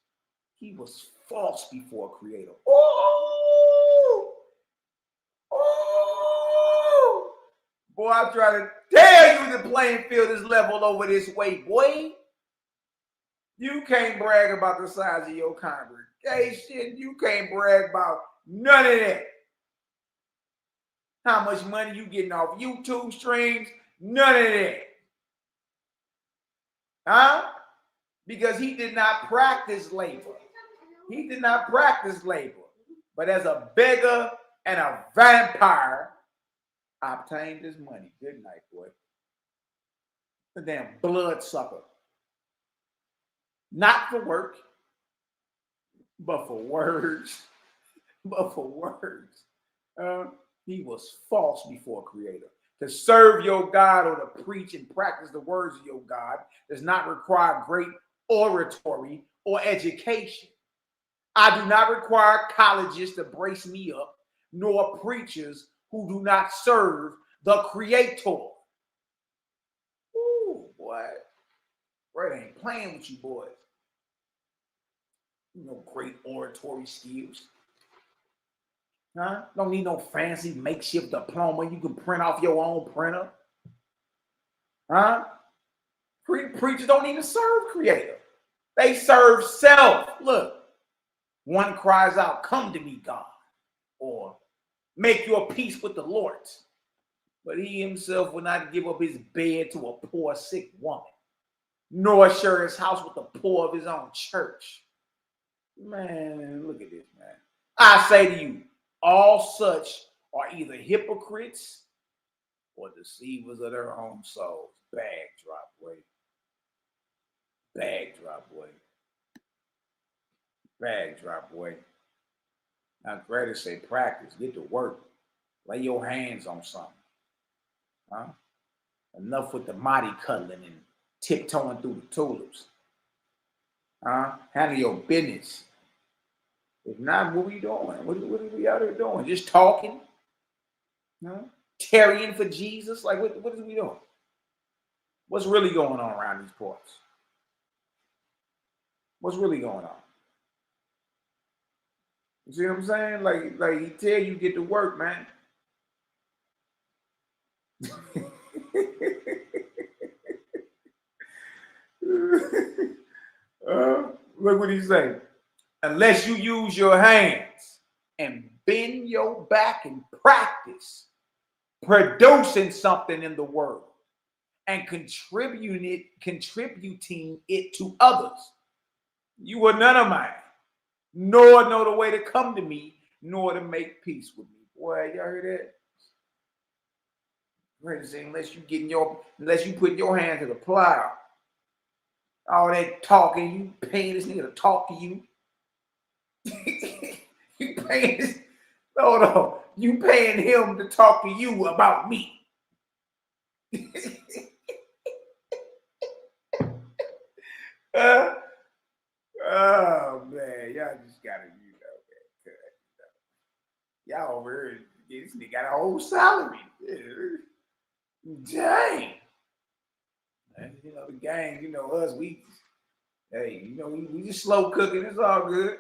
He was false before Creator. Oh! Boy, I'm trying to tell you the playing field is leveled over this way, boy. You can't brag about the size of your congregation. You can't brag about none of that. How much money you getting off YouTube streams? None of that. Huh? Because he did not practice labor. He did not practice labor. But as a beggar and a vampire, I obtained this money. Good night, boy. The damn bloodsucker. Not for work, but for words. But for words. He was false before Creator. To serve your God or to preach and practice the words of your God does not require great oratory or education. I do not require colleges to brace me up, nor preachers who do not serve the Creator. Ooh, boy. Right, ain't playing with you boys. You know, great oratory skills. Huh? Don't need no fancy makeshift diploma. You can print off your own printer. Huh? Preachers don't even serve Creator. They serve self. Look, one cries out, "Come to me, God," or "Make your peace with the Lord." But he himself will not give up his bed to a poor, sick woman, nor share his house with the poor of his own church. Man, look at this, man. I say to you, all such are either hypocrites or deceivers of their own souls. Bag drop, boy. Bag drop, boy. Bag drop, boy. Now, greater say practice. Get to work. Lay your hands on something. Huh? Enough with the mighty cuddling and tiptoeing through the tulips. Huh? Handle your business. If not, what are we doing? What are we out here doing? Just talking? Huh? Tarrying for Jesus? Like, what is we doing? What's really going on around these parts? What's really going on? You see what I'm saying? Like he tell you get to work, man. Look what he say. Unless you use your hands and bend your back and practice producing something in the world and contributing it to others, you are none of mine, nor know the way to come to me, nor to make peace with me. Boy, y'all heard that? Unless you put your hand to the plow, all that talking, you paying this nigga to talk to you. You paying this, no, you paying him to talk to you about me. Oh man, y'all just gotta, man. Y'all over here, this nigga got a whole salary. Dang. And, the gang, us, we just slow cooking. It's all good.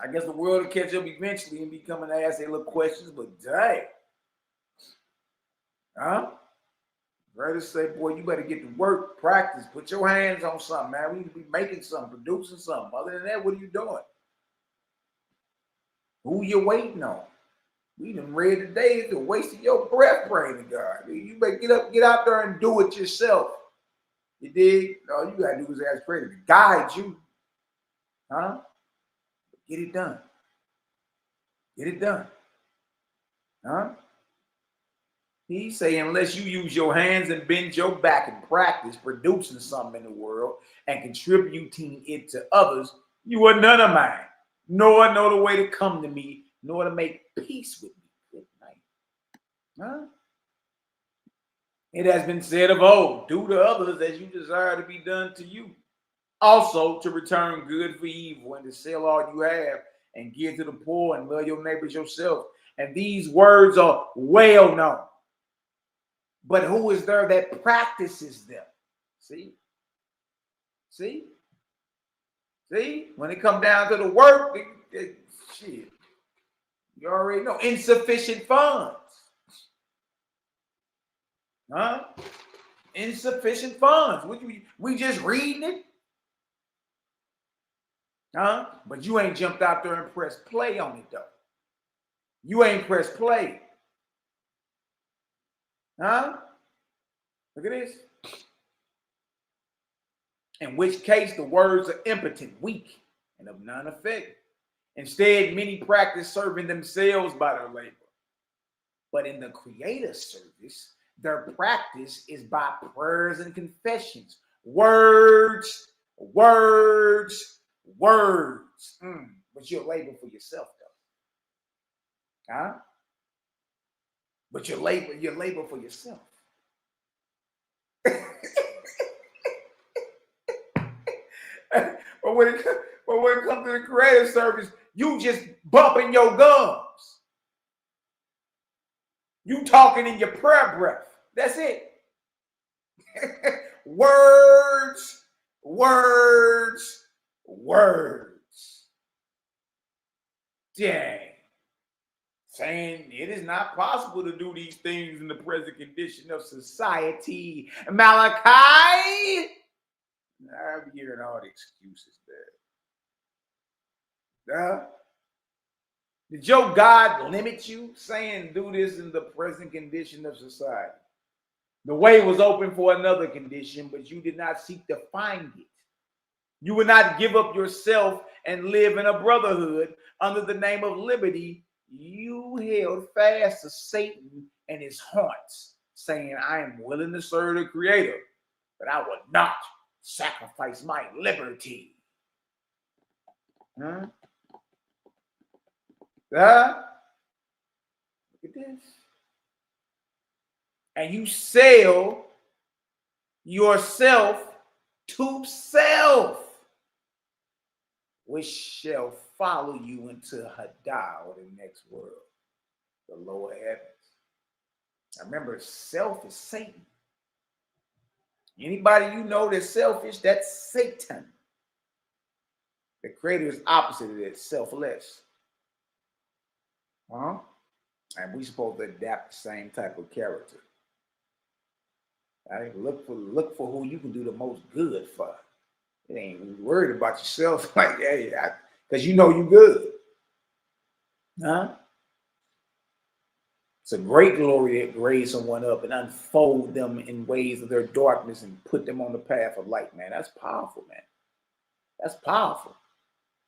I guess the world will catch up eventually and be coming to ask their little questions, but dang. Huh? Brother say, boy, you better get to work, practice, put your hands on something, man. We need to be making something, producing something. Other than that, what are you doing? Who you waiting on? We done read today, it's a waste of your breath, praying to God. You better get out there and do it yourself. You dig? All you gotta do is ask prayer to guide you. Huh? Get it done. Get it done. Huh? He say, unless you use your hands and bend your back and practice producing something in the world and contributing it to others, you are none of mine, nor know the way to come to me, nor to make peace with me. Good night. Huh? It has been said of old, do to others as you desire to be done to you. Also, to return good for evil and to sell all you have and give to the poor and love your neighbors yourself. And these words are well known. But who is there that practices them? See? When it comes down to the work, shit. You already know. Insufficient funds. Huh? Insufficient funds. We just reading it. Huh? But you ain't jumped out there and pressed play on it, though. You ain't pressed play. Huh? Look at this. In which case, the words are impotent, weak, and of none effect. Instead, many practice serving themselves by their labor. But in the Creator's service, their practice is by prayers and confessions. Words. But you'll labor for yourself, though. Huh? But you labor for yourself. But when it comes to the creative service, you just bumping your gums. You talking in your prayer breath. That's it. Words. Dang. Saying it is not possible to do these things in the present condition of society. Malachi. I'm hearing all the excuses there. Did your God limit you saying do this in the present condition of society? The way was open for another condition, but you did not seek to find it. You would not give up yourself and live in a brotherhood under the name of liberty. You held fast to Satan and his haunts, saying, I am willing to serve the Creator, but I will not sacrifice my liberty. Huh? Look at this. And you sell yourself to self, which shall follow you into Hadar, or the next world, the lower heavens. Now remember, self is Satan. Anybody you know that's selfish, that's Satan. The Creator is opposite of that, selfless. Huh? And we're supposed to adapt the same type of character. Right? Look for who you can do the most good for. It ain't worried about yourself like that, because you know you good. Huh? It's a great glory to raise someone up and unfold them in ways of their darkness and put them on the path of light, man. That's powerful, man. That's powerful.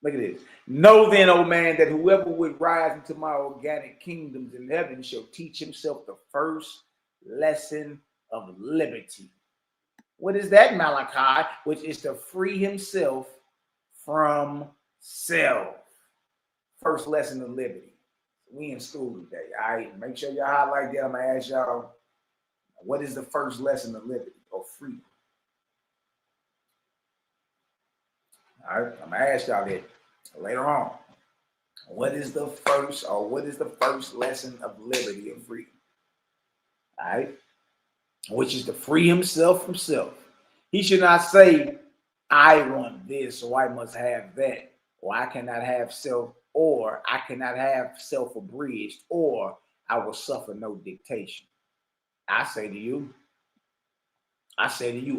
Look at this. Know then, O man, that whoever would rise into my organic kingdoms in heaven shall teach himself the first lesson of liberty. What is that, Malachi? Which is to free himself from self. First lesson of liberty. We in school today. All right, make sure y'all highlight that. I'm gonna ask y'all, what is the first lesson of liberty or freedom? All right, I'm gonna ask y'all that later on. What is the first lesson of liberty or freedom? All right, which is to free himself from self. He should not say, I want this, so I must have that, or I cannot have self, or I cannot have self-abridged, or I will suffer no dictation. I say to you,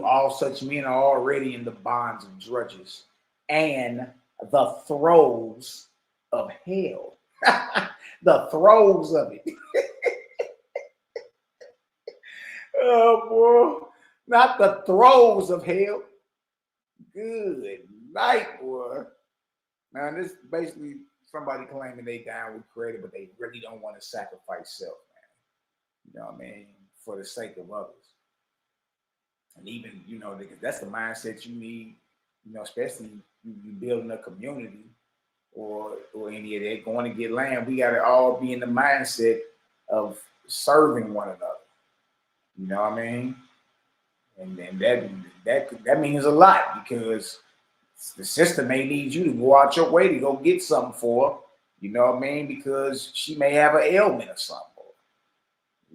all such men are already in the bonds of drudges and the throes of hell. The throes of it. Oh, boy. Not the throes of hell. Good night, boy. Now, this basically somebody claiming they down with Creator, but they really don't want to sacrifice self, man. You know what I mean? For the sake of others. And even, you know, that's the mindset you need, you know, especially you building a community or any of that, going to get land. We got to all be in the mindset of serving one another. You know what I mean? And that means a lot, because the sister may need you to go out your way to go get something for her, you know what I mean? Because she may have an ailment or something.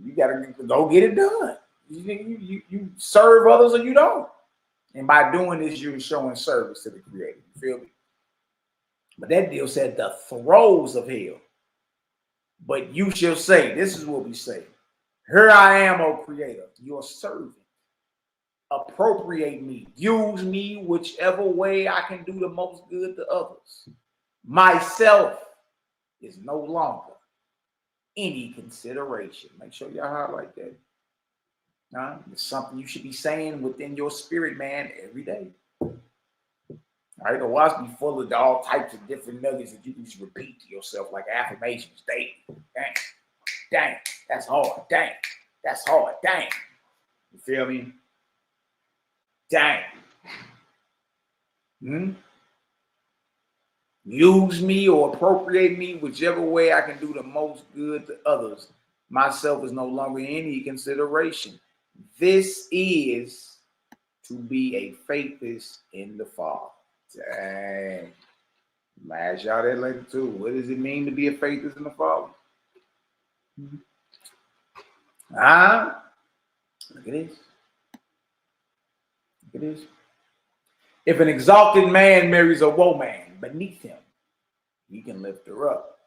You got to go get it done. You serve others or you don't. And by doing this, you're showing service to the Creator. You feel me? But that deal said the throes of hell. But you shall say, this is what we say. Here I am, O Creator, your servant. appropriate me, use me whichever way I can do the most good to others. Myself is no longer any consideration. Make sure y'all highlight that. It's something you should be saying within your spirit, man, every day. All right, the watch be full of all types of different nuggets that you can just repeat to yourself, like affirmations daily. Dang, that's hard. Dang, that's hard. Dang. You feel me? Dang. Use me or appropriate me whichever way I can do the most good to others. Myself is no longer any consideration. This is to be a faithist in the Father. Dang. I'll ask y'all that later too. What does it mean to be a faithist in the Father? Look at this. Look at this. If an exalted man marries a woman beneath him, he can lift her up.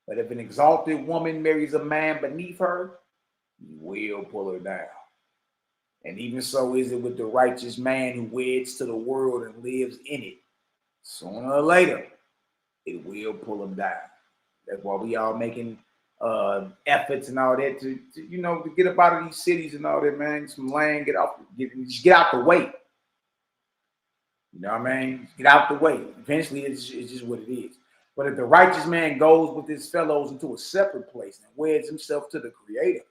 But if an exalted woman marries a man beneath her, he will pull her down. And even so is it with the righteous man who weds to the world and lives in it. Sooner or later, it will pull him down. That's why we all making efforts and all that to get up out of these cities and all that, man. Some land, just get out the way. You know what I mean? Get out the way. Eventually, it's just what it is. But if the righteous man goes with his fellows into a separate place and weds himself to the Creator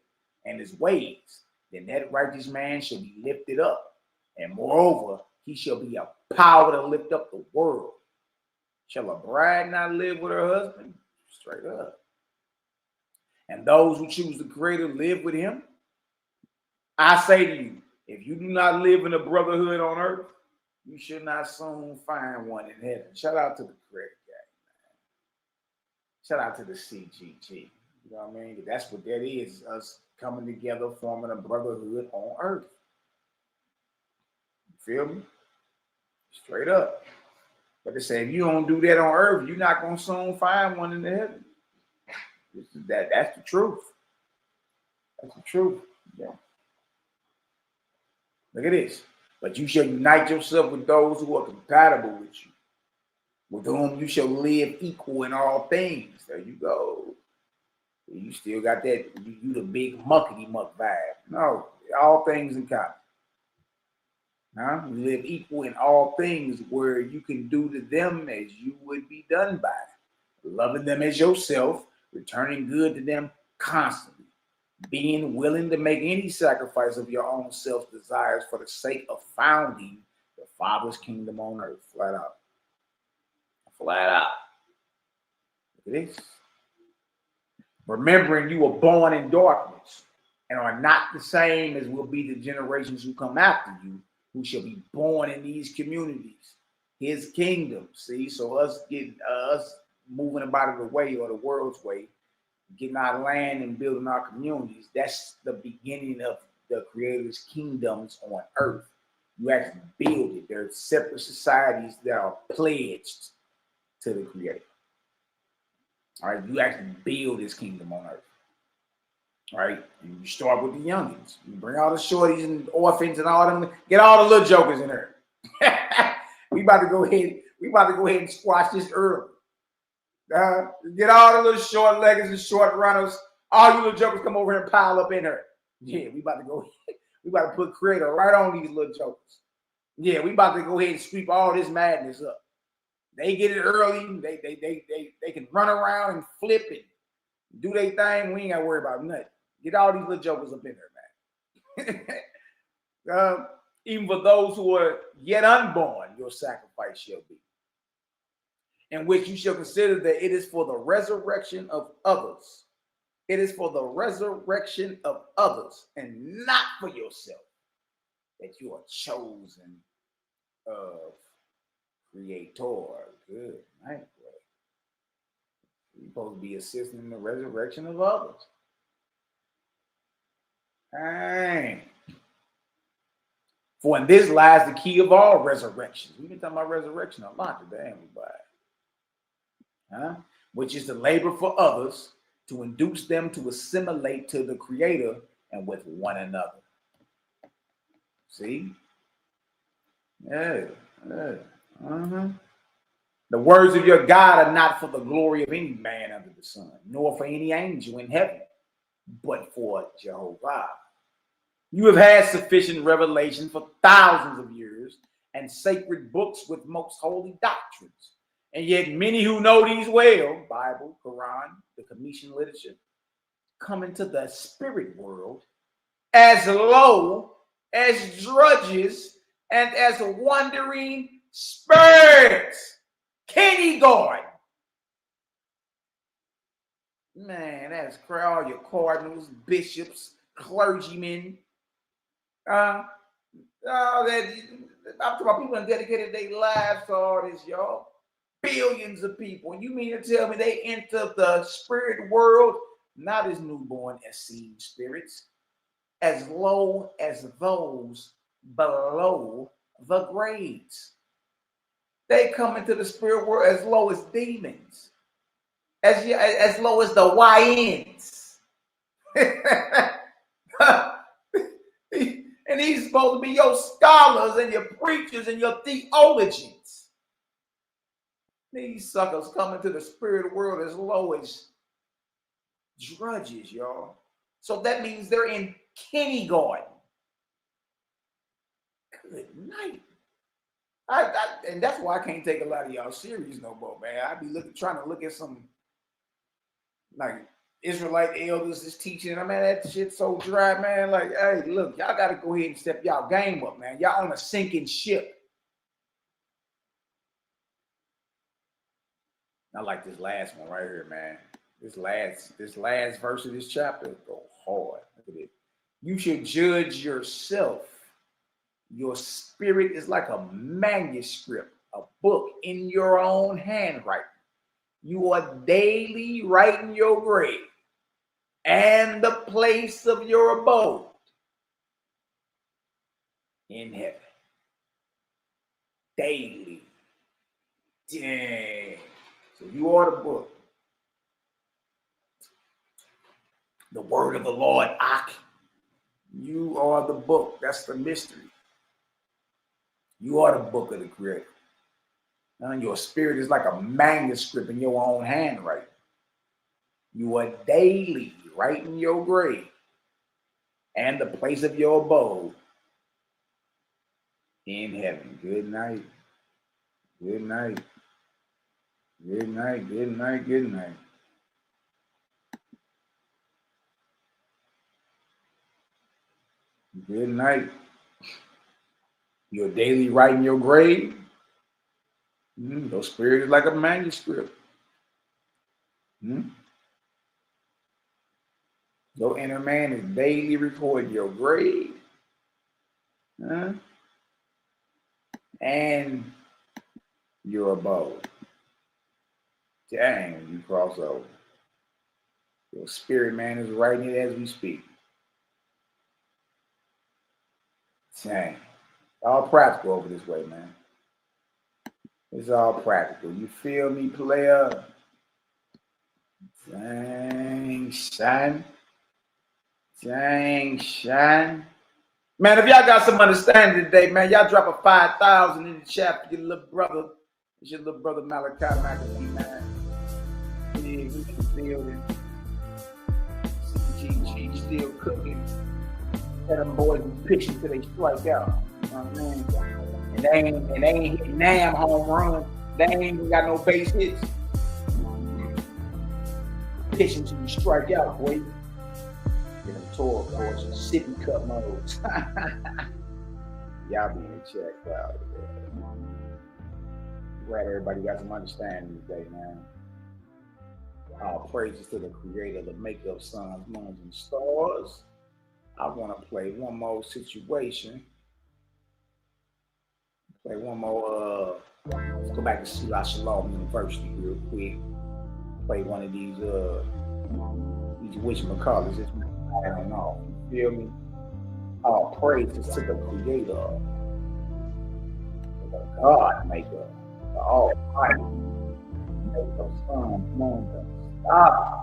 and his ways, then that righteous man shall be lifted up. And moreover, he shall be a power to lift up the world. Shall a bride not live with her husband? Straight up. And those who choose the Creator live with him. I say to you, if you do not live in a brotherhood on earth, you should not soon find one in heaven. Shout out to the Creator gang, man. Shout out to the CGG. You know what I mean? That's what that is, us coming together, forming a brotherhood on earth. You feel me? Straight up. But they say if you don't do that on earth, you're not going to soon find one in the heaven. That's the truth. That's the truth. Yeah. Look at this. But you shall unite yourself with those who are compatible with you, with whom you shall live equal in all things. There you go. You still got that, you the big muckety muck vibe. No, all things in common. You live equal in all things where you can do to them as you would be done by. Loving them as yourself, returning good to them constantly. Being willing to make any sacrifice of your own self-desires for the sake of founding the Father's kingdom on earth. Flat out. Flat out. Look at this. Remembering you were born in darkness and are not the same as will be the generations who come after you, who shall be born in these communities, his kingdom. See, so us moving about the way or the world's way, getting our land and building our communities, that's the beginning of the Creator's kingdoms on earth. You actually build it. There are separate societies that are pledged to the Creator. All right, you actually build his kingdom on earth. All right, and you start with the youngins. You bring all the shorties and orphans and all them. Get all the little jokers in there. we about to go ahead and squash this early. Get all the little short leggers and short runners. All you little jokers come over here and pile up in her. Yeah, we about to go. We about to put Creator right on these little jokers. Yeah, we about to go ahead and sweep all this madness up. They get it early. They can run around and flip and do their thing. We ain't got to worry about nothing. Get all these little jokers up in there, man. Even for those who are yet unborn, your sacrifice shall be, in which you shall consider that it is for the resurrection of others. It is for the resurrection of others and not for yourself that you are chosen of Creator. Good night, boy. You're supposed to be assisting in the resurrection of others. Dang. For in this lies the key of all resurrections. We've been talking about resurrection a lot today, everybody. Which is to labor for others, to induce them to assimilate to the Creator and with one another. See? Yeah. The words of your God are not for the glory of any man under the sun, nor for any angel in heaven, but for Jehovah. You have had sufficient revelation for thousands of years and sacred books with most holy doctrines. And yet many who know these well, Bible, Quran, the Commission literature, come into the spirit world as low as drudges and as wandering spirits. Kindergarten. Man, that's all your cardinals, bishops, clergymen. I'm talking about people that dedicated their lives to all this, y'all. Billions of people. And you mean to tell me they enter the spirit world, not as newborn as seed spirits, as low as those below the grades. They come into the spirit world as low as demons, as low as the YNs. And these supposed to be your scholars and your preachers and your theologians. These suckers come into the spirit world as low as drudges, y'all. So that means they're in kindergarten. Good night. And that's why I can't take a lot of y'all serious no more, man. I be trying to look at some like Israelite elders is teaching. I mean, that shit's so dry, man. Like, hey, look, y'all got to go ahead and step y'all game up, man. Y'all on a sinking ship. I like this last one right here, man. This last verse of this chapter go hard. Look at it. You should judge yourself. Your spirit is like a manuscript, a book in your own handwriting. You are daily writing your grave and the place of your abode in heaven. Daily. Dang. So you are the book. The word of the Lord, Ak. You are the book. That's the mystery. You are the book of the Creator. And your spirit is like a manuscript in your own handwriting. You are daily writing your grave and the place of your abode in heaven. Good night. Good night. Good night. Good night. Good night. Good night. You're daily writing your grave. Your spirit is like a manuscript. Your inner man is daily recording your grave. And your abode. Dang, you cross over. Your spirit man is writing it as we speak. Dang. All practical over this way, man. It's all practical. You feel me, player? Dang, son. Dang, son. Man, if y'all got some understanding today, man, y'all drop a 5,000 in the chat for your little brother. It's your little brother Malaki Macabee, man. Yeah, we in the building. CG still cooking. Let them boys be pitching till they strike out. You know what I mean? And they ain't hitting damn home run. They ain't even got no base hits. Pitching till you strike out, boy. Get them tour course, sippy cup modes. Y'all being checked out. Glad everybody got some understanding today, man. All praises to the Creator, the maker of suns, moons, and stars. I want to play one more situation. Play one more. Let's go back to Sila Shalom University real quick. Play one of these whatchamacallits. Just I don't know. You feel me? All praises to the Creator, the God maker, the Almighty, maker of suns, moons, and stars.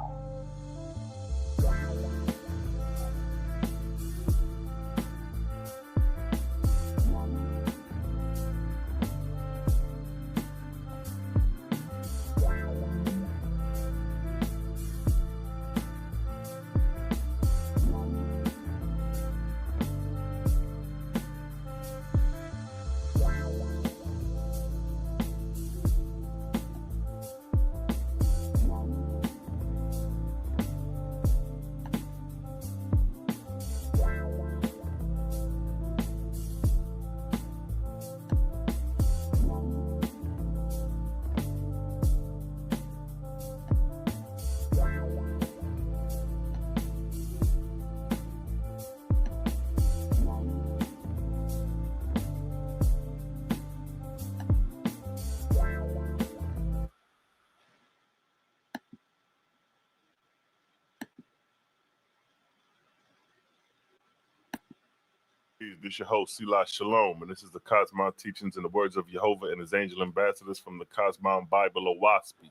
Peace. This is your host, Selah Shalom, and this is the Cosmon Teachings in the Words of Jehovah and His Angel Ambassadors from the Cosmon Bible Owaspy.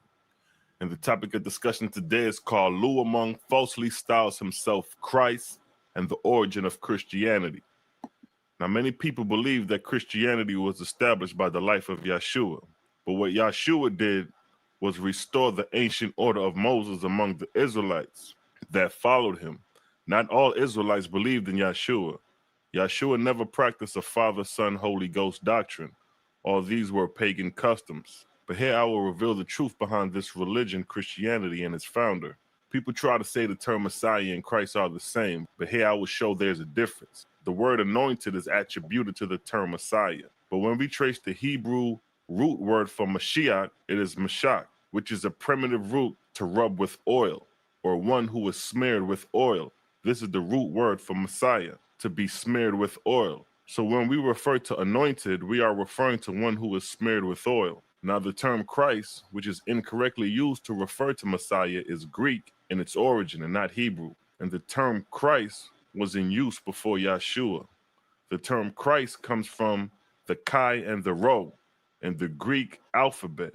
And the topic of discussion today is called Luamong falsely styles himself Christ and the origin of Christianity. Now, many people believe that Christianity was established by the life of Yeshua, but what Yeshua did was restore the ancient order of Moses among the Israelites that followed him. Not all Israelites believed in Yeshua. Yeshua never practiced a Father, Son, Holy Ghost doctrine. All these were pagan customs. But here I will reveal the truth behind this religion, Christianity, and its founder. People try to say the term Messiah and Christ are the same, but here I will show there's a difference. The word anointed is attributed to the term Messiah. But when we trace the Hebrew root word for Mashiach, it is Mashach, which is a primitive root to rub with oil, or one who is smeared with oil. This is the root word for Messiah, to be smeared with oil. So when we refer to anointed, we are referring to one who is smeared with oil. Now the term Christ, which is incorrectly used to refer to Messiah, is Greek in its origin and not Hebrew. And the term Christ was in use before Yeshua. The term Christ comes from the Chi and the Rho in the Greek alphabet.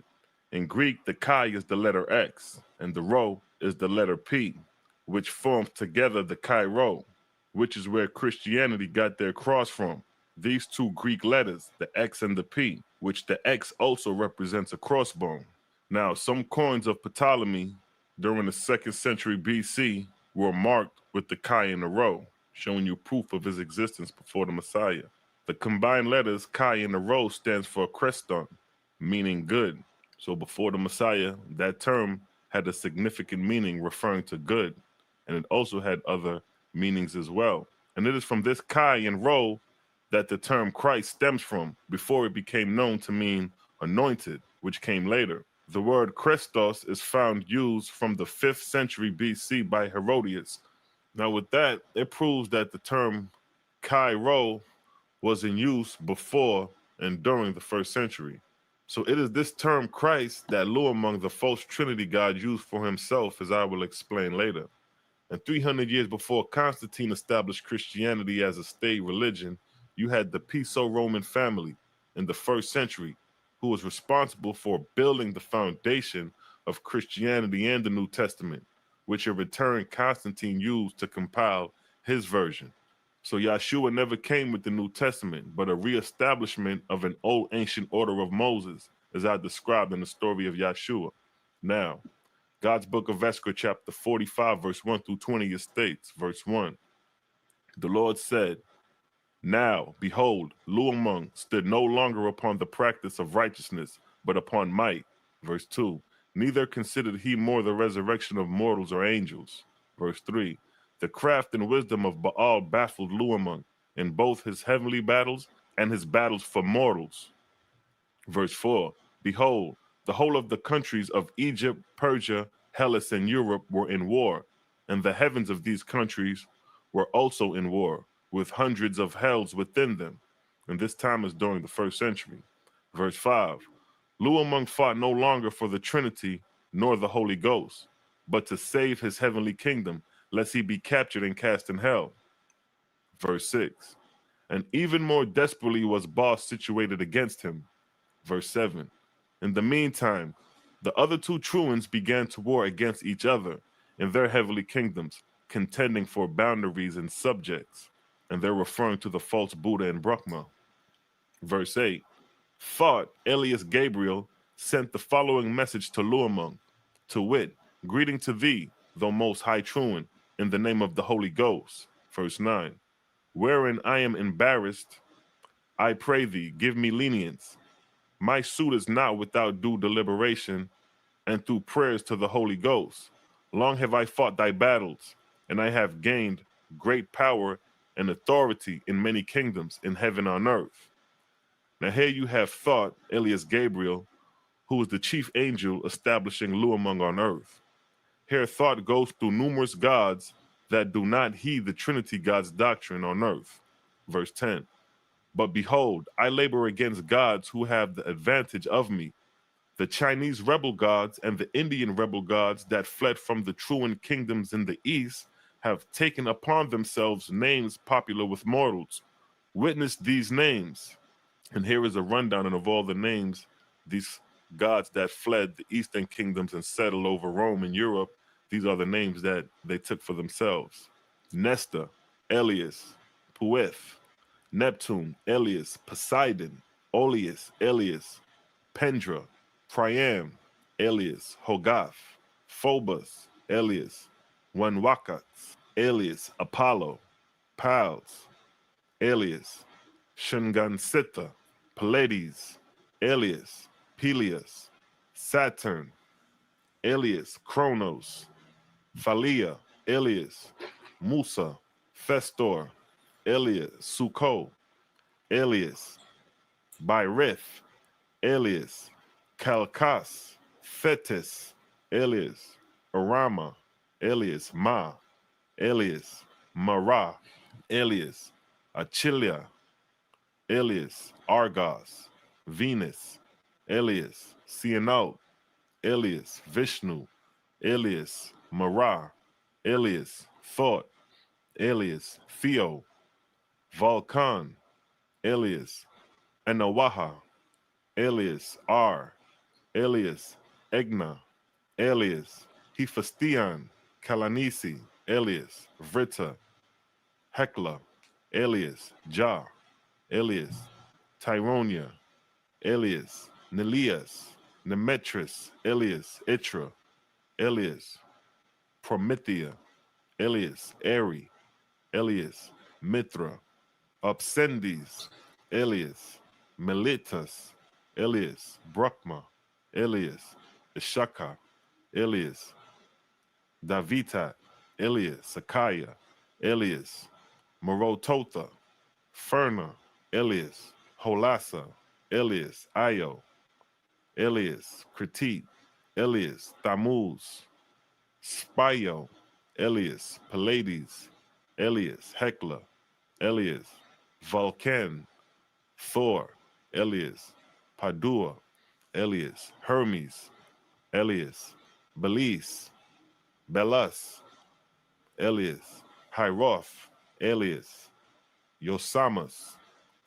In Greek, the Chi is the letter X and the Rho is the letter P, which forms together the Chi Rho, which is where Christianity got their cross from. These two Greek letters, the X and the P, which the X also represents a crossbone. Now, some coins of Ptolemy during the 2nd century BC were marked with the Chi and the Rho, showing you proof of his existence before the Messiah. The combined letters Chi and the Rho stands for Kreston, meaning good. So before the Messiah, that term had a significant meaning referring to good, and it also had other meanings as well. And it is from this Chi and Rho that the term Christ stems from, before it became known to mean anointed, which came later. The word Christos is found used from the 5th century BC by Herodias. Now with that, it proves that the term Chi Rho was in use before and during the 1st century. So it is this term Christ that Luamong, the false Trinity God, used for himself, as I will explain later. And 300 years before Constantine established Christianity as a state religion, you had the Piso-Roman family in the 1st century, who was responsible for building the foundation of Christianity and the New Testament, which in return Constantine used to compile his version. So Yeshua never came with the New Testament, but a reestablishment of an old ancient order of Moses, as I described in the story of Yeshua. Now, God's book of Esther, chapter 45, verse 1 through 20, it states, verse 1, the Lord said, now, behold, Luamong stood no longer upon the practice of righteousness, but upon might. Verse 2, neither considered he more the resurrection of mortals or angels. Verse 3, the craft and wisdom of Baal baffled Luamong in both his heavenly battles and his battles for mortals. Verse 4, behold, the whole of the countries of Egypt, Persia, Hellas, and Europe were in war, and the heavens of these countries were also in war, with hundreds of hells within them. And this time is during the 1st century. Verse 5, Luamong fought no longer for the Trinity nor the Holy Ghost, but to save his heavenly kingdom, lest he be captured and cast in hell. Verse 6, and even more desperately was Baal situated against him. Verse 7, in the meantime, the other two truants began to war against each other in their heavenly kingdoms, contending for boundaries and subjects. And they're referring to the false Buddha and Brahma. Verse 8, thought Elias Gabriel sent the following message to Luamong, to wit, greeting to thee, thou most high truant, in the name of the Holy Ghost. Verse 9, wherein I am embarrassed, I pray thee, give me lenience. My suit is not without due deliberation, and through prayers to the Holy Ghost. Long have I fought thy battles, and I have gained great power and authority in many kingdoms in heaven and on earth. Now here you have thought Elias Gabriel, who is the chief angel establishing Luamong on earth. Here thought goes through numerous gods that do not heed the Trinity God's doctrine on earth. Verse 10, but behold, I labor against gods who have the advantage of me, the Chinese rebel gods and the Indian rebel gods that fled from the truant kingdoms in the east have taken upon themselves names popular with mortals, Witness these names. And here is a rundown of all the names, these gods that fled the eastern kingdoms and settled over Rome and Europe. These are the names that they took for themselves. Nestor, Elias, Pueth, Neptune, Elias, Poseidon, Oleus, Elias, Pendra, Priam, Elias, Hogath, Phobos, Elias, Wanwakats, Elias, Apollo, Pals, Elias, Shungansita, Pleiades, Elias, Peleus, Saturn, Elias, Kronos, Thalia, Elias, Musa, Festor, Elias, Suko, Elias, Byrith, Elias, Kalkas, Thetis, Elias, Arama, Elias, Ma, Elias, Mara, Elias, Achilia, Elias, Argos, Venus, Elias, Sinaut, Elias, Vishnu, Elias, Mara, Elias, Thought, Elias, Theo, Vulcan, Elias, Anawaha, Elias, Ar, Elias, Egna, Elias, Hephaestion, Kalanisi, Elias, Vrita, Hecla, Elias, Ja, Elias, Tyronia, Elias, Neleus, Nemetris, Elias, Itra, Elias, Promethea, Elias, Eri, Elias, Mithra, Obsendes, Elias, Melitus, Elias, Brahma, Elias, Ishaka, Elias, Davita, Elias, Sakaya, Elias, Morototha, Ferna, Elias, Holasa, Elias, Io, Elias, Kritit, Elias, Tammuz, Spio, Elias, Pallades, Elias, Hecla, Elias, Vulcan, Thor, Elias, Padua, Elias, Hermes, Elias, Belis, Belus, Elias, Hyroth, Elias, Yosamus,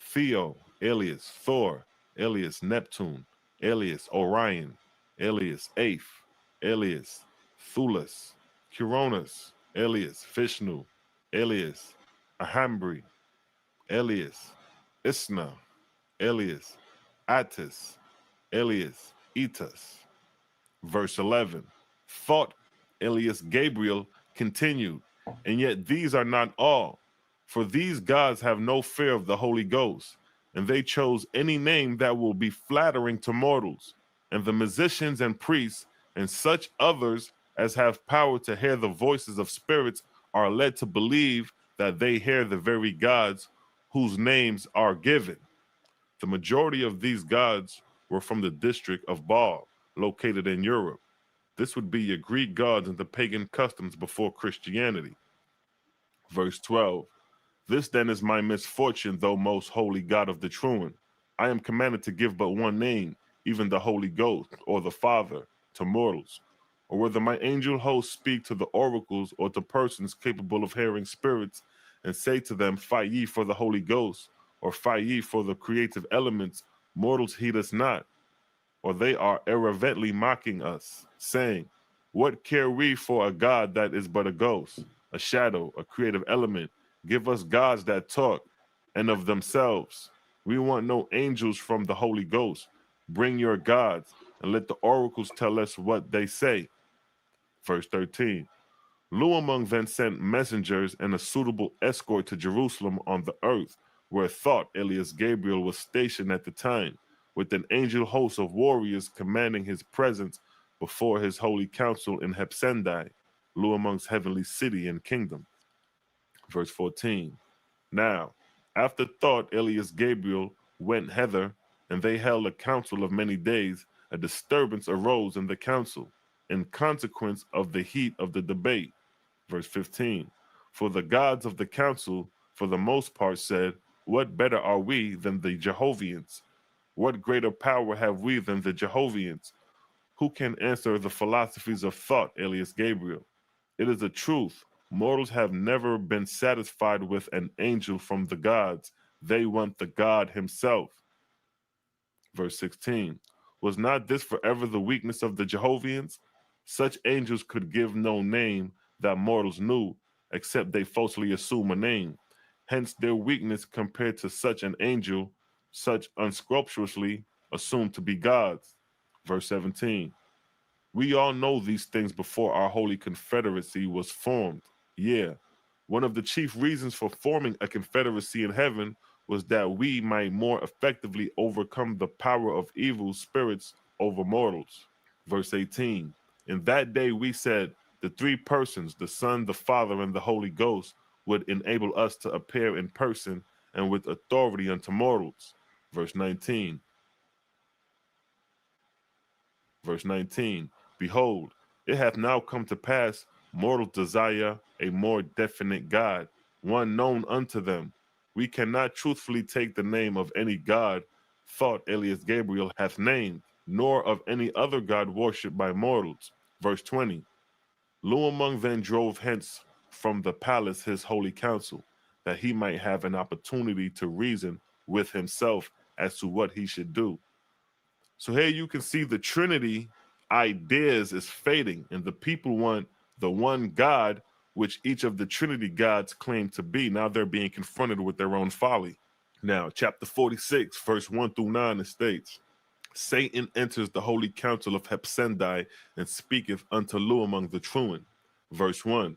Theo, Elias, Thor, Elias, Neptune, Elias, Orion, Elias, Aph, Elias, Thulas, Curonus, Elias, Vishnu, Elias, Ahambri, Elias, Isna, Elias, Attis, Elias, Etus. Verse 11, thought Elias Gabriel continued, and yet these are not all, for these gods have no fear of the Holy Ghost, and they chose any name that will be flattering to mortals, and the musicians and priests and such others as have power to hear the voices of spirits are led to believe that they hear the very gods whose names are given. The majority of these gods were from the district of Baal, located in Europe. This would be your Greek gods and the pagan customs before Christianity. Verse 12, this then is my misfortune, though most holy God of the true one. I am commanded to give but one name, even the Holy Ghost, or the Father, to mortals. Or whether my angel hosts speak to the oracles or to persons capable of hearing spirits, and say to them, fight ye for the Holy Ghost, or fight ye for the creative elements, mortals heed us not. Or they are irreverently mocking us, saying, what care we for a God that is but a ghost, a shadow, a creative element? Give us gods that talk, and of themselves. We want no angels from the Holy Ghost. Bring your gods, and let the oracles tell us what they say. Verse 13, Luamong then sent messengers and a suitable escort to Jerusalem on the earth, where thought Elias Gabriel was stationed at the time, with an angel host of warriors commanding his presence before his holy council in Hepsendai, Luamong's heavenly city and kingdom. Verse 14, now, after thought Elias Gabriel went hither, and they held a council of many days, a disturbance arose in the council, in consequence of the heat of the debate. Verse 15, for the gods of the council, for the most part, said, what better are we than the Jehovians? What greater power have we than the Jehovians? Who can answer the philosophies of thought, Elias Gabriel? It is a truth. Mortals have never been satisfied with an angel from the gods. They want the God himself. Verse 16. Was not this forever the weakness of the Jehovians? Such angels could give no name that mortals knew, except they falsely assume a name. Hence their weakness compared to such an angel, such unscrupulously assumed to be gods. Verse 17. We all know these things before our holy confederacy was formed. Yeah, one of the chief reasons for forming a confederacy in heaven was that we might more effectively overcome the power of evil spirits over mortals. Verse 18. In that day we said, the three persons, the Son, the Father, and the Holy Ghost, would enable us to appear in person and with authority unto mortals. Verse 19. Verse 19. Behold, it hath now come to pass, mortals desire a more definite God, one known unto them. We cannot truthfully take the name of any God thought alias Gabriel hath named, nor of any other God worshipped by mortals. Verse 20. Luamong then drove hence from the palace his holy council, that he might have an opportunity to reason with himself as to what he should do. So here you can see the Trinity ideas is fading, and the people want the one God, which each of the Trinity gods claim to be. Now they're being confronted with their own folly. Now, chapter 46, verse 1 through 9, it states, Satan enters the holy council of Hepsendai and speaketh unto Luamong the truant. Verse 1.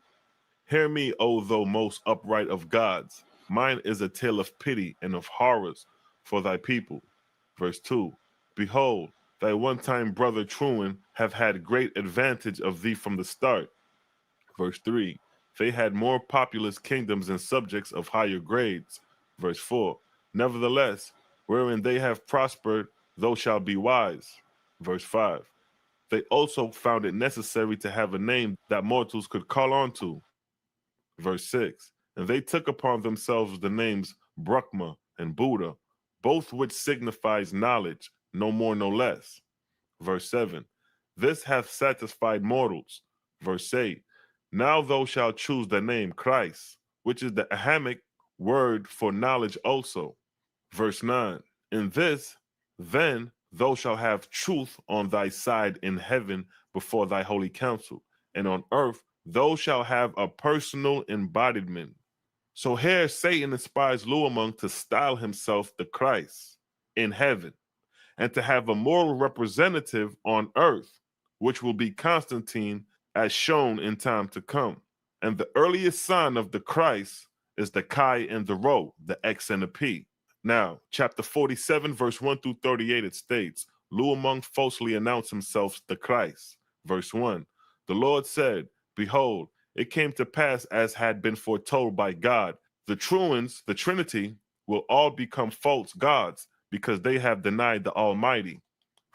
Hear me, O thou most upright of gods. Mine is a tale of pity and of horrors for thy people. Verse 2. Behold, thy one-time brother Truan have had great advantage of thee from the start. Verse 3. They had more populous kingdoms and subjects of higher grades. Verse 4. Nevertheless, wherein they have prospered, thou shalt be wise. Verse 5. They also found it necessary to have a name that mortals could call on to. Verse 6. And they took upon themselves the names Brahma and Buddha, both which signifies knowledge, no more no less. Verse 7. This hath satisfied mortals. Verse 8. Now thou shalt choose the name Christ, which is the Ahamic word for knowledge also. Verse 9. In this, then, thou shalt have truth on thy side in heaven before thy holy council, and on earth thou shalt have a personal embodiment. So here Satan inspires Luamong to style himself the Christ in heaven, and to have a moral representative on earth, which will be Constantine, as shown in time to come. And the earliest sign of the Christ is the Chi and the Rho, the X and the P. Now, chapter 47, verse 1 through 38, it states, Luamong falsely announced himself the Christ. Verse 1, the Lord said, Behold, it came to pass as had been foretold by God. The truants, the Trinity, will all become false gods, because they have denied the Almighty.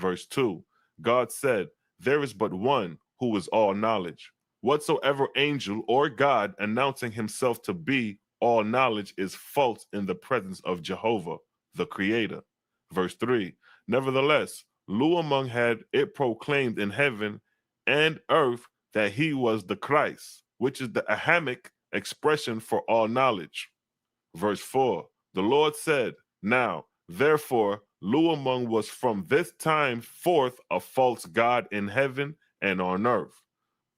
Verse 2, God said, There is but one who is all knowledge. Whatsoever angel or God announcing himself to be all knowledge is false in the presence of Jehovah, the Creator. Verse 3, nevertheless, Luamong had it proclaimed in heaven and earth that he was the Christ, which is the Ahamic expression for all knowledge. Verse 4, the Lord said, Now, therefore, Luamong was from this time forth a false god in heaven and on earth.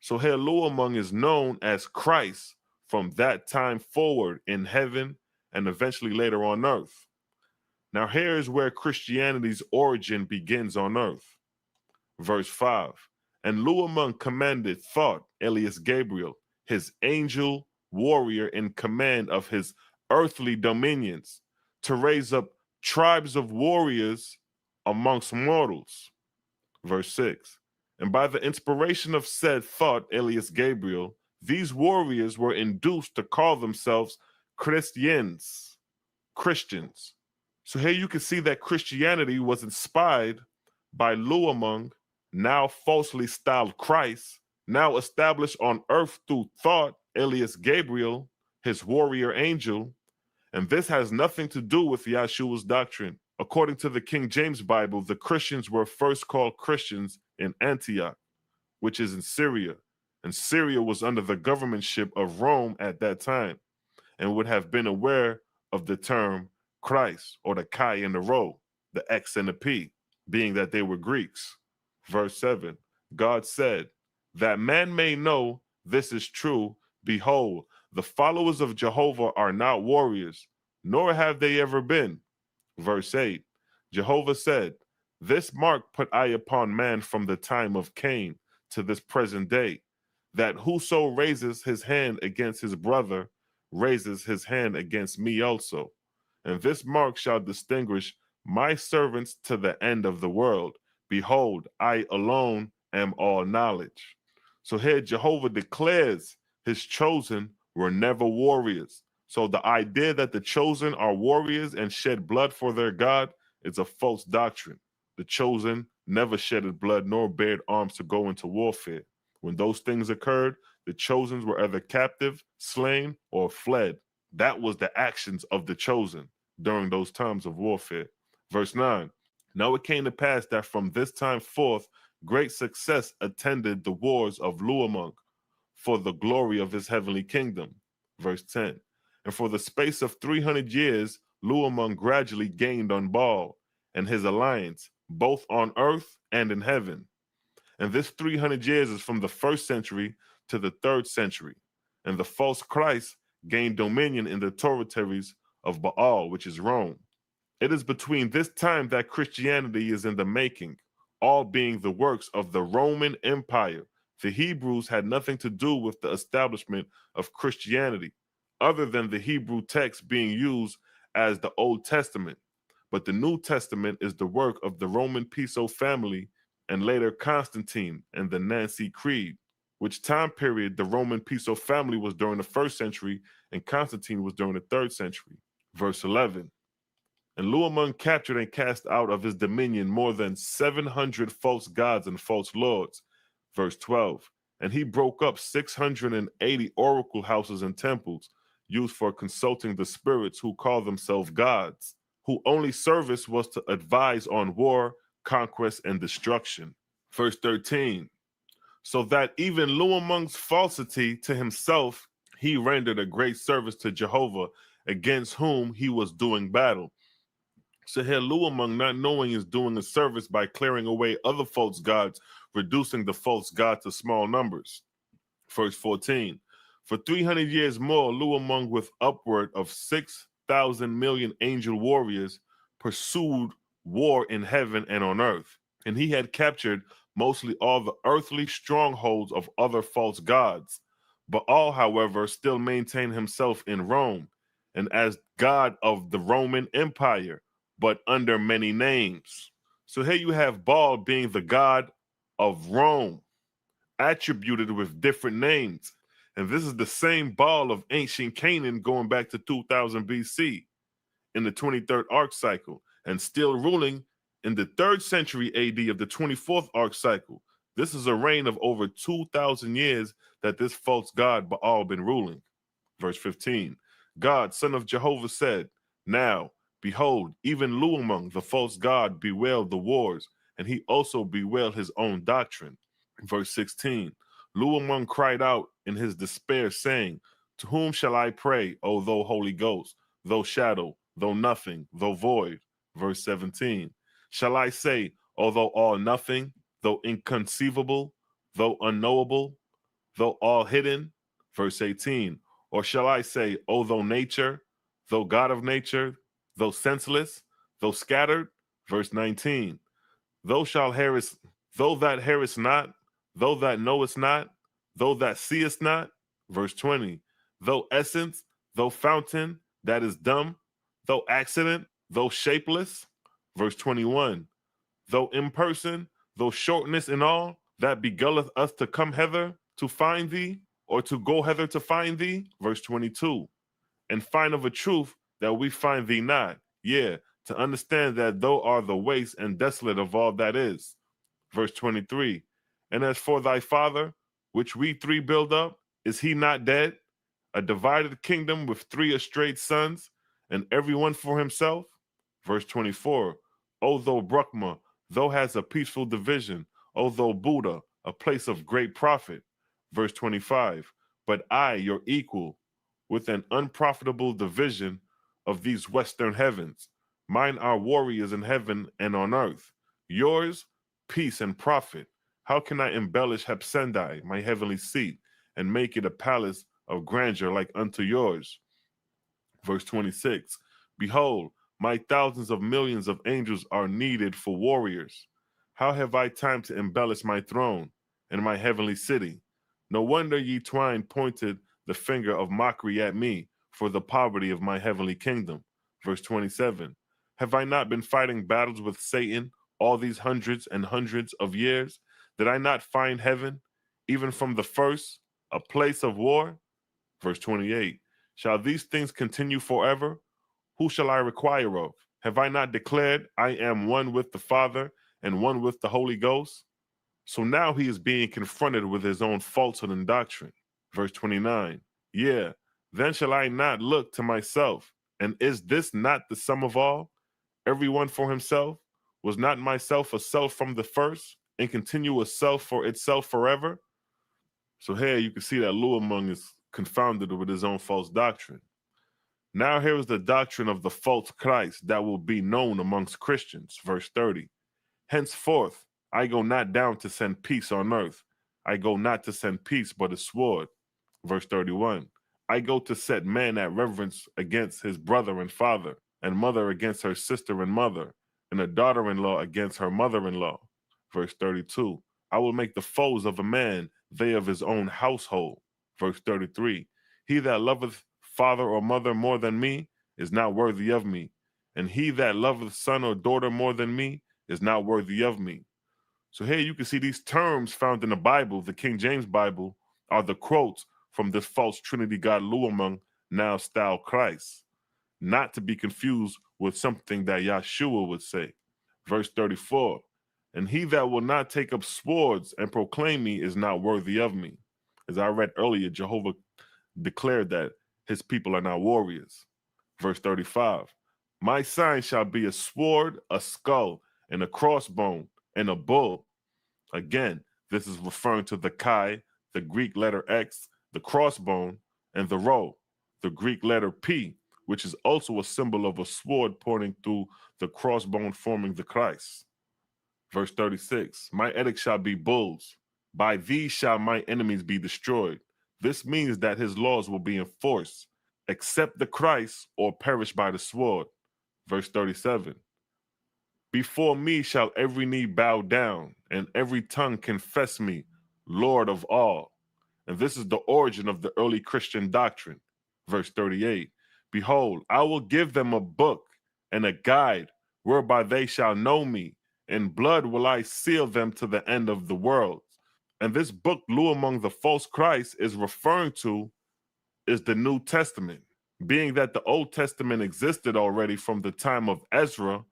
So here Luamong is known as Christ from that time forward in heaven and eventually later on earth. Now here is where Christianity's origin begins on earth. Verse 5, and Luamong commanded Thought, alias Gabriel, his angel warrior in command of his earthly dominions, to raise up tribes of warriors amongst mortals. Verse 6, and by the inspiration of said Thought, alias Gabriel, these warriors were induced to call themselves Christians. So here you can see that Christianity was inspired by Luamong, now falsely styled Christ, now established on earth through Thought, alias Gabriel, his warrior angel, and this has nothing to do with Yeshua's doctrine. According to the King James Bible, the Christians were first called Christians in Antioch, which is in Syria, and Syria was under the governmentship of Rome at that time, and would have been aware of the term Christ, or the Chi and the Rho, the X and the P, being that they were Greeks. Verse 7, God said, that man may know this is true, behold, the followers of Jehovah are not warriors, nor have they ever been. Verse 8, Jehovah said, this mark put I upon man from the time of Cain to this present day, that whoso raises his hand against his brother raises his hand against me also. And this mark shall distinguish my servants to the end of the world. Behold, I alone am all knowledge. So here Jehovah declares his chosen were never warriors. So the idea that the chosen are warriors and shed blood for their God is a false doctrine. The chosen never shedded blood nor bared arms to go into warfare. When those things occurred, the chosen were either captive, slain, or fled. That was the actions of the chosen during those times of warfare. Verse 9, now it came to pass that from this time forth great success attended the wars of Luamong for the glory of his heavenly kingdom. Verse 10, and for the space of 300 years Luamong gradually gained on Baal and his alliance, both on earth and in heaven. And this 300 years is from the 1st century to the 3rd century. And the false Christ gained dominion in the territories of Baal, which is Rome. It is between this time that Christianity is in the making, all being the works of the Roman Empire. The Hebrews had nothing to do with the establishment of Christianity, other than the Hebrew text being used as the Old Testament. But the New Testament is the work of the Roman Piso family and later Constantine and the Nicene Creed, which time period the Roman Piso family was during the 1st century and Constantine was during the 3rd century. Verse 11, and Luamong captured and cast out of his dominion more than 700 false gods and false lords. Verse 12, and he broke up 680 oracle houses and temples used for consulting the spirits who call themselves gods, whose only service was to advise on war, conquest, and destruction. Verse 13, so that even Luamong's falsity to himself, he rendered a great service to Jehovah, against whom he was doing battle. So here Luamong, not knowing, is doing a service by clearing away other false gods, reducing the false god to small numbers. Verse 14, for 300 years more, Luamong with upward of 6,000 million angel warriors pursued war in heaven and on earth. And he had captured mostly all the earthly strongholds of other false gods. But all, however, still maintained himself in Rome and as God of the Roman Empire, but under many names. So here you have Baal being the god of Rome, attributed with different names. And this is the same Baal of ancient Canaan going back to 2000 BC in the 23rd arc cycle, and still ruling in the 3rd century AD of the 24th arc cycle. This is a reign of over 2,000 years that this false god Baal been ruling. Verse 15, God, son of Jehovah, said, now, behold, even Luamong, the false god, bewailed the wars, and he also bewailed his own doctrine. Verse 16, Luamong cried out in his despair, saying, to whom shall I pray, O thou Holy Ghost, though shadow, though nothing, though void? Verse 17, shall I say, O thou all nothing, though inconceivable, though unknowable, though all hidden? Verse 18, or shall I say, O thou nature, though God of nature, though senseless, though scattered? Verse 19, though that hearest not, though that knowest not, though that seest not? Verse 20, though essence, though fountain, that is dumb, though accident, though shapeless? Verse 21, though imperson, though shortness in all, that beguileth us to come hither to find thee, or to go hither to find thee? Verse 22, and find of a truth that we find thee not, yea, to understand that thou art the waste and desolate of all that is. Verse 23, and as for thy father, which we three build up, is he not dead? A divided kingdom with 3 estranged sons, and every one for himself? Verse 24, O thou Brahma, thou hast a peaceful division, O thou Buddha, a place of great profit. Verse 25, but I, your equal, with an unprofitable division, of these western heavens. Mine are warriors in heaven and on earth. Yours, peace and profit. How can I embellish Hepsendai, my heavenly seat, and make it a palace of grandeur like unto yours? Verse 26, behold, my thousands of millions of angels are needed for warriors. How have I time to embellish my throne and my heavenly city? No wonder ye twine pointed the finger of mockery at me for the poverty of my heavenly kingdom. Verse 27, have I not been fighting battles with Satan all these hundreds and hundreds of years? Did I not find heaven, even from the first, a place of war? Verse 28, shall these things continue forever? Who shall I require of? Have I not declared I am one with the Father and one with the Holy Ghost? So now he is being confronted with his own falsehood and doctrine. Verse 29, yeah, then shall I not look to myself, and is this not the sum of all? Everyone for himself? Was not myself a self from the first, and continue a self for itself forever? So here you can see that Luamong is confounded with his own false doctrine. Now here is the doctrine of the false Christ that will be known amongst Christians. Verse 30, henceforth I go not down to send peace on earth. I go not to send peace but a sword. Verse 31, I go to set man at reverence against his brother and father, and mother against her sister and mother, and a daughter-in-law against her mother-in-law. Verse 32, I will make the foes of a man they of his own household. Verse 33, he that loveth father or mother more than me is not worthy of me, and he that loveth son or daughter more than me is not worthy of me. So here you can see these terms found in the Bible, the King James Bible, are the quotes from this false Trinity God Luamong, now style Christ, not to be confused with something that Yeshua would say. Verse 34, and he that will not take up swords and proclaim me is not worthy of me. As I read earlier, Jehovah declared that his people are not warriors. Verse 35, my sign shall be a sword, a skull, and a crossbone, and a bull. Again, this is referring to the Chi, the Greek letter X, the crossbone, and the Rho, the Greek letter P, which is also a symbol of a sword pointing through the crossbone forming the Christ. Verse 36, my edict shall be bulls. By these shall my enemies be destroyed. This means that his laws will be enforced. Accept the Christ or perish by the sword. Verse 37, before me shall every knee bow down, and every tongue confess me, Lord of all. And this is the origin of the early Christian doctrine. Verse 38, behold, I will give them a book and a guide whereby they shall know me. In blood will I seal them to the end of the world. And this book, Luamong the false Christ, is referring to is the New Testament. Being that the Old Testament existed already from the time of Ezra,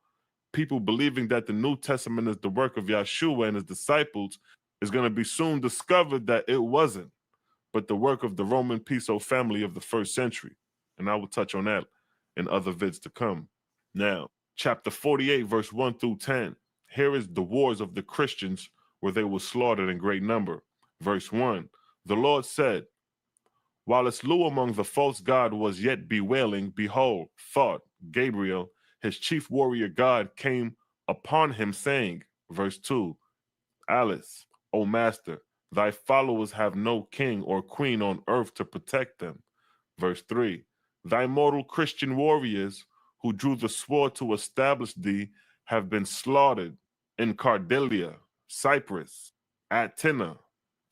people believing that the New Testament is the work of Yeshua and his disciples is going to be soon discovered that it wasn't, but the work of the Roman Piso family of the first century. And I will touch on that in other vids to come. Now, chapter 48, verse 1 through 10. Here is the wars of the Christians where they were slaughtered in great number. Verse 1, the Lord said, while Luamong the false god was yet bewailing, behold, thought, Gabriel, his chief warrior god, came upon him, saying, verse 2, Alice, O master, thy followers have no king or queen on earth to protect them. Verse 3, thy mortal Christian warriors who drew the sword to establish thee have been slaughtered in Cardelia, Cyprus, Atina,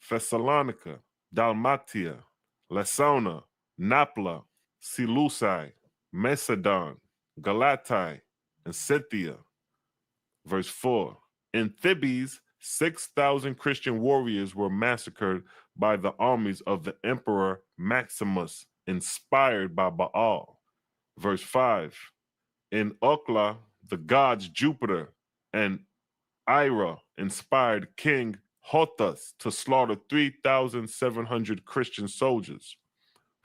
Thessalonica, Dalmatia, Lasauna, Napla, Seleuci, Macedon, Galatai, and Scythia. Verse 4, in Thebes, 6,000 Christian warriors were massacred by the armies of the Emperor Maximus, inspired by Baal. Verse 5, in Okla, the gods Jupiter and Ira inspired King Hothus to slaughter 3,700 Christian soldiers.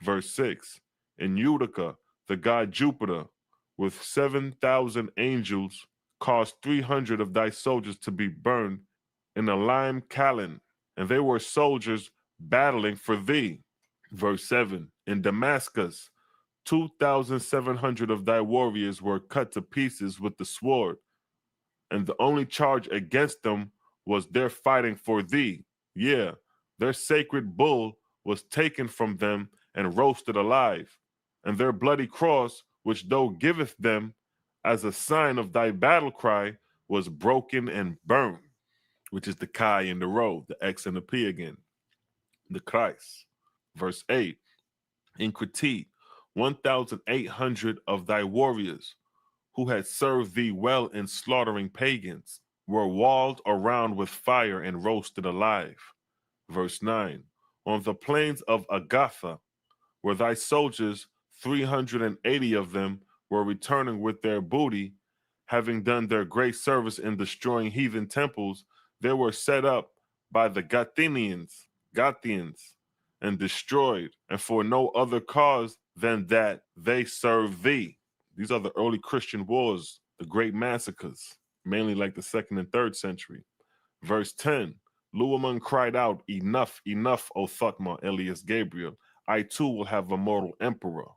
Verse 6, in Utica, the god Jupiter, with 7,000 angels, caused 300 of thy soldiers to be burned in a lime kiln, and they were soldiers battling for thee. Verse 7, in Damascus, 2,700 of thy warriors were cut to pieces with the sword, and the only charge against them was their fighting for thee. Yeah, their sacred bull was taken from them and roasted alive, and their bloody cross, which thou giveth them as a sign of thy battle cry, was broken and burned, which is the Chi and the Rho, the X and the P again, the Christ. Verse 8, in critique, 1,800 of thy warriors, who had served thee well in slaughtering pagans, were walled around with fire and roasted alive. Verse 9, on the plains of Agatha, where thy soldiers, 380 of them, were returning with their booty, having done their great service in destroying heathen temples, they were set up by the Gathians, and destroyed, and for no other cause than that they serve thee. These are the early Christian wars, the great massacres, mainly like the 2nd and 3rd century. Verse 10, Luamong cried out, enough, enough, O Thutmose, alias Gabriel. I too will have a mortal emperor.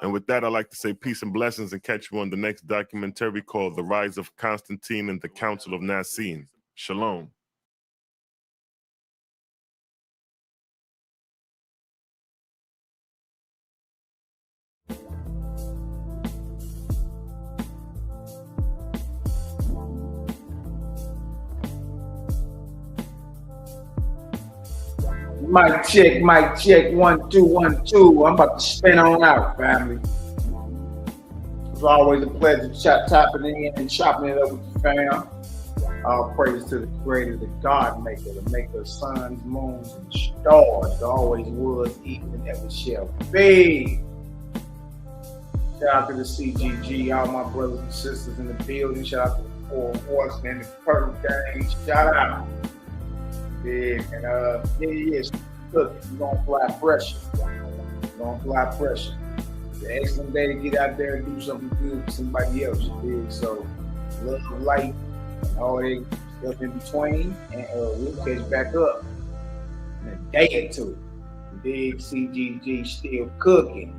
And with that, I'd like to say peace and blessings and catch you on the next documentary called The Rise of Constantine and the Council of Nicene. Shalom. Mic check, 1 2 1 2. I'm about to spin on out, family. It's always a pleasure tapping in and chopping it up with the fam. All praise to the creator, the God maker, the maker of suns, moons, and stars. There always was, even and ever shall be. Shout out to the CGG, all my brothers and sisters in the building. Shout out to the Four Horsemen and the Purple Gang. Shout out. Yeah, and it's good. You're gonna fly pressure. It's an excellent day to get out there and do something good for somebody else. Yeah. So, love, light, and all that stuff in between, and we'll catch back up in a day or two. Big CGG still cooking.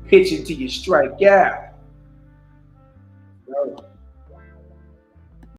Pitching till you strike out. Bro.